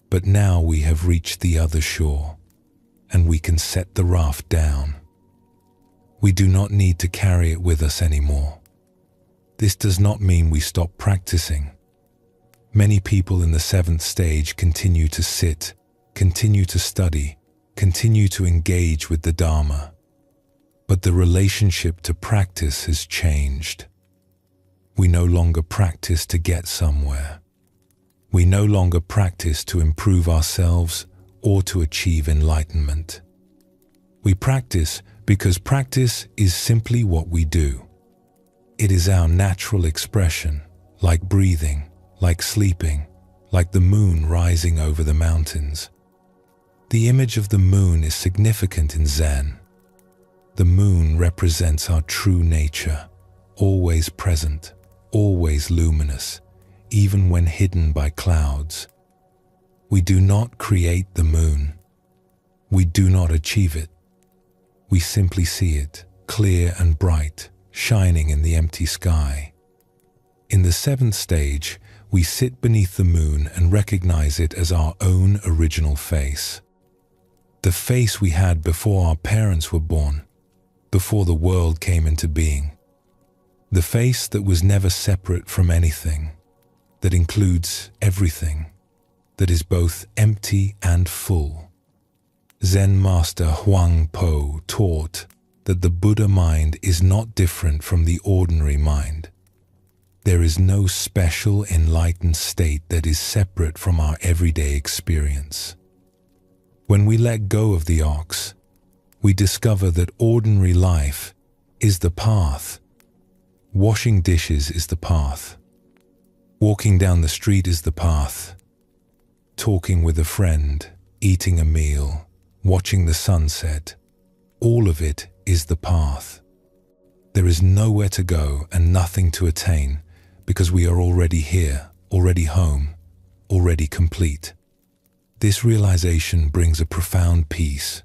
But now we have reached the other shore, and we can set the raft down. We do not need to carry it with us anymore. This does not mean we stop practicing. Many people in the 7th stage continue to sit, continue to study, continue to engage with the Dharma. But the relationship to practice has changed. We no longer practice to get somewhere. We no longer practice to improve ourselves or to achieve enlightenment. We practice because practice is simply what we do. It is our natural expression, like breathing, like sleeping, like the moon rising over the mountains. The image of the moon is significant in Zen. The moon represents our true nature, always present, always luminous, even when hidden by clouds. We do not create the moon. We do not achieve it. We simply see it, clear and bright, shining in the empty sky. In the 7th stage, we sit beneath the moon and recognize it as our own original face. The face we had before our parents were born, before the world came into being. The face that was never separate from anything, that includes everything, that is both empty and full. Zen master Huang Po taught that the Buddha mind is not different from the ordinary mind. There is no special enlightened state that is separate from our everyday experience. When we let go of the ox, we discover that ordinary life is the path. Washing dishes is the path. Walking down the street is the path. Talking with a friend, eating a meal, watching the sunset, all of it is the path. There is nowhere to go and nothing to attain because we are already here, already home, already complete. This realization brings a profound peace.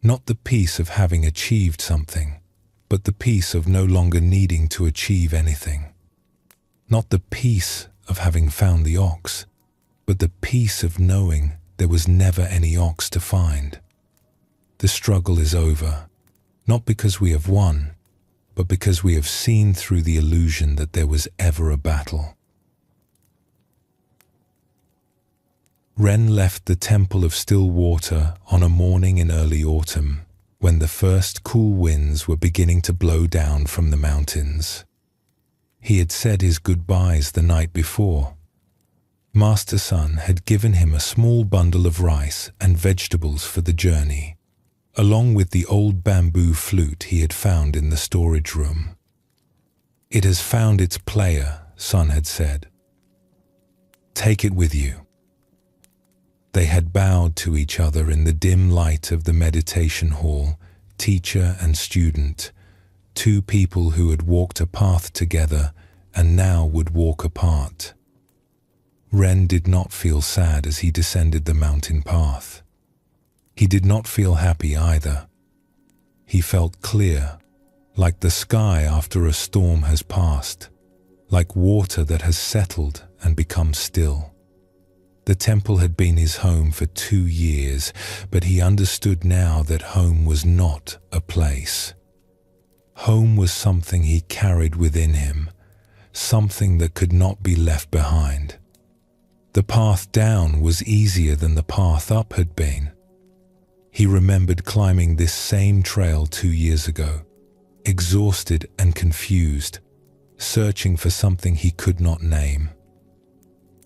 Not the peace of having achieved something, but the peace of no longer needing to achieve anything. Not the peace of having found the ox, but the peace of knowing there was never any ox to find. The struggle is over, not because we have won, but because we have seen through the illusion that there was ever a battle. Ren left the Temple of Still Water on a morning in early autumn, when the first cool winds were beginning to blow down from the mountains. He had said his goodbyes the night before. Master Sun had given him a small bundle of rice and vegetables for the journey, along with the old bamboo flute he had found in the storage room. "It has found its player," Sun had said. "Take it with you." They had bowed to each other in the dim light of the meditation hall, teacher and student, two people who had walked a path together and now would walk apart. Ren did not feel sad as he descended the mountain path. He did not feel happy either. He felt clear, like the sky after a storm has passed, like water that has settled and become still. The temple had been his home for 2 years, but he understood now that home was not a place. Home was something he carried within him, something that could not be left behind. The path down was easier than the path up had been. He remembered climbing this same trail 2 years ago, exhausted and confused, searching for something he could not name.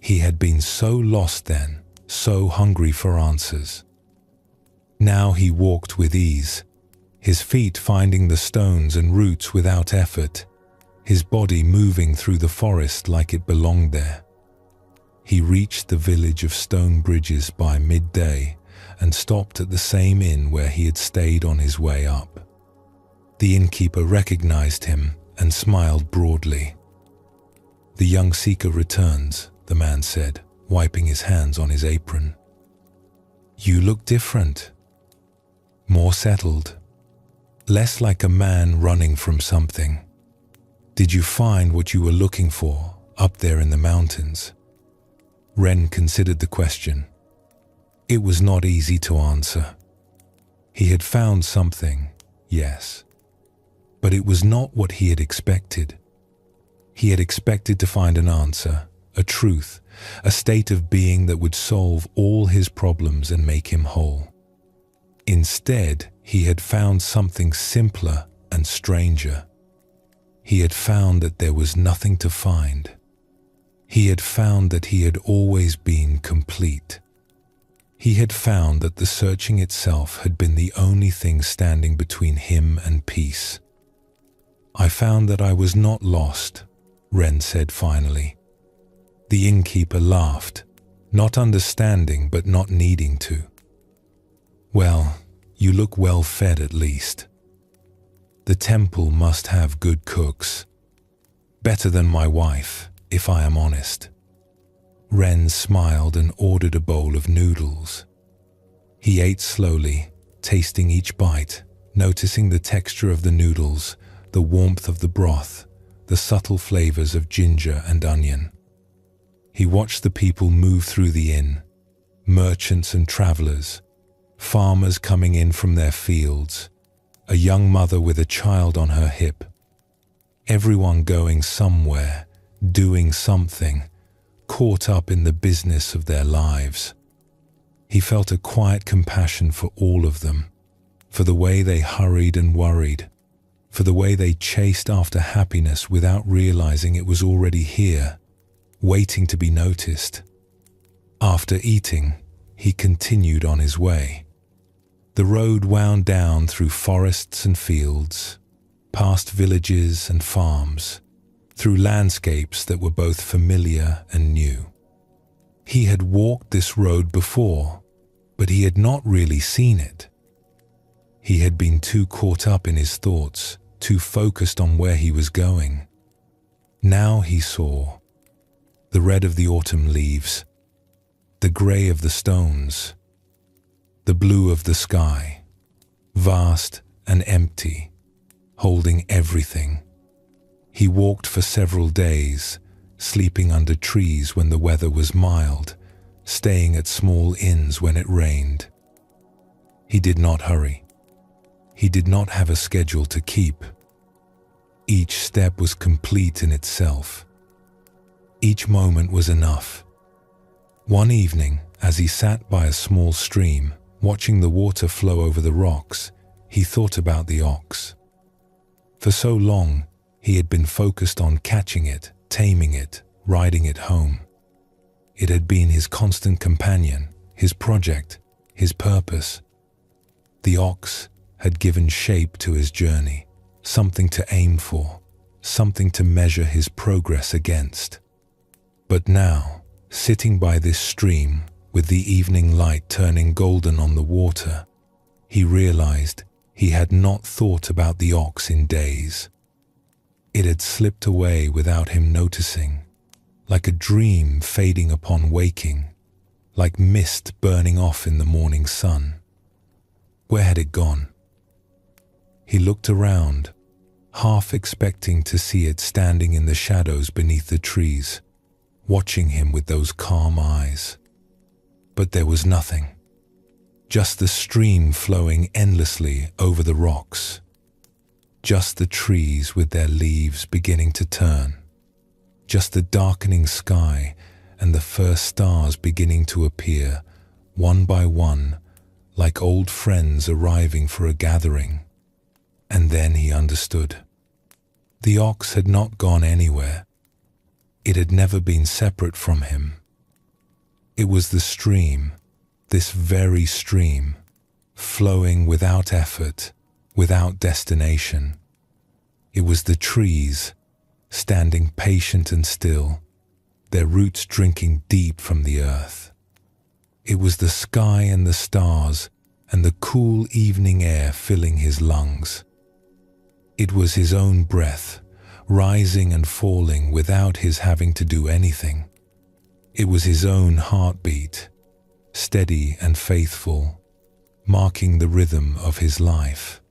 He had been so lost then, so hungry for answers. Now he walked with ease, his feet finding the stones and roots without effort, his body moving through the forest like it belonged there. He reached the village of stone bridges by midday and stopped at the same inn where he had stayed on his way up. The innkeeper recognized him and smiled broadly. "The young seeker returns," the man said, wiping his hands on his apron. "You look different. More settled. Less like a man running from something. Did you find what you were looking for up there in the mountains?" Ren considered the question. It was not easy to answer. He had found something, yes, but it was not what he had expected. He had expected to find an answer, a truth, a state of being that would solve all his problems and make him whole. Instead, he had found something simpler and stranger. He had found that there was nothing to find. He had found that he had always been complete. He had found that the searching itself had been the only thing standing between him and peace. "I found that I was not lost," Ren said finally. The innkeeper laughed, not understanding but not needing to. "Well, you look well fed at least. The temple must have good cooks. Better than my wife, if I am honest." Ren smiled and ordered a bowl of noodles. He ate slowly, tasting each bite, noticing the texture of the noodles, the warmth of the broth, the subtle flavors of ginger and onion. He watched the people move through the inn, merchants and travelers, farmers coming in from their fields, a young mother with a child on her hip. Everyone going somewhere, doing something, caught up in the business of their lives. He felt a quiet compassion for all of them, for the way they hurried and worried, for the way they chased after happiness without realizing it was already here, waiting to be noticed. After eating, he continued on his way. The road wound down through forests and fields, past villages and farms, through landscapes that were both familiar and new. He had walked this road before, but he had not really seen it. He had been too caught up in his thoughts, too focused on where he was going. Now he saw the red of the autumn leaves, the grey of the stones, the blue of the sky, vast and empty, holding everything. He walked for several days, sleeping under trees when the weather was mild, staying at small inns when it rained. He did not hurry. He did not have a schedule to keep. Each step was complete in itself. Each moment was enough. One evening, as he sat by a small stream, watching the water flow over the rocks, he thought about the ox. For so long, he had been focused on catching it, taming it, riding it home. It had been his constant companion, his project, his purpose. The ox had given shape to his journey, something to aim for, something to measure his progress against. But now, sitting by this stream, with the evening light turning golden on the water, he realized he had not thought about the ox in days. It had slipped away without him noticing, like a dream fading upon waking, like mist burning off in the morning sun. Where had it gone? He looked around, half expecting to see it standing in the shadows beneath the trees, watching him with those calm eyes. But there was nothing. Just the stream flowing endlessly over the rocks. Just the trees with their leaves beginning to turn. Just the darkening sky and the first stars beginning to appear, one by one, like old friends arriving for a gathering. And then he understood. The ox had not gone anywhere. It had never been separate from him. It was the stream, this very stream, flowing without effort, without destination. It was the trees, standing patient and still, their roots drinking deep from the earth. It was the sky and the stars and the cool evening air filling his lungs. It was his own breath, rising and falling without his having to do anything. It was his own heartbeat, steady and faithful, marking the rhythm of his life.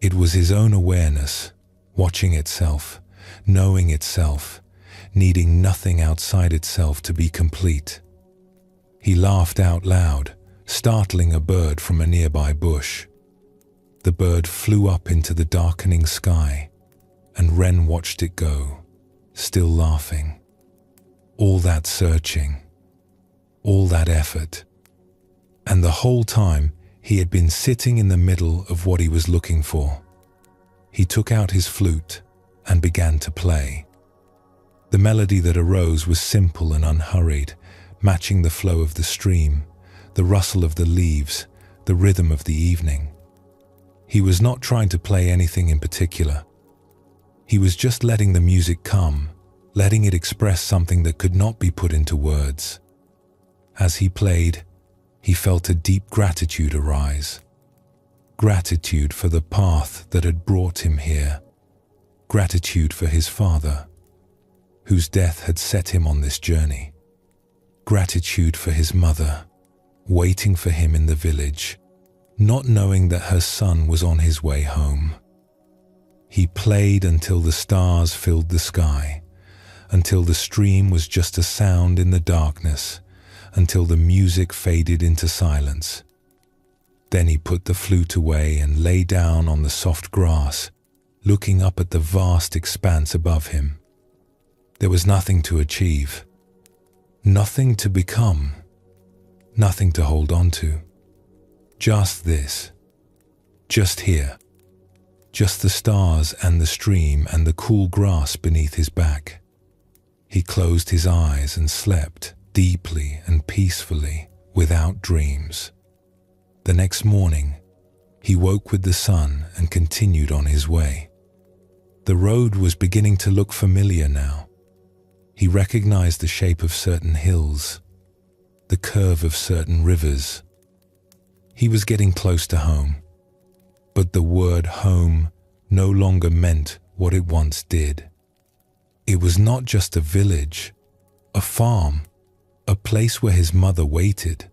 It was his own awareness, watching itself, knowing itself, needing nothing outside itself to be complete. He laughed out loud, startling a bird from a nearby bush. The bird flew up into the darkening sky, and Wren watched it go, still laughing. All that searching, all that effort, and the whole time he had been sitting in the middle of what he was looking for. He took out his flute and began to play. The melody that arose was simple and unhurried, matching the flow of the stream, the rustle of the leaves, the rhythm of the evening. He was not trying to play anything in particular. He was just letting the music come, letting it express something that could not be put into words. As he played, he felt a deep gratitude arise. Gratitude for the path that had brought him here. Gratitude for his father, whose death had set him on this journey. Gratitude for his mother, waiting for him in the village, not knowing that her son was on his way home. He played until the stars filled the sky, until the stream was just a sound in the darkness, until the music faded into silence. Then he put the flute away and lay down on the soft grass, looking up at the vast expanse above him. There was nothing to achieve, nothing to become, nothing to hold on to. Just this, just here, just the stars and the stream and the cool grass beneath his back. He closed his eyes and slept deeply and peacefully, without dreams. The next morning, he woke with the sun and continued on his way. The road was beginning to look familiar now. He recognized the shape of certain hills, the curve of certain rivers. He was getting close to home, but the word home no longer meant what it once did. It was not just a village, a farm, a place where his mother waited.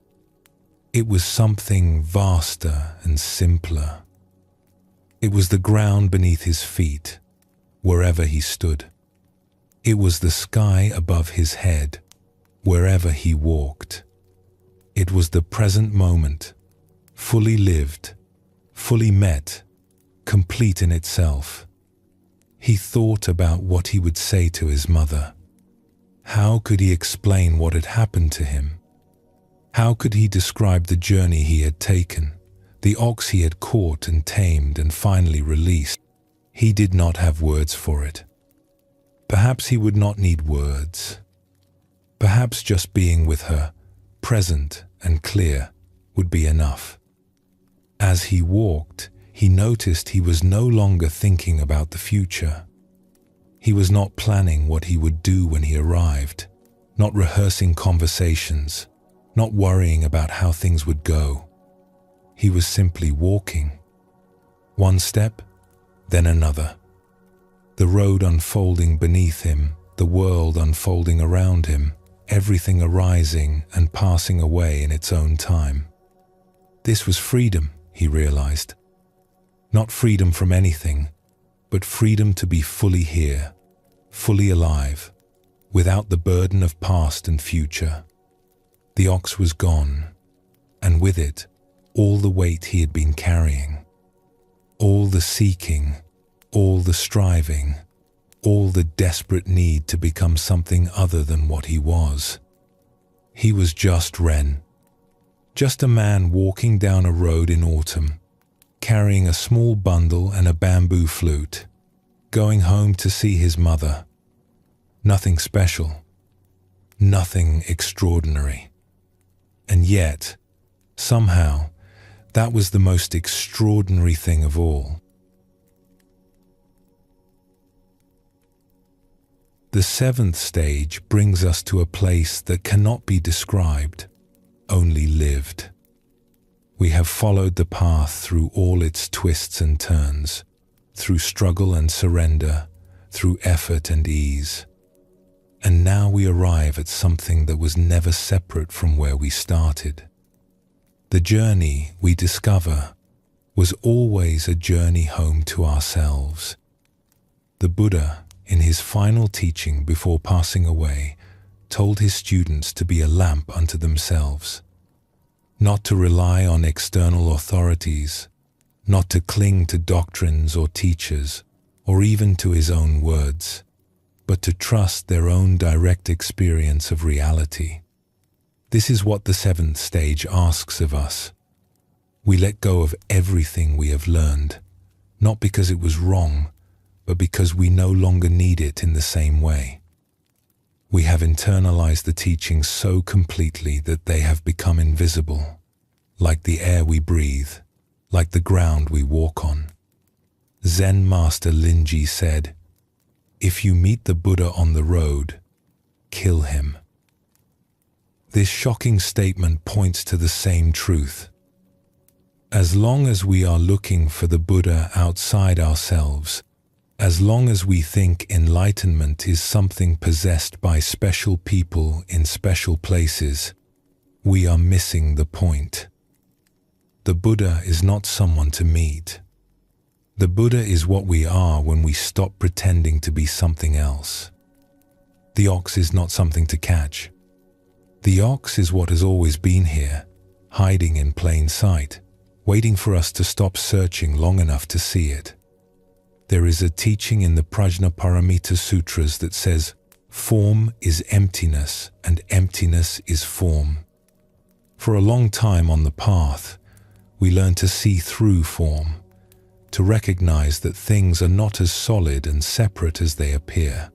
It was something vaster and simpler. It was the ground beneath his feet, wherever he stood. It was the sky above his head, wherever he walked. It was the present moment, fully lived, fully met, complete in itself. He thought about what he would say to his mother. How could he explain what had happened to him? How could he describe the journey he had taken, the ox he had caught and tamed and finally released? He did not have words for it. Perhaps he would not need words. Perhaps just being with her, present and clear, would be enough. As he walked, he noticed he was no longer thinking about the future. He was not planning what he would do when he arrived, not rehearsing conversations, not worrying about how things would go. He was simply walking. One step, then another. The road unfolding beneath him, the world unfolding around him, everything arising and passing away in its own time. This was freedom, he realized. Not freedom from anything, but freedom to be fully here, fully alive, without the burden of past and future. The ox was gone, and with it, all the weight he had been carrying. All the seeking, all the striving, all the desperate need to become something other than what he was. He was just Ren, just a man walking down a road in autumn, carrying a small bundle and a bamboo flute, going home to see his mother. Nothing special, nothing extraordinary. And yet, somehow, that was the most extraordinary thing of all. The seventh stage brings us to a place that cannot be described, only lived. We have followed the path through all its twists and turns, through struggle and surrender, through effort and ease. And now we arrive at something that was never separate from where we started. The journey, we discover, was always a journey home to ourselves. The Buddha, in his final teaching before passing away, told his students to be a lamp unto themselves, not to rely on external authorities, not to cling to doctrines or teachers, or even to his own words, but to trust their own direct experience of reality. This is what the seventh stage asks of us. We let go of everything we have learned, not because it was wrong, but because we no longer need it in the same way. We have internalized the teachings so completely that they have become invisible, like the air we breathe, like the ground we walk on. Zen master Linji said, "If you meet the Buddha on the road, kill him." This shocking statement points to the same truth. As long as we are looking for the Buddha outside ourselves, as long as we think enlightenment is something possessed by special people in special places, we are missing the point. The Buddha is not someone to meet. The Buddha is what we are when we stop pretending to be something else. The ox is not something to catch. The ox is what has always been here, hiding in plain sight, waiting for us to stop searching long enough to see it. There is a teaching in the Prajnaparamita Sutras that says, "Form is emptiness and emptiness is form." For a long time on the path, we learn to see through form, to recognize that things are not as solid and separate as they appear.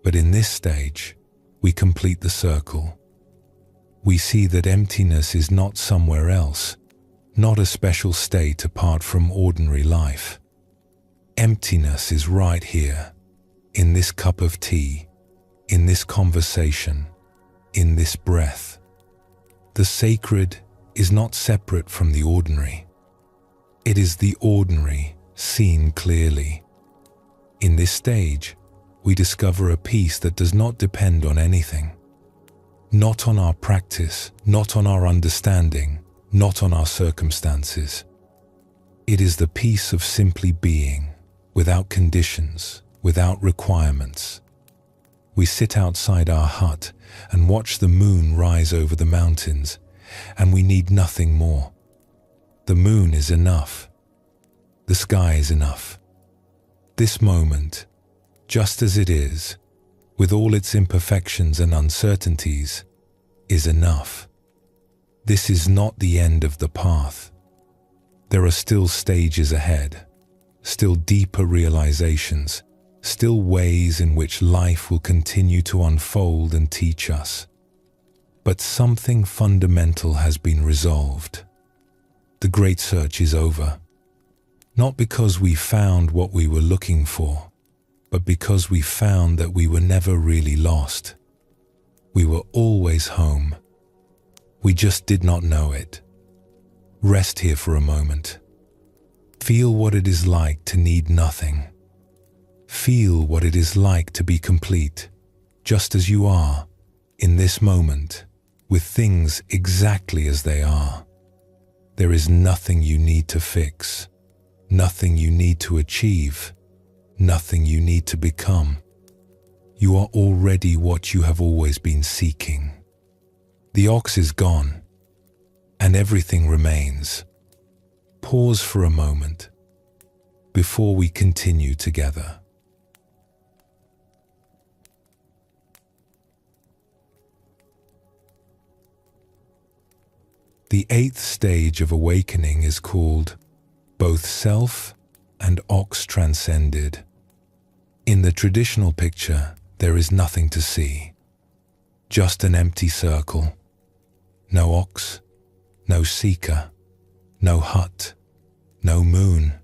But in this stage, we complete the circle. We see that emptiness is not somewhere else, not a special state apart from ordinary life. Emptiness is right here, in this cup of tea, in this conversation, in this breath. The sacred is not separate from the ordinary. It is the ordinary seen clearly. In this stage, we discover a peace that does not depend on anything. Not on our practice, not on our understanding, not on our circumstances. It is the peace of simply being, without conditions, without requirements. We sit outside our hut and watch the moon rise over the mountains, and we need nothing more. The moon is enough. The sky is enough. This moment, just as it is, with all its imperfections and uncertainties, is enough. This is not the end of the path. There are still stages ahead, still deeper realizations, still ways in which life will continue to unfold and teach us. But something fundamental has been resolved. The great search is over. Not because we found what we were looking for, but because we found that we were never really lost. We were always home. We just did not know it. Rest here for a moment. Feel what it is like to need nothing. Feel what it is like to be complete, just as you are, in this moment, with things exactly as they are. There is nothing you need to fix, nothing you need to achieve, nothing you need to become. You are already what you have always been seeking. The ox is gone, and everything remains. Pause for a moment before we continue together. The 8th stage of awakening is called both self and ox transcended. In the traditional picture, there is nothing to see. Just an empty circle. No ox, no seeker, no hut, no moon.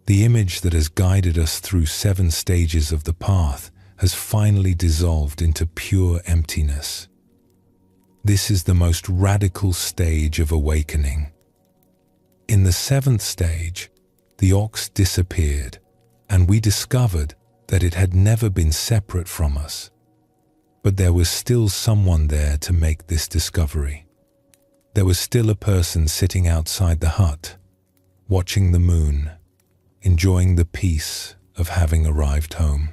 The image that has guided us through 7 stages of the path has finally dissolved into pure emptiness. This is the most radical stage of awakening. In the 7th stage, the ox disappeared, and we discovered that it had never been separate from us. But there was still someone there to make this discovery. There was still a person sitting outside the hut, watching the moon, enjoying the peace of having arrived home.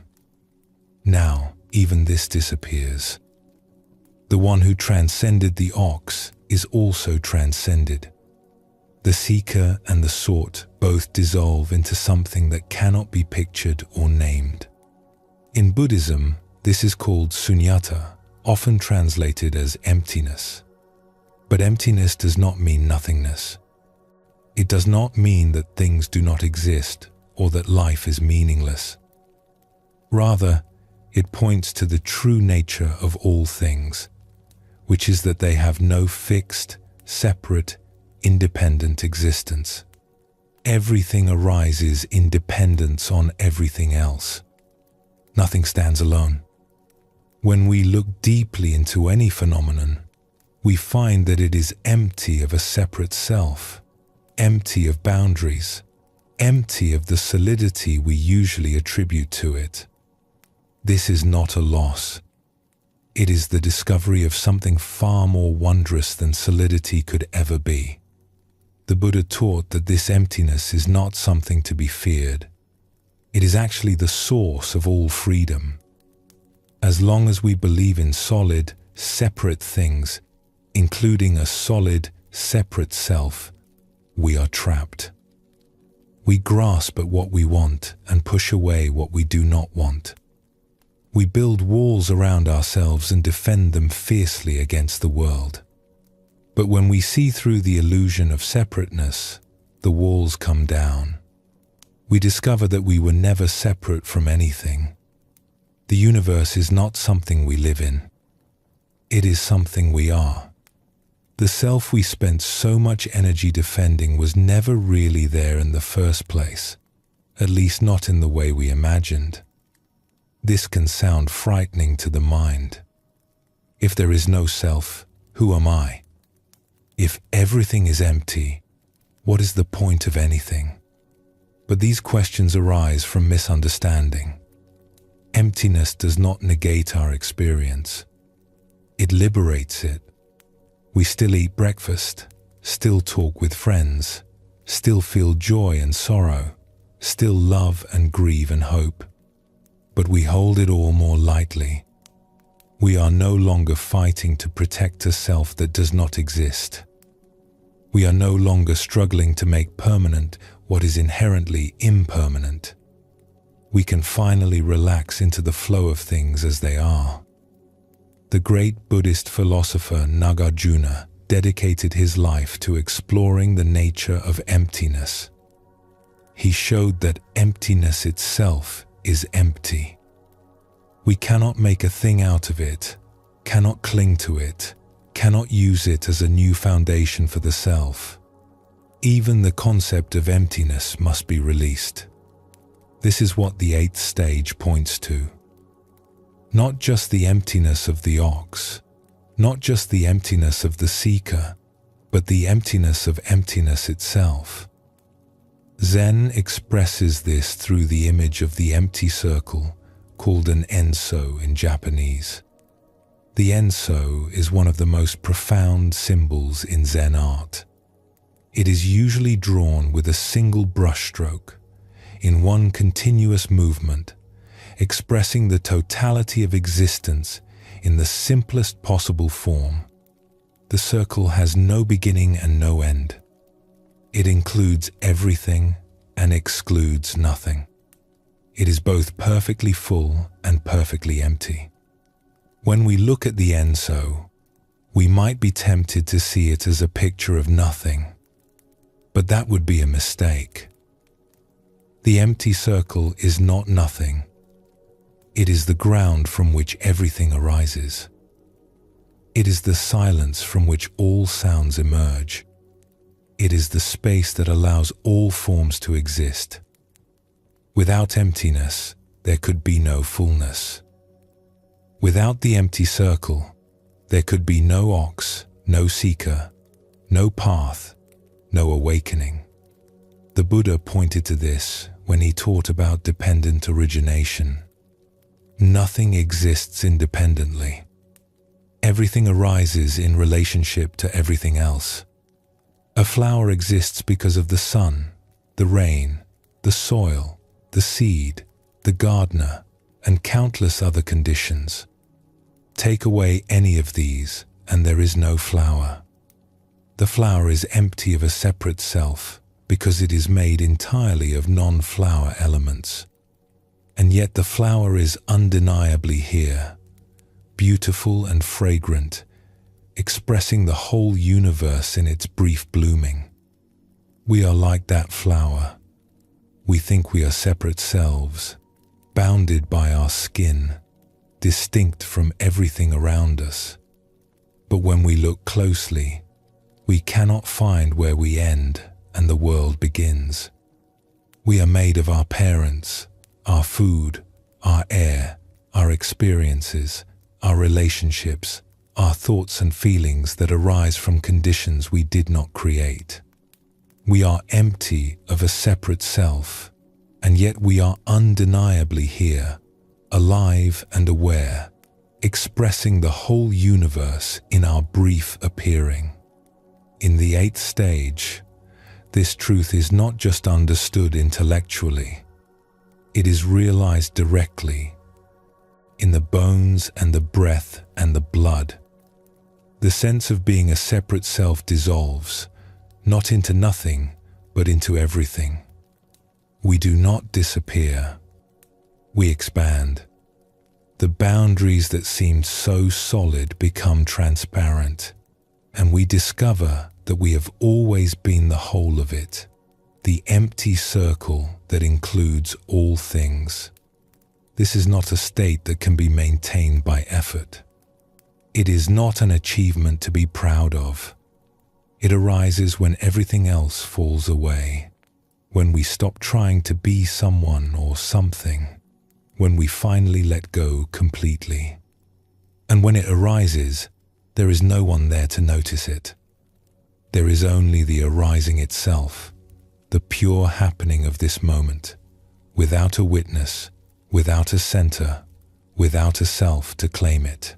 Now, even this disappears. The one who transcended the ox is also transcended. The seeker and the sought both dissolve into something that cannot be pictured or named. In Buddhism, this is called sunyata, often translated as emptiness. But emptiness does not mean nothingness. It does not mean that things do not exist or that life is meaningless. Rather, it points to the true nature of all things, which is that they have no fixed, separate, independent existence. Everything arises in dependence on everything else. Nothing stands alone. When we look deeply into any phenomenon, we find that it is empty of a separate self, empty of boundaries, empty of the solidity we usually attribute to it. This is not a loss. It is the discovery of something far more wondrous than solidity could ever be. The Buddha taught that this emptiness is not something to be feared. It is actually the source of all freedom. As long as we believe in solid, separate things, including a solid, separate self, we are trapped. We grasp at what we want and push away what we do not want. We build walls around ourselves and defend them fiercely against the world. But when we see through the illusion of separateness, the walls come down. We discover that we were never separate from anything. The universe is not something we live in. It is something we are. The self we spent so much energy defending was never really there in the first place, at least not in the way we imagined. This can sound frightening to the mind. If there is no self, who am I? If everything is empty, what is the point of anything? But these questions arise from misunderstanding. Emptiness does not negate our experience. It liberates it. We still eat breakfast, still talk with friends, still feel joy and sorrow, still love and grieve and hope. but we hold it all more lightly. We are no longer fighting to protect a self that does not exist. We are no longer struggling to make permanent what is inherently impermanent. We can finally relax into the flow of things as they are. The great Buddhist philosopher Nagarjuna dedicated his life to exploring the nature of emptiness. He showed that emptiness itself is empty. We cannot make a thing out of it, cannot cling to it, cannot use it as a new foundation for the self. Even the concept of emptiness must be released. This is what the 8th stage points to. Not just the emptiness of the ox, not just the emptiness of the seeker, but the emptiness of emptiness itself. Zen expresses this through the image of the empty circle, called an enso in Japanese. The enso is one of the most profound symbols in Zen art. It is usually drawn with a single brushstroke, in one continuous movement, expressing the totality of existence in the simplest possible form. The circle has no beginning and no end. It includes everything and excludes nothing. It is both perfectly full and perfectly empty. When we look at the enso, we might be tempted to see it as a picture of nothing, but that would be a mistake. The empty circle is not nothing. It is the ground from which everything arises. It is the silence from which all sounds emerge. It is the space that allows all forms to exist. Without emptiness, there could be no fullness. Without the empty circle, there could be no ox, no seeker, no path, no awakening. The Buddha pointed to this when he taught about dependent origination. Nothing exists independently. Everything arises in relationship to everything else. A flower exists because of the sun, the rain, the soil, the seed, the gardener, and countless other conditions. Take away any of these, and there is no flower. The flower is empty of a separate self because it is made entirely of non-flower elements. And yet the flower is undeniably here, beautiful and fragrant, expressing the whole universe in its brief blooming. We are like that flower. We think we are separate selves, bounded by our skin, distinct from everything around us. But when we look closely, we cannot find where we end and the world begins. We are made of our parents, our food, our air, our experiences, our relationships, our thoughts and feelings that arise from conditions we did not create. We are empty of a separate self, and yet we are undeniably here, alive and aware, expressing the whole universe in our brief appearing. In the 8th stage, this truth is not just understood intellectually, it is realized directly, in the bones and the breath and the blood. The sense of being a separate self dissolves, not into nothing, but into everything. We do not disappear. We expand. The boundaries that seemed so solid become transparent, and we discover that we have always been the whole of it, the empty circle that includes all things. This is not a state that can be maintained by effort. It is not an achievement to be proud of. It arises when everything else falls away, when we stop trying to be someone or something, when we finally let go completely. And when it arises, there is no one there to notice it. There is only the arising itself, the pure happening of this moment, without a witness, without a center, without a self to claim it.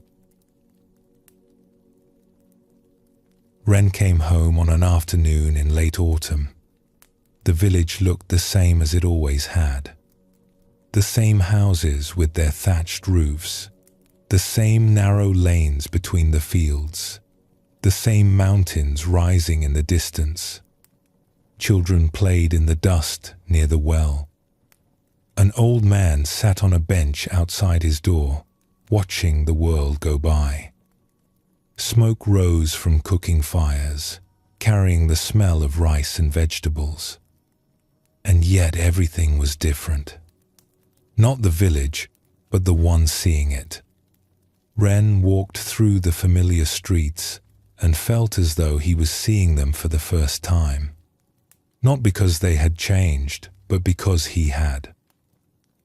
Ren came home on an afternoon in late autumn. The village looked the same as it always had. The same houses with their thatched roofs, the same narrow lanes between the fields, the same mountains rising in the distance. Children played in the dust near the well. An old man sat on a bench outside his door, watching the world go by. Smoke rose from cooking fires, carrying the smell of rice and vegetables. And yet everything was different. Not the village, but the one seeing it. Ren walked through the familiar streets and felt as though he was seeing them for the first time. Not because they had changed, but because he had.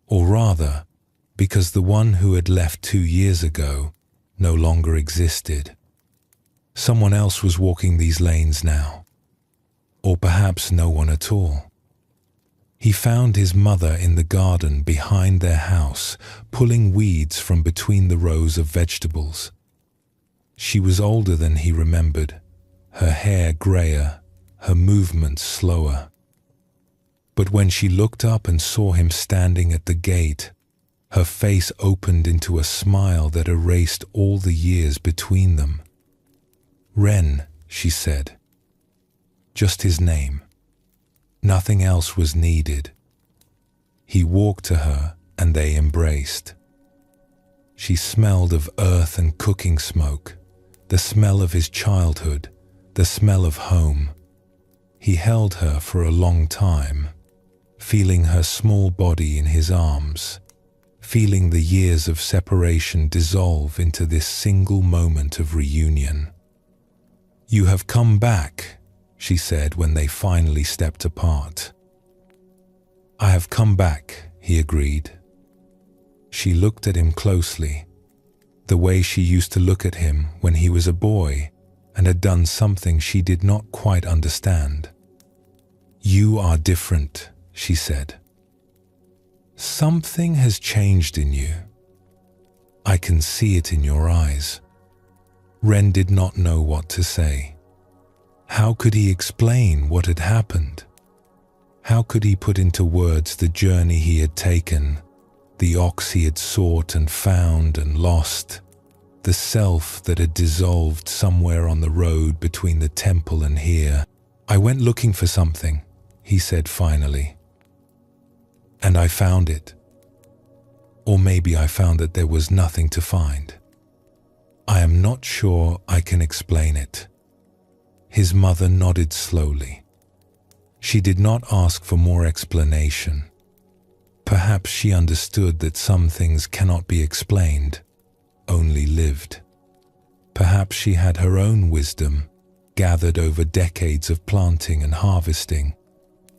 Or rather, because the one who had left 2 years ago no longer existed. Someone else was walking these lanes now. Or perhaps no one at all. He found his mother in the garden behind their house, pulling weeds from between the rows of vegetables. She was older than he remembered, her hair grayer, her movements slower. But when she looked up and saw him standing at the gate, her face opened into a smile that erased all the years between them. "Ren," she said. Just his name. Nothing else was needed. He walked to her and they embraced. She smelled of earth and cooking smoke, the smell of his childhood, the smell of home. He held her for a long time, feeling her small body in his arms, feeling the years of separation dissolve into this single moment of reunion. "You have come back," she said when they finally stepped apart. "I have come back," he agreed. She looked at him closely, the way she used to look at him when he was a boy and had done something she did not quite understand. "You are different," she said. "Something has changed in you. I can see it in your eyes." Ren did not know what to say. How could he explain what had happened? How could he put into words the journey he had taken, the ox he had sought and found and lost, the self that had dissolved somewhere on the road between the temple and here? "I went looking for something," he said finally. "And I found it. Or maybe I found that there was nothing to find. I am not sure I can explain it." His mother nodded slowly. She did not ask for more explanation. Perhaps she understood that some things cannot be explained, only lived. Perhaps she had her own wisdom, gathered over decades of planting and harvesting,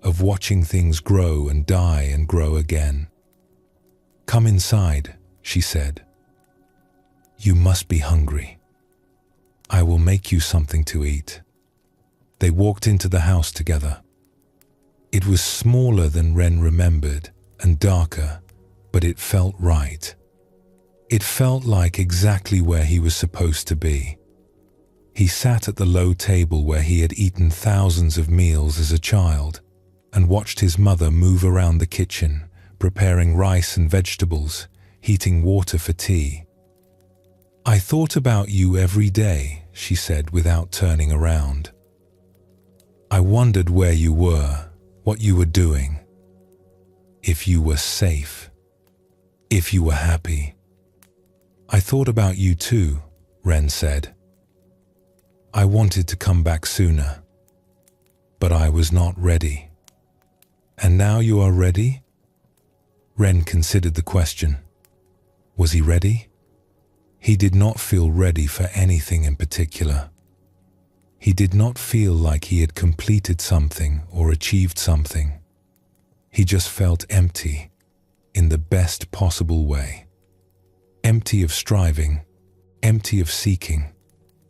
of watching things grow and die and grow again. "Come inside," she said. "You must be hungry. I will make you something to eat." They walked into the house together. It was smaller than Ren remembered and darker, but it felt right. It felt like exactly where he was supposed to be. He sat at the low table where he had eaten thousands of meals as a child and watched his mother move around the kitchen, preparing rice and vegetables, heating water for tea. "I thought about you every day," she said without turning around. "I wondered where you were, what you were doing, if you were safe, if you were happy." "I thought about you too," Ren said. "I wanted to come back sooner, but I was not ready." "And now you are ready?" Ren considered the question. Was he ready? He did not feel ready for anything in particular. He did not feel like he had completed something or achieved something. He just felt empty, in the best possible way. Empty of striving, empty of seeking,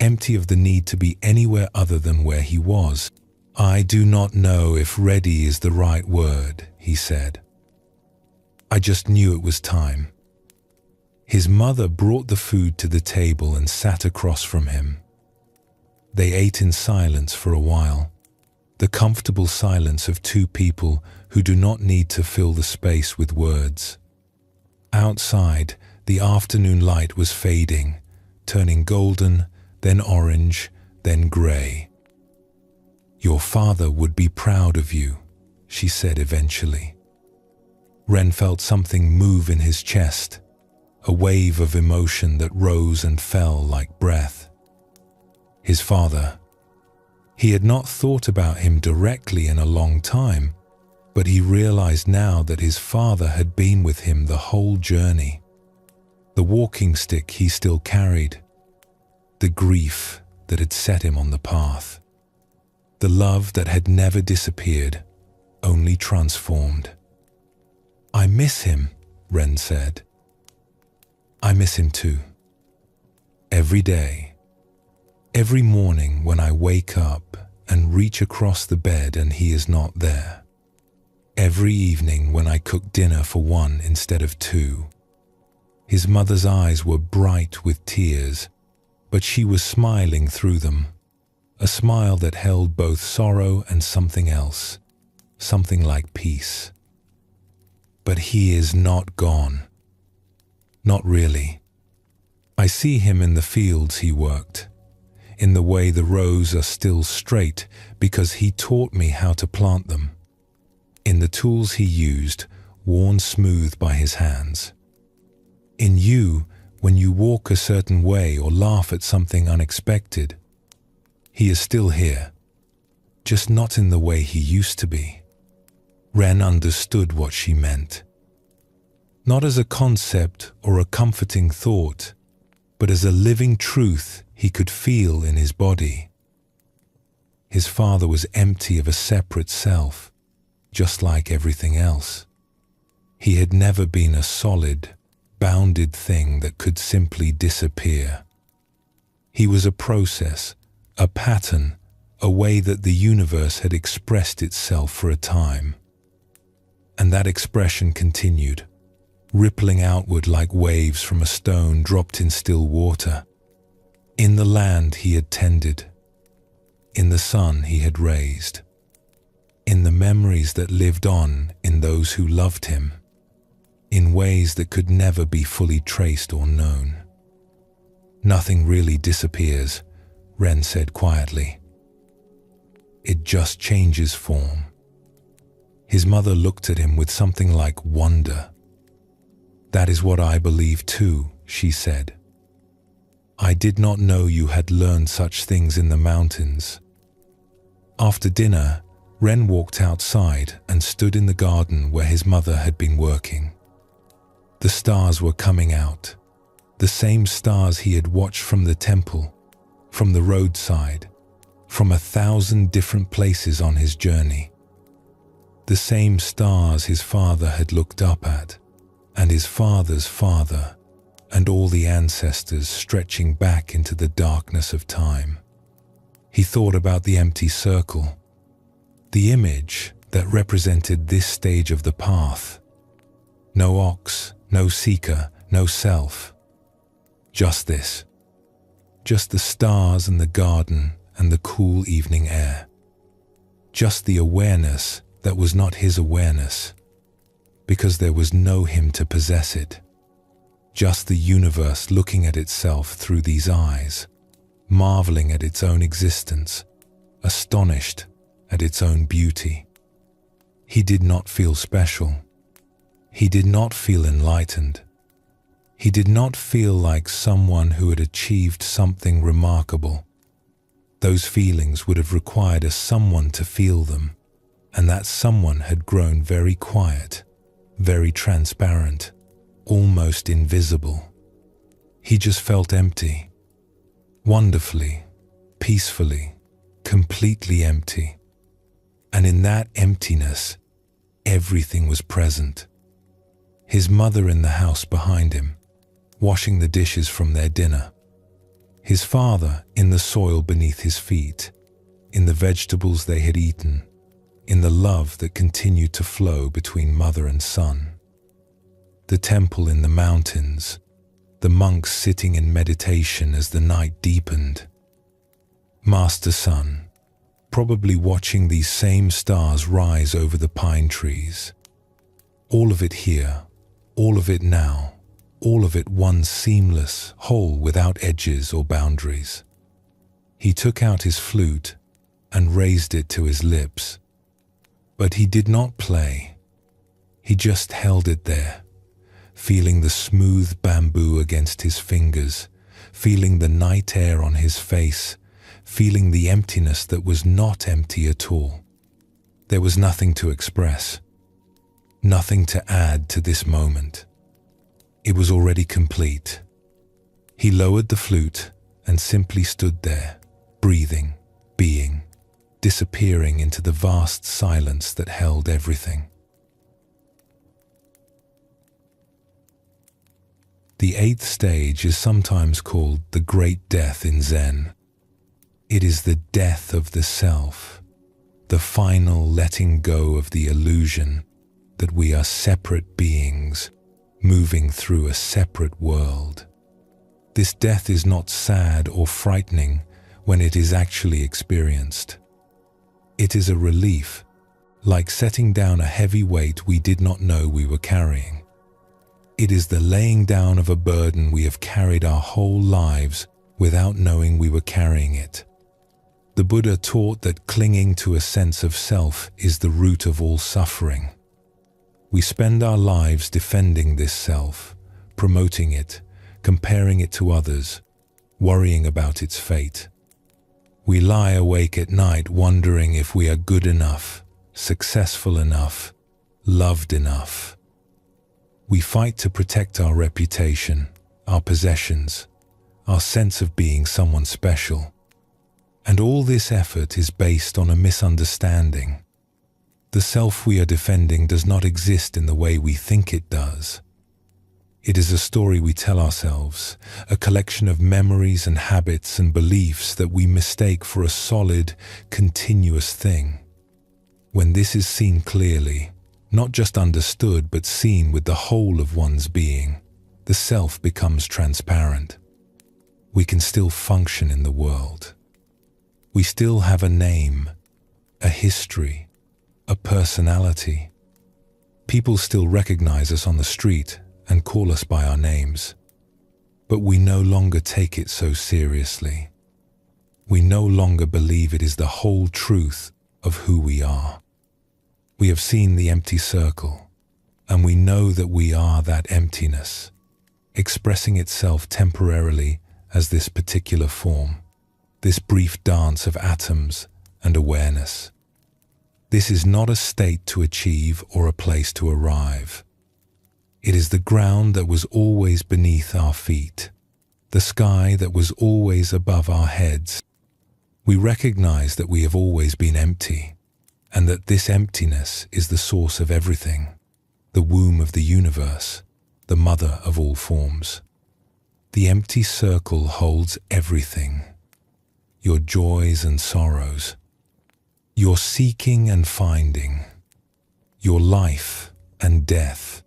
empty of the need to be anywhere other than where he was. "I do not know if ready is the right word," he said. "I just knew it was time." His mother brought the food to the table and sat across from him. They ate in silence for a while, the comfortable silence of two people who do not need to fill the space with words. Outside, the afternoon light was fading, turning golden, then orange, then grey. "Your father would be proud of you," she said eventually. Ren felt something move in his chest, a wave of emotion that rose and fell like breath. His father. He had not thought about him directly in a long time, but he realized now that his father had been with him the whole journey. The walking stick he still carried, the grief that had set him on the path, the love that had never disappeared, only transformed. "I miss him," Ren said. "I miss him too. Every day, every morning when I wake up and reach across the bed and he is not there. Every evening when I cook dinner for one instead of two." His mother's eyes were bright with tears, but she was smiling through them, a smile that held both sorrow and something else, something like peace. "But he is not gone. Not really. I see him in the fields he worked, in the way the rows are still straight because he taught me how to plant them, in the tools he used, worn smooth by his hands. In you, when you walk a certain way or laugh at something unexpected. He is still here, just not in the way he used to be." Ren understood what she meant. Not as a concept or a comforting thought, but as a living truth he could feel in his body. His father was empty of a separate self, just like everything else. He had never been a solid, bounded thing that could simply disappear. He was a process, a pattern, a way that the universe had expressed itself for a time. And that expression continued, rippling outward like waves from a stone dropped in still water. In the land he had tended, in the son he had raised, in the memories that lived on in those who loved him, in ways that could never be fully traced or known. "Nothing really disappears," Ren said quietly. "It just changes form." His mother looked at him with something like wonder. "That is what I believe too," she said. "I did not know you had learned such things in the mountains." After dinner, Ren walked outside and stood in the garden where his mother had been working. The stars were coming out, the same stars he had watched from the temple, from the roadside, from 1,000 different places on his journey. The same stars his father had looked up at, and his father's father, and all the ancestors stretching back into the darkness of time. He thought about the empty circle, the image that represented this stage of the path. No ox, no seeker, no self. Just this. Just the stars and the garden and the cool evening air. Just the awareness that was not his awareness, because there was no him to possess it. Just the universe looking at itself through these eyes, marveling at its own existence, astonished at its own beauty. He did not feel special. He did not feel enlightened. He did not feel like someone who had achieved something remarkable. Those feelings would have required a someone to feel them, and that someone had grown very quiet, very transparent, almost invisible. He just felt empty, wonderfully, peacefully, completely empty. And in that emptiness, everything was present. His mother in the house behind him, washing the dishes from their dinner. His father in the soil beneath his feet, in the vegetables they had eaten, in the love that continued to flow between mother and son. The temple in the mountains, the monks sitting in meditation as the night deepened. Master-son, probably watching these same stars rise over the pine trees. All of it here, All of it now, all of it one seamless whole without edges or boundaries. He took out his flute and raised it to his lips. But he did not play. He just held it there, feeling the smooth bamboo against his fingers, feeling the night air on his face, feeling the emptiness that was not empty at all. There was nothing to express, nothing to add to this moment. It was already complete. He lowered the flute and simply stood there, breathing, being, disappearing into the vast silence that held everything. The eighth stage is sometimes called the Great Death in Zen. It is the death of the self, the final letting go of the illusion that we are separate beings moving through a separate world. This death is not sad or frightening when it is actually experienced. It is a relief, like setting down a heavy weight we did not know we were carrying. It is the laying down of a burden we have carried our whole lives without knowing we were carrying it. The Buddha taught that clinging to a sense of self is the root of all suffering. We spend our lives defending this self, promoting it, comparing it to others, worrying about its fate. We lie awake at night wondering if we are good enough, successful enough, loved enough. We fight to protect our reputation, our possessions, our sense of being someone special. And all this effort is based on a misunderstanding. The self we are defending does not exist in the way we think it does. It is a story we tell ourselves, a collection of memories and habits and beliefs that we mistake for a solid, continuous thing. When this is seen clearly, not just understood but seen with the whole of one's being, the self becomes transparent. We can still function in the world. We still have a name, a history, a personality. People still recognize us on the street and call us by our names. But we no longer take it so seriously. We no longer believe it is the whole truth of who we are. We have seen the empty circle, and we know that we are that emptiness, expressing itself temporarily as this particular form, this brief dance of atoms and awareness. This is not a state to achieve or a place to arrive. It is the ground that was always beneath our feet, the sky that was always above our heads. We recognize that we have always been empty, and that this emptiness is the source of everything, the womb of the universe, the mother of all forms. The empty circle holds everything, your joys and sorrows, your seeking and finding, your life and death,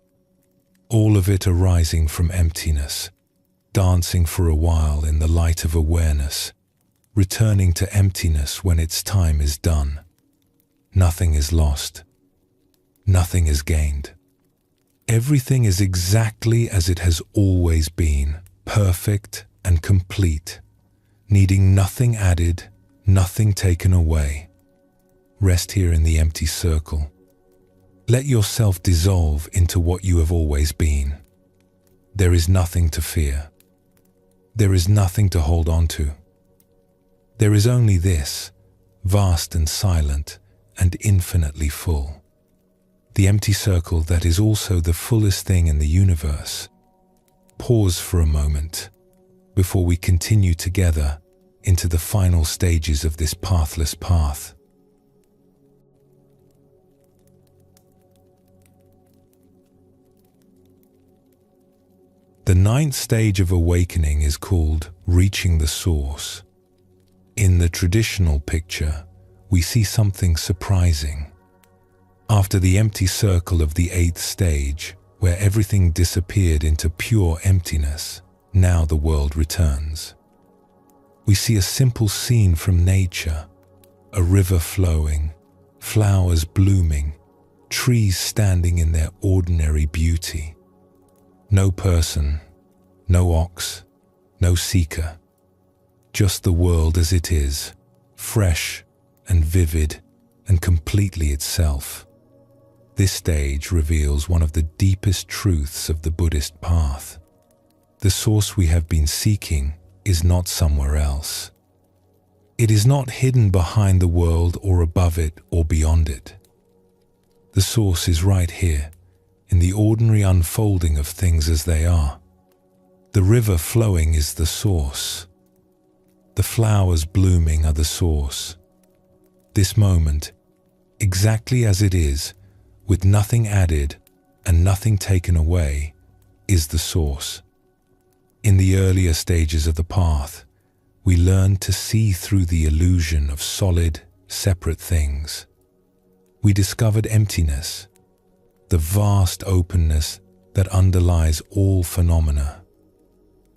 all of it arising from emptiness, dancing for a while in the light of awareness, returning to emptiness when its time is done. Nothing is lost. Nothing is gained. Everything is exactly as it has always been, perfect and complete, needing nothing added, nothing taken away. Rest here in the empty circle. Let yourself dissolve into what you have always been. There is nothing to fear. There is nothing to hold on to. There is only this, vast and silent and infinitely full. The empty circle that is also the fullest thing in the universe. Pause for a moment before we continue together into the final stages of this pathless path. The ninth stage of awakening is called reaching the source. In the traditional picture, we see something surprising. After the empty circle of the eighth stage, where everything disappeared into pure emptiness, now the world returns. We see a simple scene from nature, a river flowing, flowers blooming, trees standing in their ordinary beauty. No person, no ox, no seeker. Just the world as it is, fresh and vivid and completely itself. This stage reveals one of the deepest truths of the Buddhist path. The source we have been seeking is not somewhere else. It is not hidden behind the world or above it or beyond it. The source is right here, in the ordinary unfolding of things as they are. The river flowing is the source. The flowers blooming are the source. This moment, exactly as it is, with nothing added and nothing taken away, is the source. In the earlier stages of the path, we learn to see through the illusion of solid, separate things. We discovered emptiness, the vast openness that underlies all phenomena.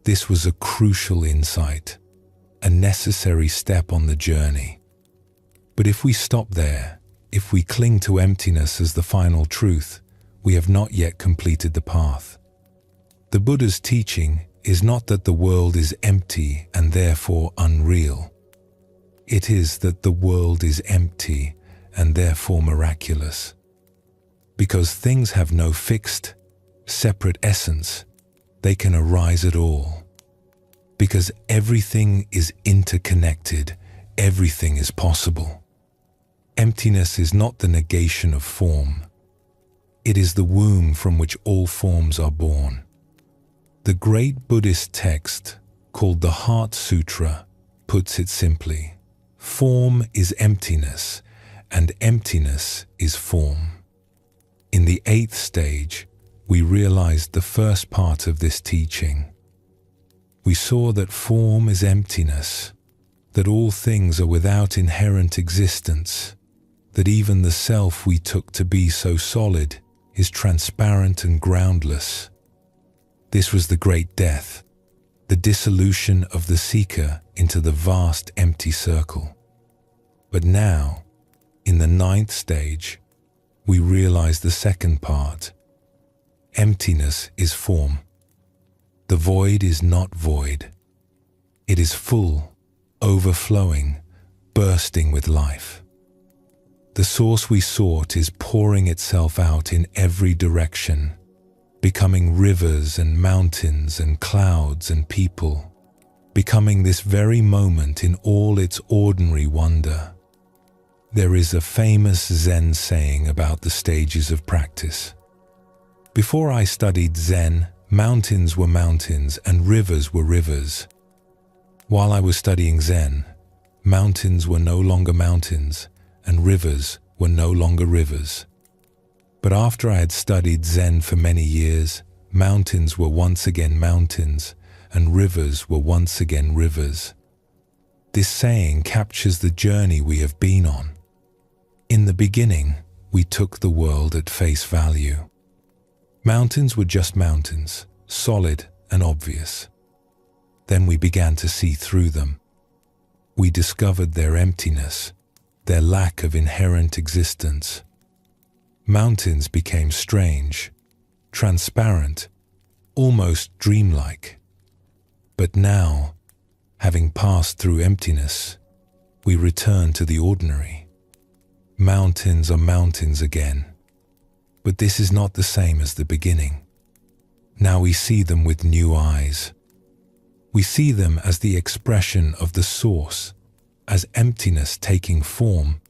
This was a crucial insight, a necessary step on the journey. But if we stop there, if we cling to emptiness as the final truth, we have not yet completed the path. The Buddha's teaching is not that the world is empty and therefore unreal. It is that the world is empty and therefore miraculous. Because things have no fixed, separate essence, they can arise at all. Because everything is interconnected, everything is possible. Emptiness is not the negation of form. It is the womb from which all forms are born. The great Buddhist text, called the Heart Sutra, puts it simply: form is emptiness, and emptiness is form. In the 8th stage, we realized the first part of this teaching. We saw that form is emptiness, that all things are without inherent existence, that even the self we took to be so solid is transparent and groundless. This was the great death, the dissolution of the seeker into the vast empty circle. But now, in the 9th stage, we realize the second part. Emptiness is form. The void is not void. It is full, overflowing, bursting with life. The source we sought is pouring itself out in every direction, becoming rivers and mountains and clouds and people, becoming this very moment in all its ordinary wonder. There is a famous Zen saying about the stages of practice. Before I studied Zen, mountains were mountains and rivers were rivers. While I was studying Zen, mountains were no longer mountains and rivers were no longer rivers. But after I had studied Zen for many years, mountains were once again mountains and rivers were once again rivers. This saying captures the journey we have been on. In the beginning, we took the world at face value. Mountains were just mountains, solid and obvious. Then we began to see through them. We discovered their emptiness, their lack of inherent existence. Mountains became strange, transparent, almost dreamlike. But now, having passed through emptiness, we return to the ordinary. Mountains are mountains again. But this is not the same as the beginning. Now we see them with new eyes. We see them as the expression of the source, as emptiness taking form,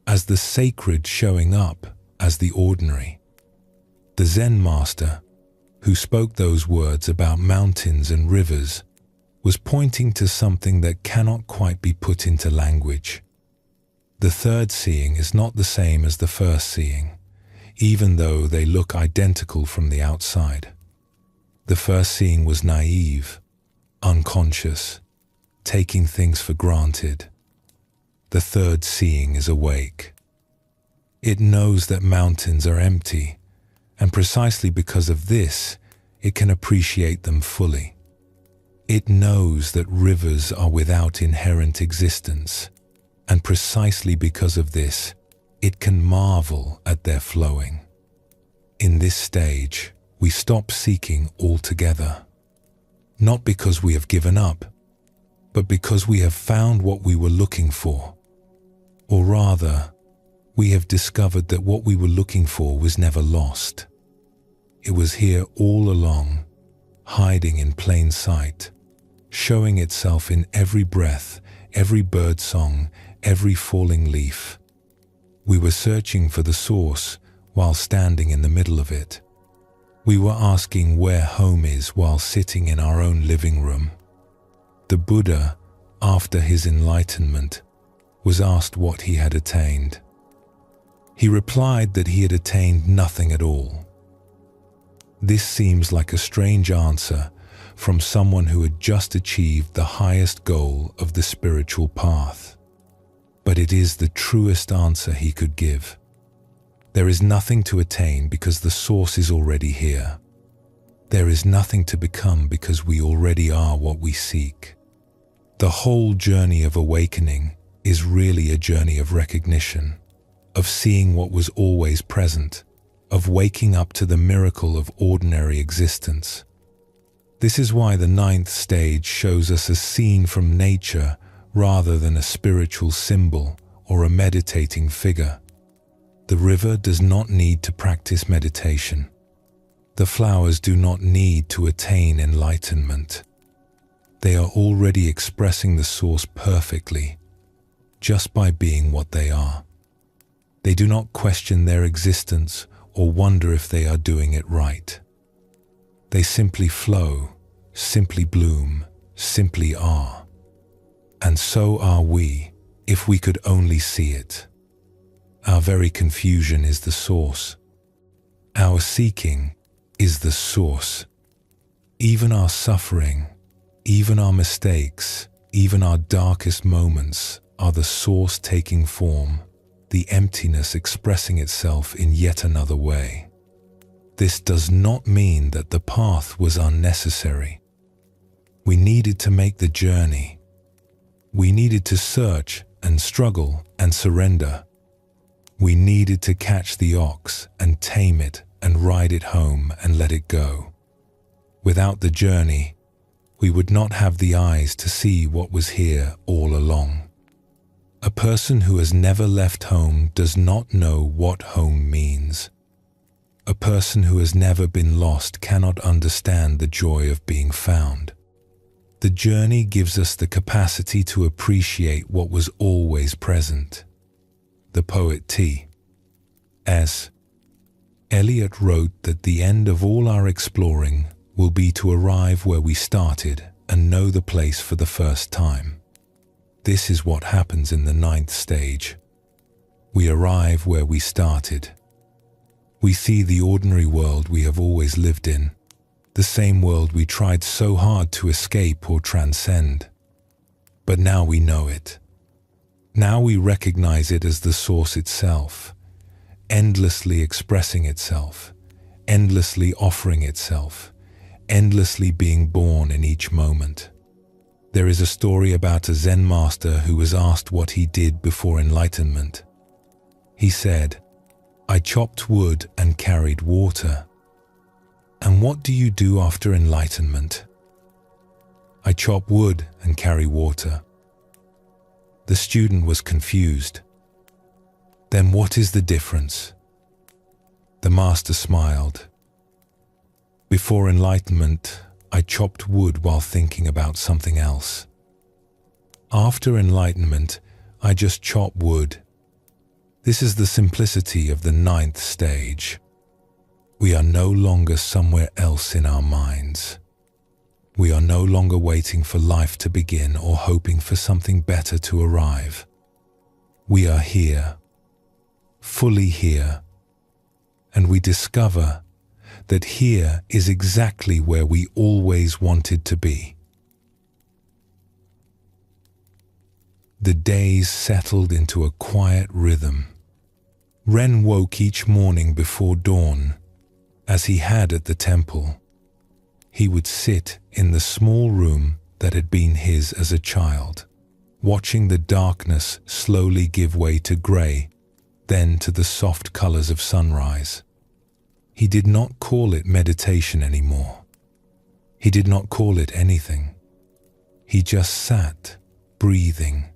as the sacred showing up as the ordinary. The Zen master, who spoke those words about mountains and rivers, was pointing to something that cannot quite be put into language. The third seeing is not the same as the first seeing, even though they look identical from the outside. The first seeing was naive, unconscious, taking things for granted. The third seeing is awake. It knows that mountains are empty, and precisely because of this, it can appreciate them fully. It knows that rivers are without inherent existence, and precisely because of this, it can marvel at their flowing. In this stage, we stop seeking altogether. Not because we have given up, but because we have found what we were looking for. Or rather, we have discovered that what we were looking for was never lost. It was here all along, hiding in plain sight, showing itself in every breath, every bird song, every falling leaf. We were searching for the source while standing in the middle of it. We were asking where home is while sitting in our own living room. The Buddha, after his enlightenment, was asked what he had attained. He replied that he had attained nothing at all. This seems like a strange answer from someone who had just achieved the highest goal of the spiritual path. But it is the truest answer he could give. There is nothing to attain because the source is already here. There is nothing to become because we already are what we seek. The whole journey of awakening is really a journey of recognition, of seeing what was always present, of waking up to the miracle of ordinary existence. This is why the 9th stage shows us a scene from nature rather than a spiritual symbol or a meditating figure. The river does not need to practice meditation. The flowers do not need to attain enlightenment. They are already expressing the source perfectly, just by being what they are. They do not question their existence or wonder if they are doing it right. They simply flow, simply bloom, simply are. And so are we, if we could only see it. Our very confusion is the source. Our seeking is the source. Even our suffering, even our mistakes, even our darkest moments are the source taking form, the emptiness expressing itself in yet another way. This does not mean that the path was unnecessary. We needed to make the journey. We needed to search and struggle and surrender. We needed to catch the ox and tame it and ride it home and let it go. Without the journey, we would not have the eyes to see what was here all along. A person who has never left home does not know what home means. A person who has never been lost cannot understand the joy of being found. The journey gives us the capacity to appreciate what was always present. The poet T.S. Eliot wrote that the end of all our exploring will be to arrive where we started and know the place for the first time. This is what happens in the 9th stage. We arrive where we started. We see the ordinary world we have always lived in, the same world we tried so hard to escape or transcend. But now we know it. Now we recognize it as the source itself, endlessly expressing itself, endlessly offering itself, endlessly being born in each moment. There is a story about a Zen master who was asked what he did before enlightenment. He said, "I chopped wood and carried water." "And what do you do after enlightenment?" "I chop wood and carry water." The student was confused. "Then what is the difference?" The master smiled. "Before enlightenment, I chopped wood while thinking about something else. After enlightenment, I just chop wood. This is the simplicity of the 9th stage. We are no longer somewhere else in our minds. We are no longer waiting for life to begin or hoping for something better to arrive. We are here, fully here, and we discover that here is exactly where we always wanted to be. The days settled into a quiet rhythm. Ren woke each morning before dawn, as he had at the temple. He would sit in the small room that had been his as a child, watching the darkness slowly give way to grey, then to the soft colors of sunrise. He did not call it meditation anymore. He did not call it anything. He just sat, breathing,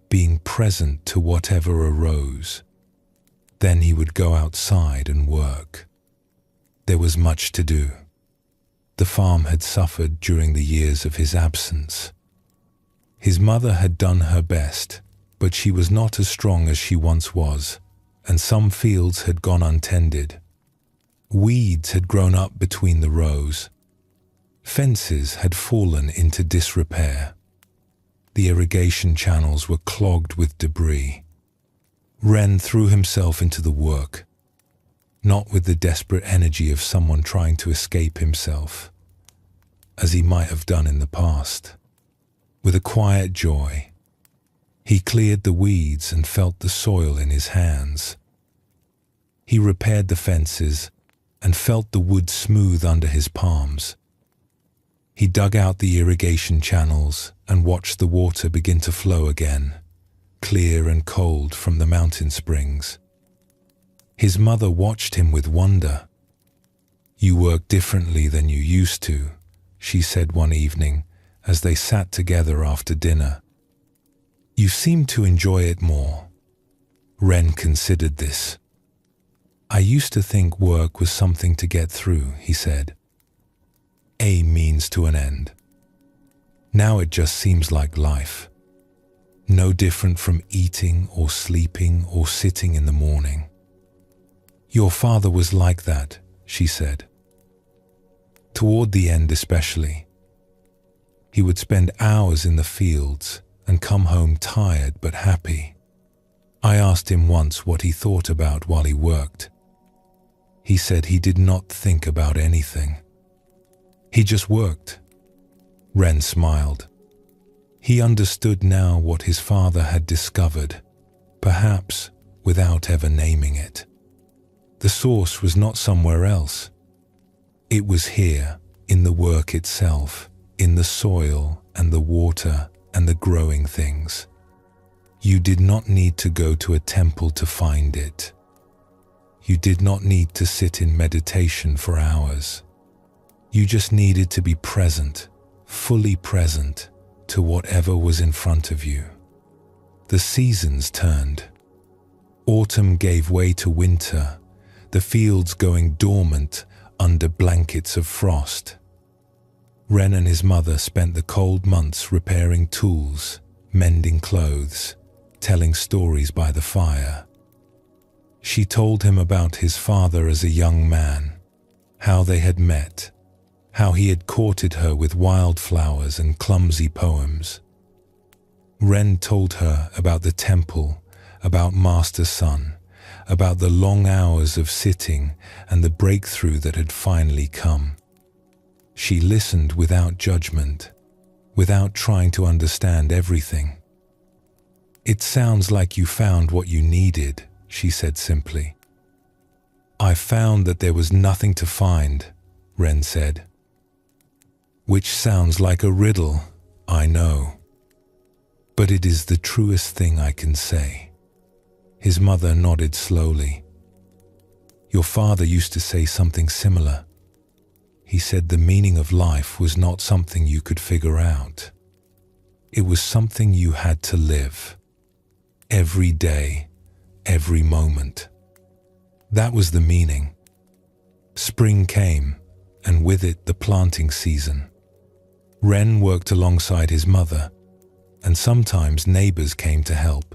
being present to whatever arose. Then he would go outside and work. There was much to do. The farm had suffered during the years of his absence. His mother had done her best, but she was not as strong as she once was, and some fields had gone untended. Weeds had grown up between the rows. Fences had fallen into disrepair. The irrigation channels were clogged with debris. Ren threw himself into the work, not with the desperate energy of someone trying to escape himself, as he might have done in the past. With a quiet joy, he cleared the weeds and felt the soil in his hands. He repaired the fences and felt the wood smooth under his palms. He dug out the irrigation channels and watched the water begin to flow again, clear and cold from the mountain springs. His mother watched him with wonder. "You work differently than you used to," she said one evening as they sat together after dinner. "You seem to enjoy it more." Ren considered this. "I used to think work was something to get through," he said. "A means to an end. Now it just seems like life. No different from eating or sleeping or sitting in the morning." "Your father was like that," she said. "Toward the end especially. He would spend hours in the fields and come home tired but happy. I asked him once what he thought about while he worked. He said he did not think about anything. He just worked." Ren smiled. He understood now what his father had discovered, perhaps without ever naming it. The source was not somewhere else. It was here, in the work itself, in the soil and the water and the growing things. You did not need to go to a temple to find it. You did not need to sit in meditation for hours. You just needed to be present, fully present, to whatever was in front of you. The seasons turned. Autumn gave way to winter, the fields going dormant under blankets of frost. Ren and his mother spent the cold months repairing tools, mending clothes, telling stories by the fire. She told him about his father as a young man, how they had met, how he had courted her with wildflowers and clumsy poems. Ren told her about the temple, about Master Sun, about the long hours of sitting and the breakthrough that had finally come. She listened without judgment, without trying to understand everything. "It sounds like you found what you needed," she said simply. "I found that there was nothing to find," Ren said. "Which sounds like a riddle, I know. But it is the truest thing I can say." His mother nodded slowly. "Your father used to say something similar. He said the meaning of life was not something you could figure out. It was something you had to live. Every day, every moment. That was the meaning. Spring came, and with it the planting season. Ren worked alongside his mother, and sometimes neighbors came to help.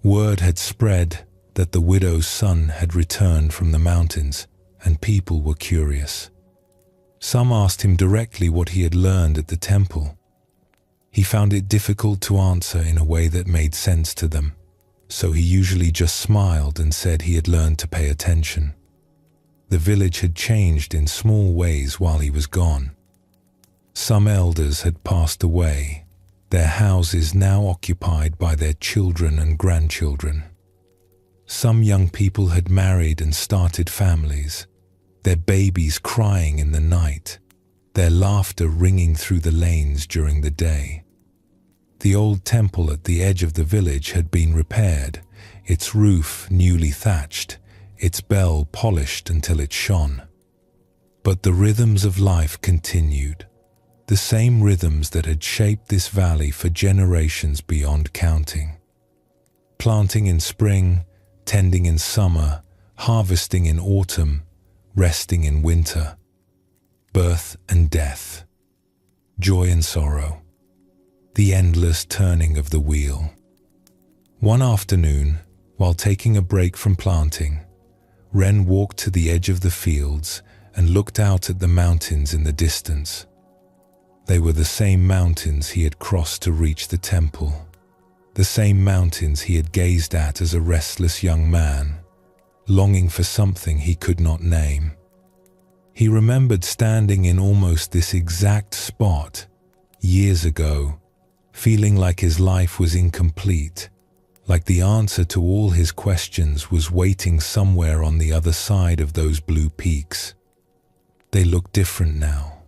Word had spread that the widow's son had returned from the mountains, and people were curious. Some asked him directly what he had learned at the temple. He found it difficult to answer in a way that made sense to them, so he usually just smiled and said he had learned to pay attention. The village had changed in small ways while he was gone. Some elders had passed away, their houses now occupied by their children and grandchildren. Some young people had married and started families, their babies crying in the night, their laughter ringing through the lanes during the day. The old temple at the edge of the village had been repaired, its roof newly thatched, its bell polished until it shone. But the rhythms of life continued, the same rhythms that had shaped this valley for generations beyond counting. Planting in spring, tending in summer, harvesting in autumn, resting in winter. Birth and death, joy and sorrow, the endless turning of the wheel. One afternoon, while taking a break from planting, Ren walked to the edge of the fields and looked out at the mountains in the distance. They were the same mountains he had crossed to reach the temple, the same mountains he had gazed at as a restless young man, longing for something he could not name. He remembered standing in almost this exact spot years ago, feeling like his life was incomplete, like the answer to all his questions was waiting somewhere on the other side of those blue peaks. They looked different now,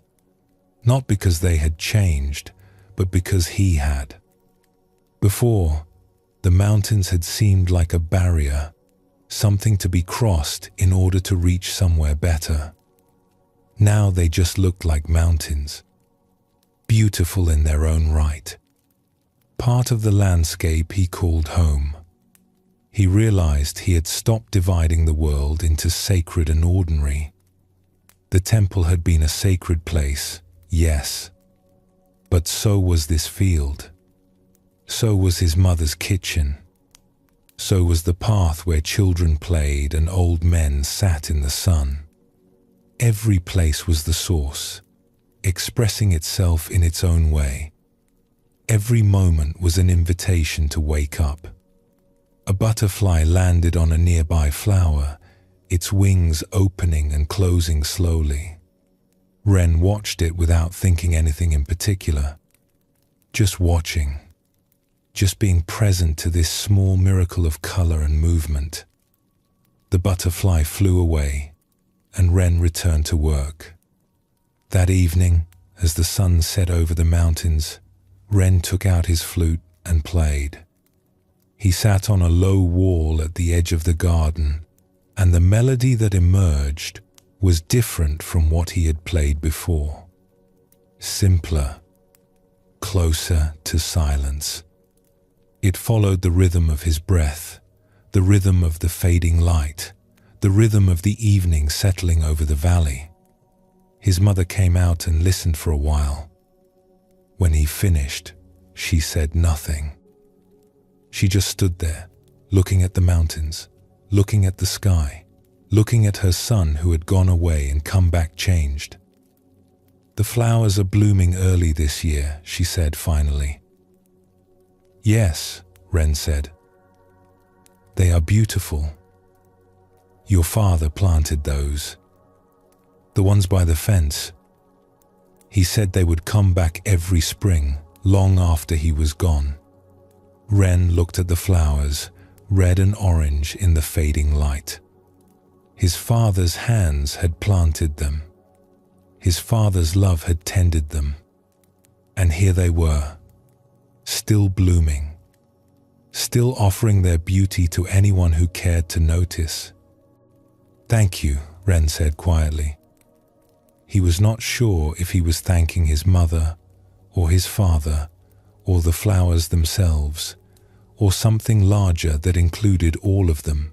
not because they had changed, but because he had. Before, the mountains had seemed like a barrier, something to be crossed in order to reach somewhere better. Now they just looked like mountains, beautiful in their own right. Part of the landscape he called home. He realized he had stopped dividing the world into sacred and ordinary. The temple had been a sacred place, yes, but so was this field. So was his mother's kitchen. So was the path where children played and old men sat in the sun. Every place was the source, expressing itself in its own way. Every moment was an invitation to wake up. A butterfly landed on a nearby flower, its wings opening and closing slowly. Ren watched it without thinking anything in particular. Just watching. Just being present to this small miracle of color and movement. The butterfly flew away, and Ren returned to work. That evening, as the sun set over the mountains, Ren took out his flute and played. He sat on a low wall at the edge of the garden, and the melody that emerged was different from what he had played before. Simpler, closer to silence. It followed the rhythm of his breath, the rhythm of the fading light, the rhythm of the evening settling over the valley. His mother came out and listened for a while. When he finished, she said nothing. She just stood there, looking at the mountains, looking at the sky, looking at her son who had gone away and come back changed. "The flowers are blooming early this year," she said finally. "Yes," Ren said. "They are beautiful. Your father planted those. The ones by the fence. He said they would come back every spring, long after he was gone." Ren looked at the flowers, red and orange in the fading light. His father's hands had planted them. His father's love had tended them. And here they were, still blooming, still offering their beauty to anyone who cared to notice. "Thank you," Ren said quietly. He was not sure if he was thanking his mother, or his father, or the flowers themselves, or something larger that included all of them.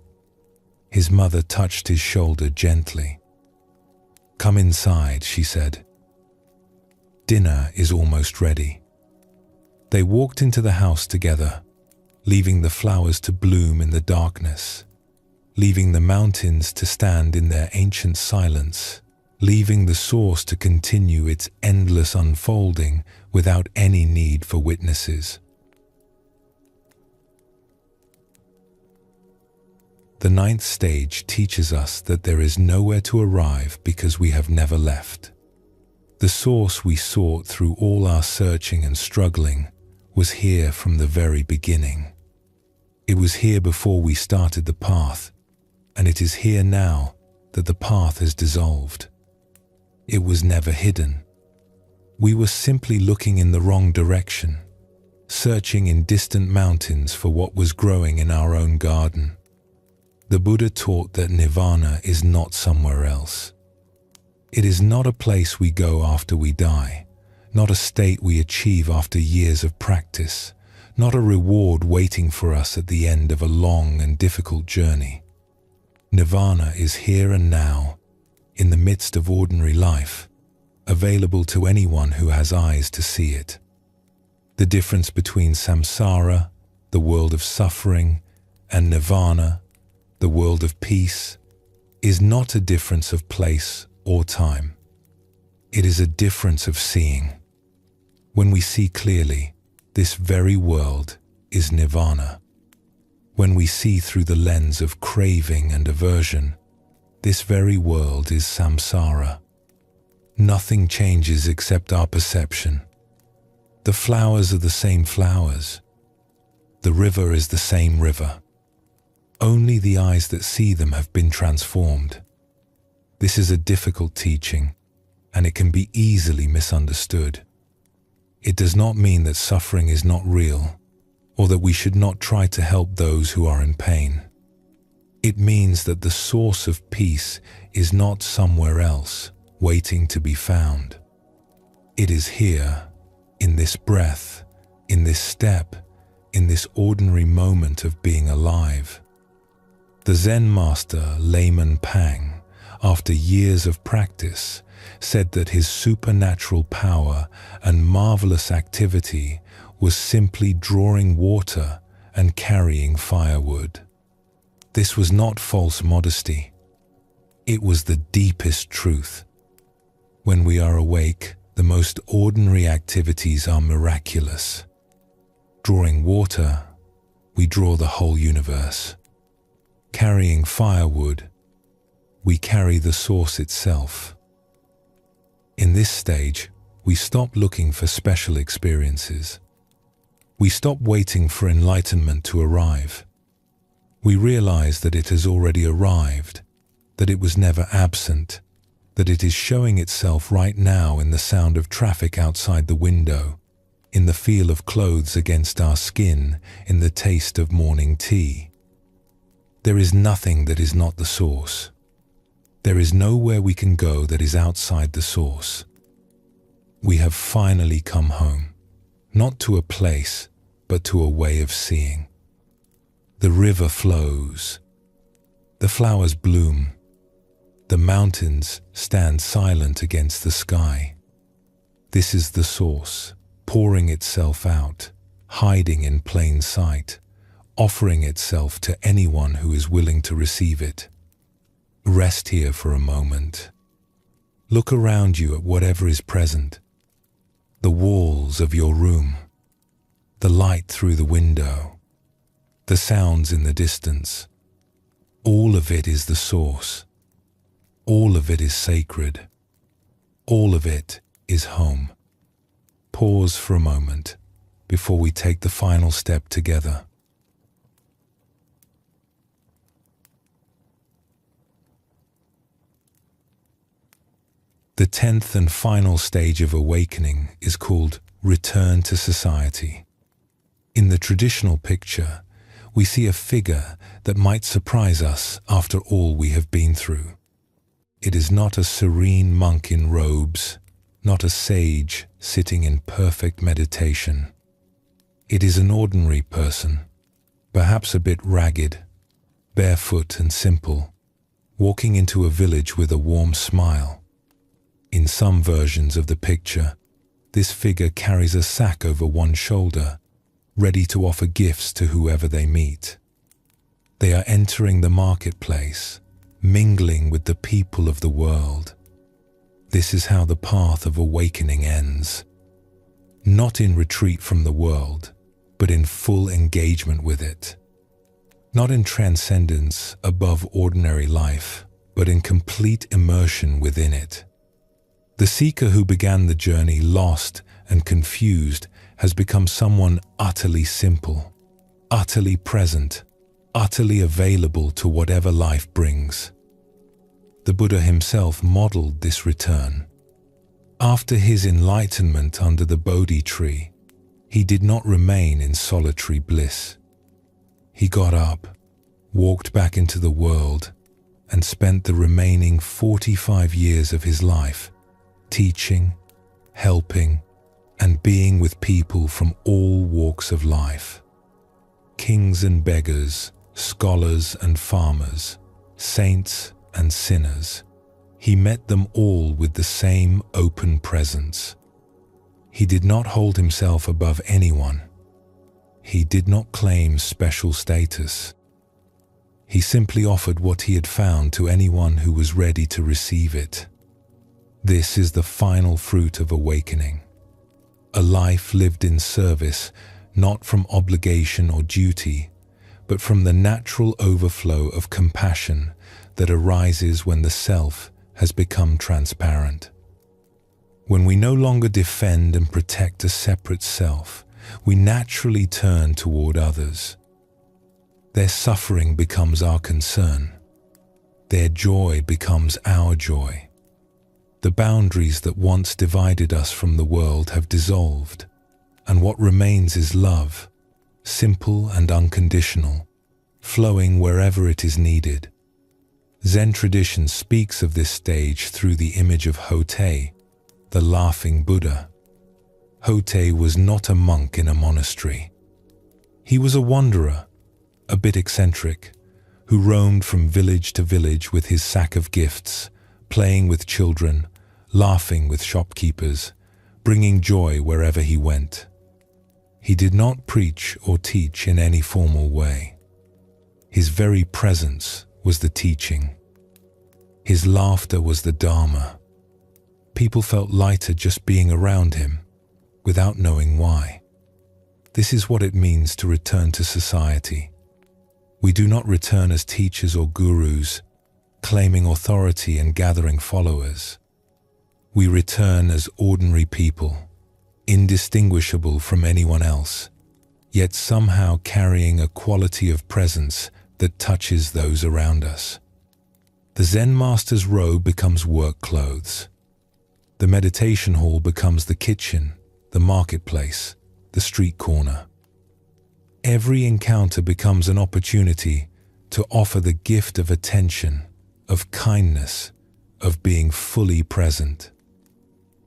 His mother touched his shoulder gently. "Come inside," she said. "Dinner is almost ready." They walked into the house together, leaving the flowers to bloom in the darkness, leaving the mountains to stand in their ancient silence, leaving the source to continue its endless unfolding without any need for witnesses. The ninth stage teaches us that there is nowhere to arrive because we have never left. The source we sought through all our searching and struggling was here from the very beginning. It was here before we started the path, and it is here now that the path has dissolved. It was never hidden. We were simply looking in the wrong direction, searching in distant mountains for what was growing in our own garden. The Buddha taught that nirvana is not somewhere else. It is not a place we go after we die, not a state we achieve after years of practice, not a reward waiting for us at the end of a long and difficult journey. Nirvana is here and now, in the midst of ordinary life, available to anyone who has eyes to see it. The difference between samsara, the world of suffering, and nirvana, the world of peace, is not a difference of place or time. It is a difference of seeing. When we see clearly, this very world is nirvana. When we see through the lens of craving and aversion, this very world is samsara. Nothing changes except our perception. The flowers are the same flowers. The river is the same river. Only the eyes that see them have been transformed. This is a difficult teaching, and it can be easily misunderstood. It does not mean that suffering is not real, or that we should not try to help those who are in pain. It means that the source of peace is not somewhere else, waiting to be found. It is here, in this breath, in this step, in this ordinary moment of being alive. The Zen master Layman Pang, after years of practice, said that his supernatural power and marvelous activity was simply drawing water and carrying firewood. This was not false modesty. It was the deepest truth. When we are awake, the most ordinary activities are miraculous. Drawing water, we draw the whole universe. Carrying firewood, we carry the source itself. In this stage, we stop looking for special experiences. We stop waiting for enlightenment to arrive. We realize that it has already arrived, that it was never absent, that it is showing itself right now in the sound of traffic outside the window, in the feel of clothes against our skin, in the taste of morning tea. There is nothing that is not the source. There is nowhere we can go that is outside the source. We have finally come home, not to a place, but to a way of seeing. The river flows. The flowers bloom. The mountains stand silent against the sky. This is the source, pouring itself out, hiding in plain sight, offering itself to anyone who is willing to receive it. Rest here for a moment. Look around you at whatever is present. The walls of your room, the light through the window, the sounds in the distance. All of it is the source. All of it is sacred. All of it is home. Pause for a moment before we take the final step together. The 10th and final stage of awakening is called return to society. In the traditional picture, we see a figure that might surprise us after all we have been through. It is not a serene monk in robes, not a sage sitting in perfect meditation. It is an ordinary person, perhaps a bit ragged, barefoot and simple, walking into a village with a warm smile. In some versions of the picture, this figure carries a sack over one shoulder, ready to offer gifts to whoever they meet. They are entering the marketplace, mingling with the people of the world. This is how the path of awakening ends. Not in retreat from the world, but in full engagement with it. Not in transcendence above ordinary life, but in complete immersion within it. The seeker who began the journey lost and confused has become someone utterly simple, utterly present, utterly available to whatever life brings. The Buddha himself modeled this return. After his enlightenment under the Bodhi tree, he did not remain in solitary bliss. He got up, walked back into the world, and spent the remaining 45 years of his life teaching, helping, and being with people from all walks of life. Kings and beggars, scholars and farmers, saints and sinners. He met them all with the same open presence. He did not hold himself above anyone. He did not claim special status. He simply offered what he had found to anyone who was ready to receive it. This is the final fruit of awakening. A life lived in service, not from obligation or duty, but from the natural overflow of compassion that arises when the self has become transparent. When we no longer defend and protect a separate self, we naturally turn toward others. Their suffering becomes our concern. Their joy becomes our joy. The boundaries that once divided us from the world have dissolved, and what remains is love, simple and unconditional, flowing wherever it is needed. Zen tradition speaks of this stage through the image of Hote, the laughing Buddha. Hote was not a monk in a monastery. He was a wanderer, a bit eccentric, who roamed from village to village with his sack of gifts, playing with children, laughing with shopkeepers, bringing joy wherever he went. He did not preach or teach in any formal way. His very presence was the teaching. His laughter was the Dharma. People felt lighter just being around him, without knowing why. This is what it means to return to society. We do not return as teachers or gurus, claiming authority and gathering followers. We return as ordinary people, indistinguishable from anyone else, yet somehow carrying a quality of presence that touches those around us. The Zen master's robe becomes work clothes. The meditation hall becomes the kitchen, the marketplace, the street corner. Every encounter becomes an opportunity to offer the gift of attention, of kindness, of being fully present.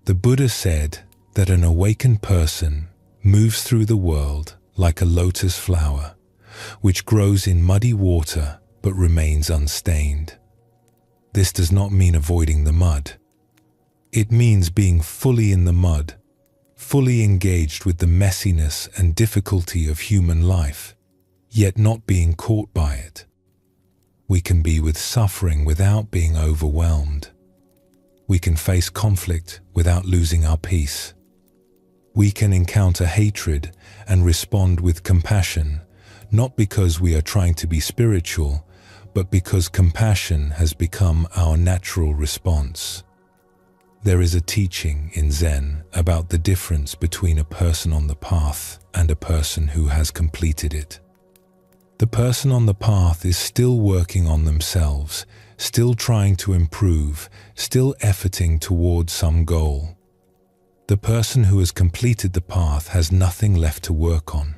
The Buddha said that an awakened person moves through the world like a lotus flower, which grows in muddy water but remains unstained. This does not mean avoiding the mud. It means being fully in the mud, fully engaged with the messiness and difficulty of human life, yet not being caught by it. We can be with suffering without being overwhelmed. We can face conflict without losing our peace. We can encounter hatred and respond with compassion, not because we are trying to be spiritual, but because compassion has become our natural response. There is a teaching in Zen about the difference between a person on the path and a person who has completed it. The person on the path is still working on themselves, still trying to improve, still efforting towards some goal. The person who has completed the path has nothing left to work on.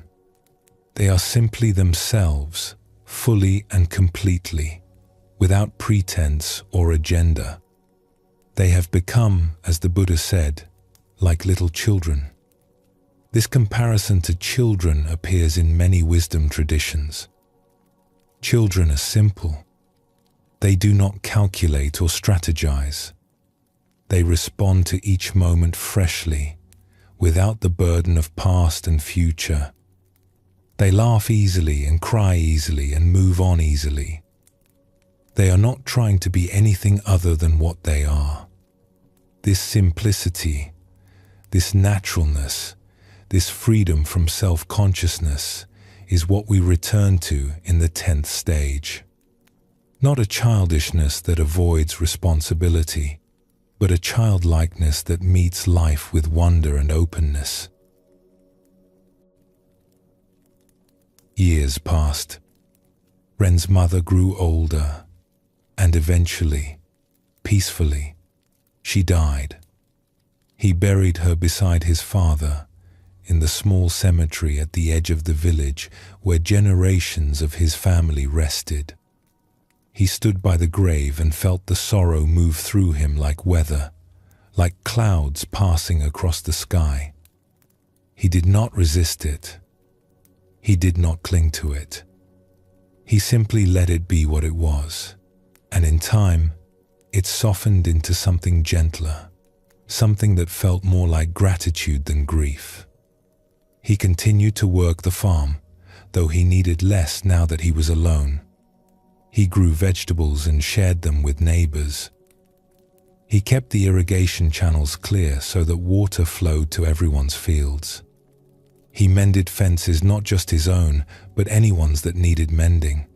They are simply themselves, fully and completely, without pretense or agenda. They have become, as the Buddha said, like little children. This comparison to children appears in many wisdom traditions. Children are simple. They do not calculate or strategize. They respond to each moment freshly, without the burden of past and future. They laugh easily and cry easily and move on easily. They are not trying to be anything other than what they are. This simplicity, this naturalness, this freedom from self-consciousness is what we return to in the 10th stage. Not a childishness that avoids responsibility, but a childlikeness that meets life with wonder and openness. Years passed. Ren's mother grew older, and eventually, peacefully, she died. He buried her beside his father in the small cemetery at the edge of the village where generations of his family rested. He stood by the grave and felt the sorrow move through him like weather, like clouds passing across the sky. He did not resist it. He did not cling to it. He simply let it be what it was, and in time, it softened into something gentler, something that felt more like gratitude than grief. He continued to work the farm, though he needed less now that he was alone. He grew vegetables and shared them with neighbors. He kept the irrigation channels clear so that water flowed to everyone's fields. He mended fences, not just his own, but anyone's that needed mending.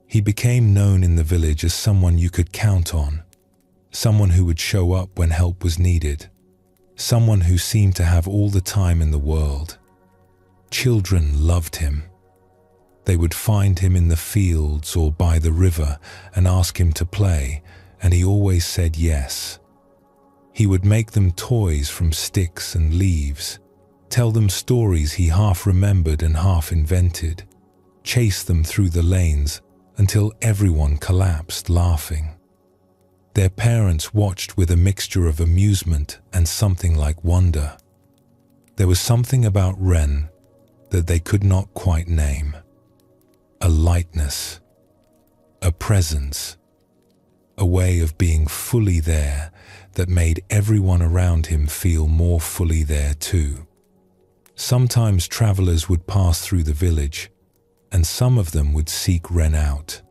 He became known in the village as someone you could count on, someone who would show up when help was needed, someone who seemed to have all the time in the world. Children loved him. They would find him in the fields or by the river and ask him to play, and he always said yes. He would make them toys from sticks and leaves, tell them stories he half remembered and half invented, chase them through the lanes until everyone collapsed laughing. Their parents watched with a mixture of amusement and something like wonder. There was something about Ren that they could not quite name. A lightness, a presence, a way of being fully there that made everyone around him feel more fully there too. Sometimes travelers would pass through the village, and some of them would seek Ren out.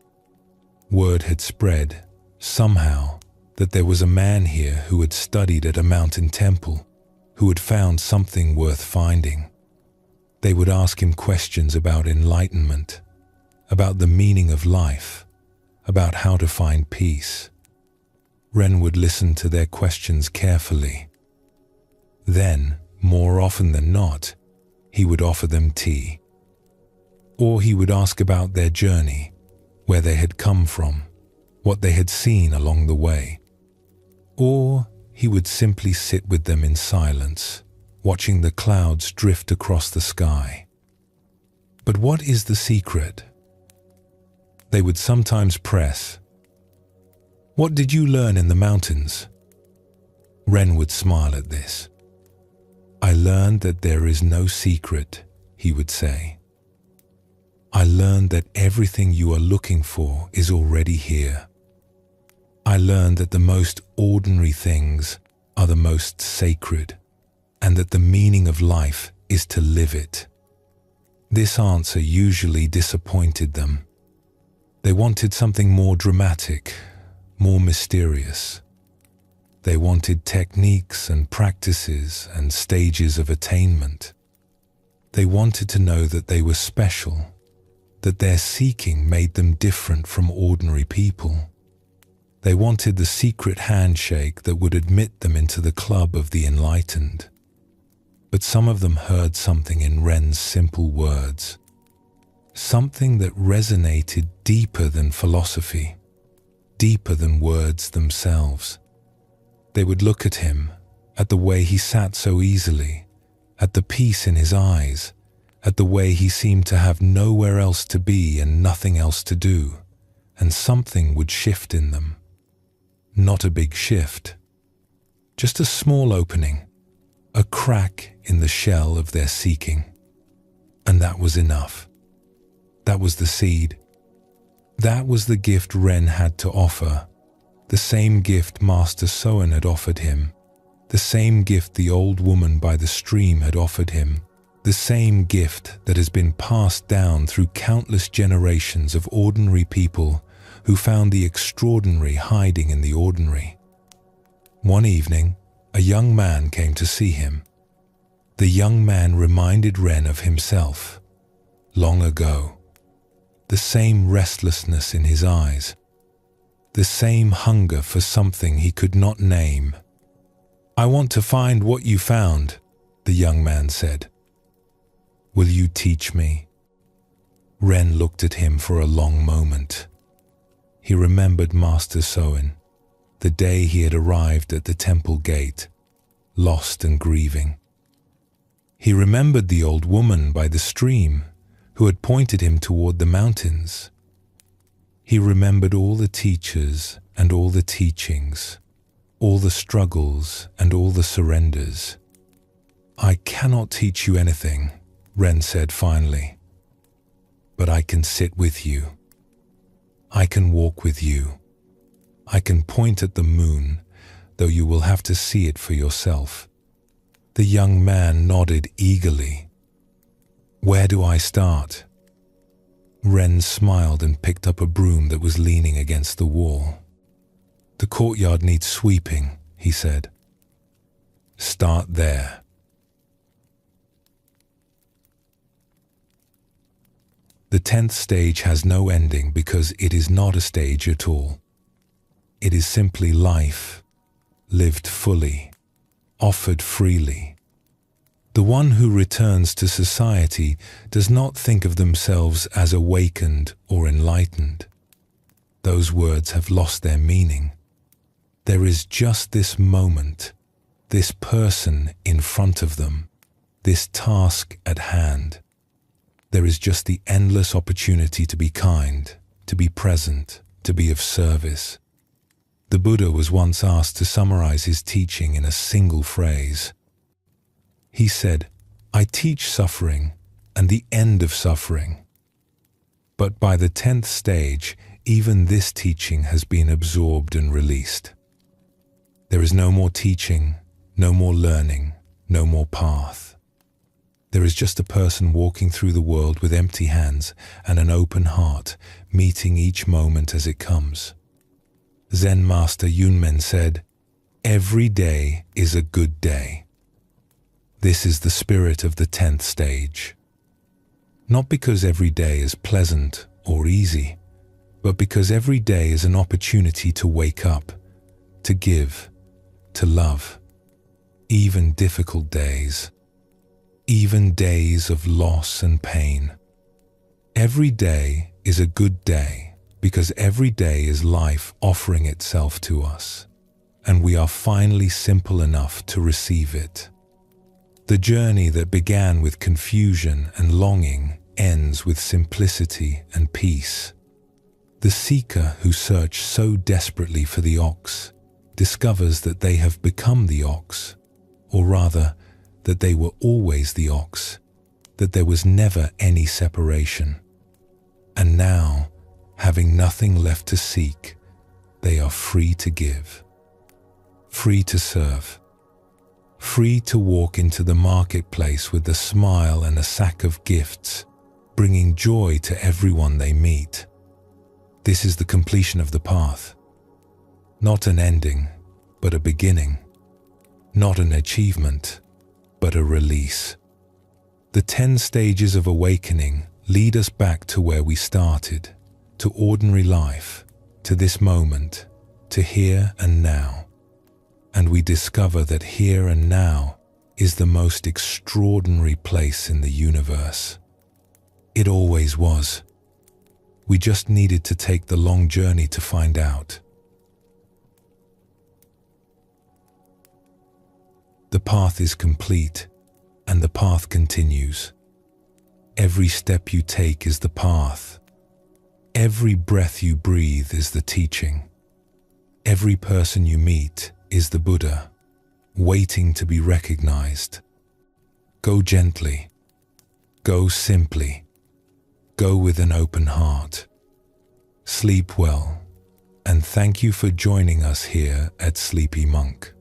Word had spread, somehow, that there was a man here who had studied at a mountain temple, who had found something worth finding. They would ask him questions about enlightenment, about the meaning of life, about how to find peace. Ren would listen to their questions carefully. Then, more often than not, he would offer them tea. Or he would ask about their journey, where they had come from, what they had seen along the way. Or he would simply sit with them in silence, watching the clouds drift across the sky. But what is the secret? They would sometimes press, "What did you learn in the mountains?" Ren would smile at this. "I learned that there is no secret," he would say. "I learned that everything you are looking for is already here. I learned that the most ordinary things are the most sacred, and that the meaning of life is to live it." This answer usually disappointed them. They wanted something more dramatic, more mysterious. They wanted techniques and practices and stages of attainment. They wanted to know that they were special, that their seeking made them different from ordinary people. They wanted the secret handshake that would admit them into the club of the enlightened. But some of them heard something in Ren's simple words, something that resonated deeper than philosophy, deeper than words themselves. They would look at him, at the way he sat so easily, at the peace in his eyes, at the way he seemed to have nowhere else to be and nothing else to do, and something would shift in them. Not a big shift, just a small opening, a crack in the shell of their seeking. And that was enough. That was the seed. That was the gift Ren had to offer, the same gift Master Soen had offered him, the same gift the old woman by the stream had offered him, the same gift that has been passed down through countless generations of ordinary people who found the extraordinary hiding in the ordinary. One evening, a young man came to see him. The young man reminded Ren of himself, long ago. The same restlessness in his eyes, the same hunger for something he could not name. "I want to find what you found," the young man said. "Will you teach me?" Ren looked at him for a long moment. He remembered Master Soen, the day he had arrived at the temple gate, lost and grieving. He remembered the old woman by the stream who had pointed him toward the mountains. He remembered all the teachers and all the teachings, all the struggles and all the surrenders. "I cannot teach you anything," Ren said finally, "but I can sit with you. I can walk with you. I can point at the moon, though you will have to see it for yourself." The young man nodded eagerly. "Where do I start?" Ren smiled and picked up a broom that was leaning against the wall. "The courtyard needs sweeping," he said. "Start there." The 10th stage has no ending because it is not a stage at all. It is simply life, lived fully, offered freely. The one who returns to society does not think of themselves as awakened or enlightened. Those words have lost their meaning. There is just this moment, this person in front of them, this task at hand. There is just the endless opportunity to be kind, to be present, to be of service. The Buddha was once asked to summarize his teaching in a single phrase. He said, "I teach suffering and the end of suffering." But by the 10th stage, even this teaching has been absorbed and released. There is no more teaching, no more learning, no more path. There is just a person walking through the world with empty hands and an open heart, meeting each moment as it comes. Zen Master Yunmen said, "Every day is a good day." This is the spirit of the 10th stage. Not because every day is pleasant or easy, but because every day is an opportunity to wake up, to give, to love. Even difficult days, even days of loss and pain. Every day is a good day because every day is life offering itself to us, and we are finally simple enough to receive it. The journey that began with confusion and longing ends with simplicity and peace. The seeker who searched so desperately for the ox discovers that they have become the ox, or rather, that they were always the ox, that there was never any separation. And now, having nothing left to seek, they are free to give, free to serve, free to walk into the marketplace with a smile and a sack of gifts, bringing joy to everyone they meet. This is the completion of the path. Not an ending, but a beginning. Not an achievement, but a release. The 10 stages of awakening lead us back to where we started, to ordinary life, to this moment, to here and now. And we discover that here and now is the most extraordinary place in the universe. It always was. We just needed to take the long journey to find out. The path is complete, and the path continues. Every step you take is the path. Every breath you breathe is the teaching. Every person you meet is the Buddha, waiting to be recognized. Go gently. Go simply. Go with an open heart. Sleep well, and thank you for joining us here at Sleepy Monk.